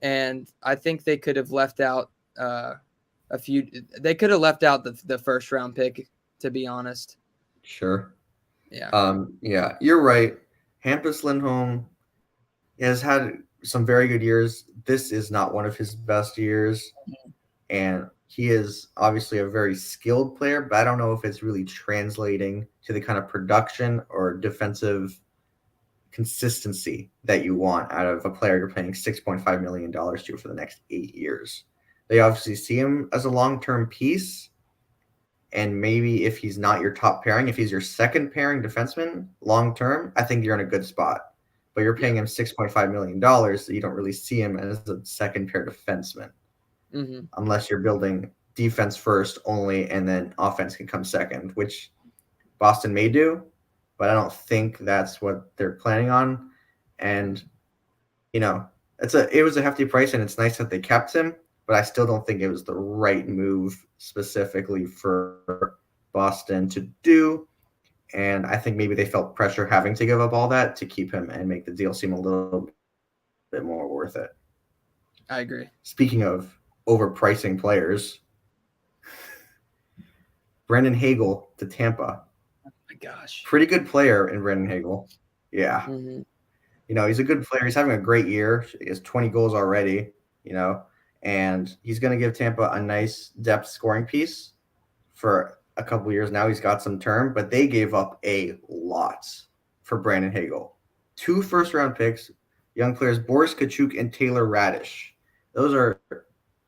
and I think they could have left out They could have left out the first round pick, to be honest. Sure. Yeah. Yeah, you're right. Hampus Lindholm has had some very good years. This is not one of his best years, and he is obviously a very skilled player, but I don't know if it's really translating to the kind of production or defensive consistency that you want out of a player you're paying $6.5 million to for the next 8 years. They obviously see him as a long-term piece, and maybe if he's not your top pairing, if he's your second pairing defenseman long-term, I think you're in a good spot. But you're paying him $6.5 million, so you don't really see him as a second pair defenseman. Unless you're building defense first only, and then offense can come second, which Boston may do, but I don't think that's what they're planning on. And it was a hefty price, and it's nice that they kept him, but I still don't think it was the right move specifically for Boston to do. And I think maybe they felt pressure having to give up all that to keep him and make the deal seem a little bit more worth it. I agree. Speaking of overpricing players, Brendan Hagel to Tampa. Oh my gosh. Pretty good player in Brendan Hagel. Yeah. He's a good player. He's having a great year. He has 20 goals already, and he's going to give Tampa a nice depth scoring piece for a couple years now. He's got some term, but they gave up a lot for Brandon Hagel. 2 first-round picks, young players, Boris Kachuk and Taylor Radish. Those are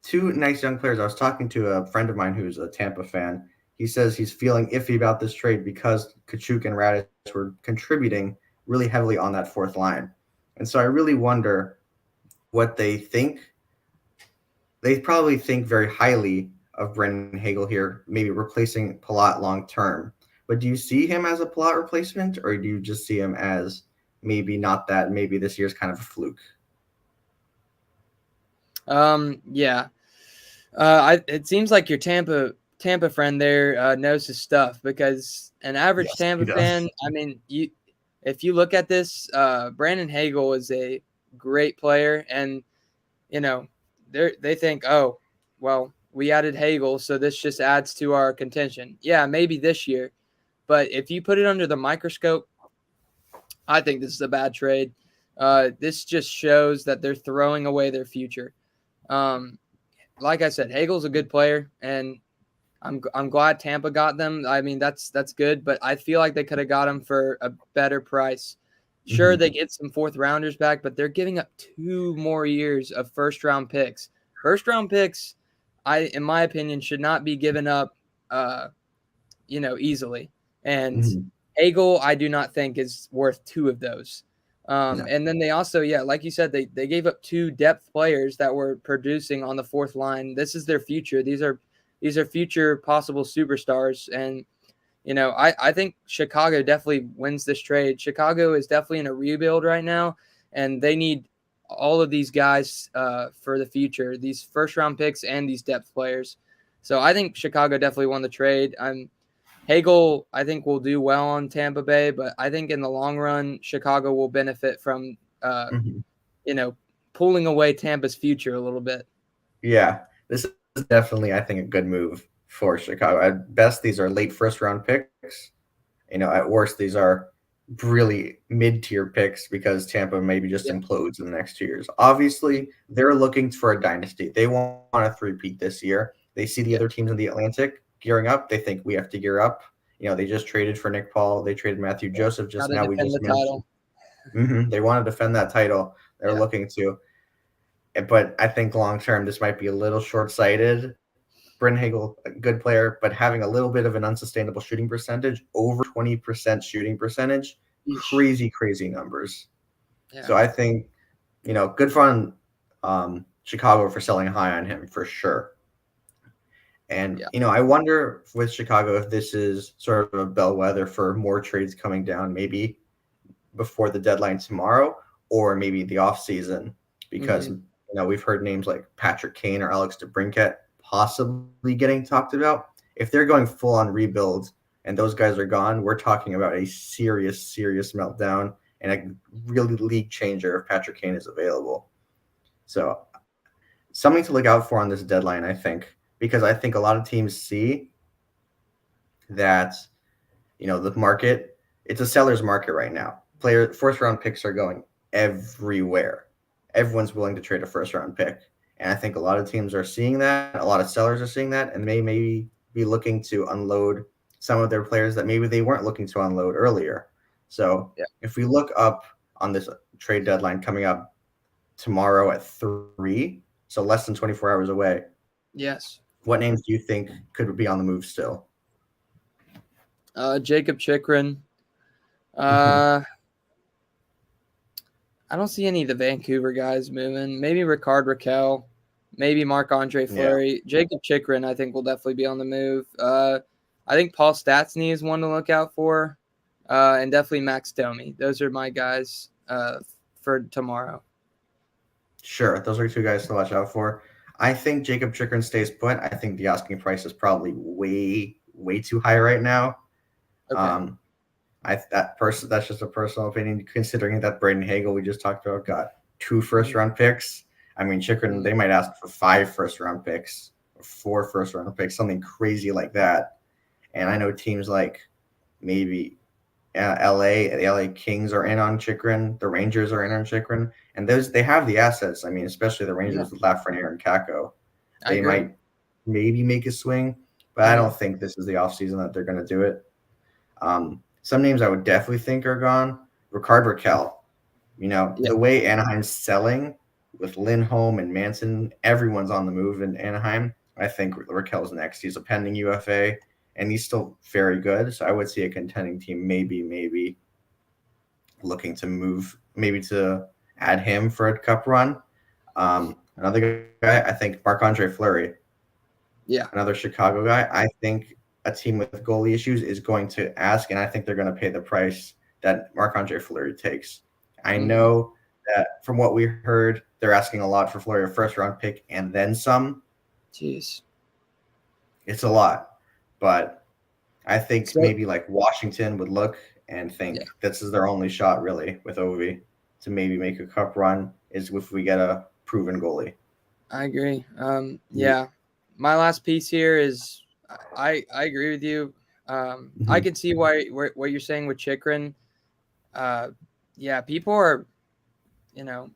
2 nice young players. I was talking to a friend of mine who's a Tampa fan. He says he's feeling iffy about this trade because Kachuk and Radish were contributing really heavily on that fourth line. And so I really wonder what they think. They probably think very highly of Brendan Hagel here, maybe replacing Palat long term. But do you see him as a Palat replacement, or do you just see him as maybe not that, maybe this year's kind of a fluke? Yeah. It seems like your Tampa friend there knows his stuff, because an average Tampa fan, I mean, if you look at this, Brandon Hagel is a great player, and they think, oh, well, we added Hagel, so this just adds to our contention. Yeah, maybe this year, but if you put it under the microscope, I think this is a bad trade. This just shows that they're throwing away their future. Like I said, Hagel's a good player, and I'm glad Tampa got them. I mean, that's good, but I feel like they could have got him for a better price. Sure, they get some fourth rounders back, but they're giving up 2 more years of first round picks. First round picks, in my opinion, should not be given up, easily. And Hagel, I do not think is worth 2 of those. And then they also, like you said, they gave up 2 depth players that were producing on the fourth line. This is their future. These are future possible superstars. And, I think Chicago definitely wins this trade. Chicago is definitely in a rebuild right now, and they need all of these guys for the future, these first round picks and these depth players. So I think Chicago definitely won the trade. Hagel, I think, will do well on Tampa Bay, but I think in the long run, Chicago will benefit from, Mhm. pulling away Tampa's future a little bit. Yeah, this is definitely, I think, a good move for Chicago. At best, these are late first round picks. At worst, these are really mid-tier picks because Tampa maybe just Yeah. implodes in the next 2 years. Obviously, they're looking for a dynasty. They want a three-peat this year. They see the other teams in the Atlantic gearing up. They think we have to gear up. They just traded for Nick Paul. They traded Matthew Joseph just Gotta now. We defend just the mentioned. title. They want to defend that title. They're Yeah. looking to. But I think long-term, this might be a little short-sighted. Bryn Hagel, a good player, but having a little bit of an unsustainable shooting percentage, over 20% shooting percentage, Yeesh. crazy numbers. Yeah. So I think, good fun Chicago for selling high on him for sure. And, I wonder with Chicago if this is sort of a bellwether for more trades coming down, maybe before the deadline tomorrow or maybe the offseason, because, we've heard names like Patrick Kane or Alex DeBrincat possibly getting talked about. If they're going full on rebuild and those guys are gone, we're talking about a serious meltdown and a really league changer if Patrick Kane is available. So something to look out for on this deadline, I think, because I think a lot of teams see that, the market, it's a seller's market right now. First round picks are going everywhere. Everyone's willing to trade a first round pick. And I think a lot of teams are seeing that. A lot of sellers are seeing that and may maybe be looking to unload some of their players that maybe they weren't looking to unload earlier. So if we look up on this trade deadline coming up tomorrow at 3, so less than 24 hours away. Yes. What names do you think could be on the move still? Jacob Chikrin. I don't see any of the Vancouver guys moving. Maybe Ricard Raquel, maybe Marc-Andre Fleury. Jacob Chikrin, I think, will definitely be on the move. I think Paul Stastny is one to look out for, and definitely Max Domi. Those are my guys for tomorrow. Sure, those are 2 guys to watch out for. I think Jacob Chikrin stays put. I think the asking price is probably way too high right now. Okay. That's just a personal opinion, considering that Braden Hagel we just talked about got 2 first-round picks. I mean, Chikrin, they might ask for 5 first-round picks or 4 first-round picks, something crazy like that. And I know teams like maybe the LA Kings are in on Chikrin, the Rangers are in on Chikrin, and they have the assets. I mean, especially the Rangers with Lafreniere and Kakko. They might maybe make a swing, but I don't think this is the offseason that they're going to do it. Some names I would definitely think are gone. Ricard Raquel. The way Anaheim's selling with Lindholm and Manson, everyone's on the move in Anaheim. I think Raquel's next. He's a pending UFA, and he's still very good. So I would see a contending team maybe looking to move, maybe to add him for a cup run. Another guy, I think Marc-Andre Fleury. Yeah. Another Chicago guy. I think a team with goalie issues is going to ask, and I think they're going to pay the price that Marc-Andre Fleury takes. I know that from what we heard, they're asking a lot for Fleury, a first-round pick, and then some. Jeez. It's a lot. But I think maybe like Washington would look and think this is their only shot, really, with Ovi to maybe make a cup run is if we get a proven goalie. I agree. My last piece here is I agree with you. I can see what you're saying with Chikrin. People are,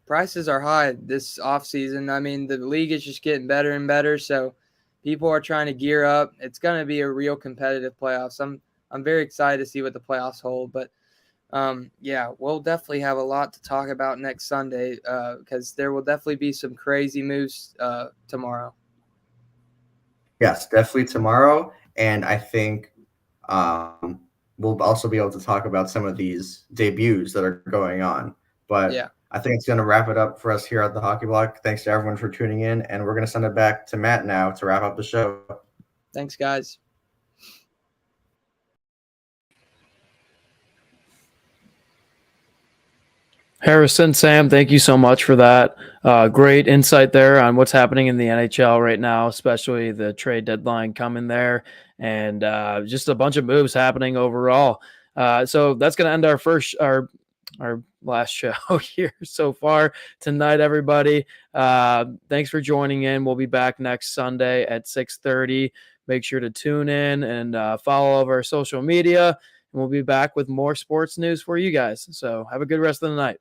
prices are high this offseason. I mean, the league is just getting better and better, so people are trying to gear up. It's going to be a real competitive playoffs. I'm very excited to see what the playoffs hold, but we'll definitely have a lot to talk about next Sunday because there will definitely be some crazy moves tomorrow. Yes, definitely tomorrow. And I think we'll also be able to talk about some of these debuts that are going on. But I think it's going to wrap it up for us here at the Hockey Block. Thanks to everyone for tuning in. And we're going to send it back to Matt now to wrap up the show. Thanks, guys. Harrison, Sam, thank you so much for that. Great insight there on what's happening in the NHL right now, especially the trade deadline coming there, and just a bunch of moves happening overall. So that's going to end our last show here so far tonight, everybody. Thanks for joining in. We'll be back next Sunday at 6:30. Make sure to tune in and follow all of our social media. And we'll be back with more sports news for you guys. So have a good rest of the night.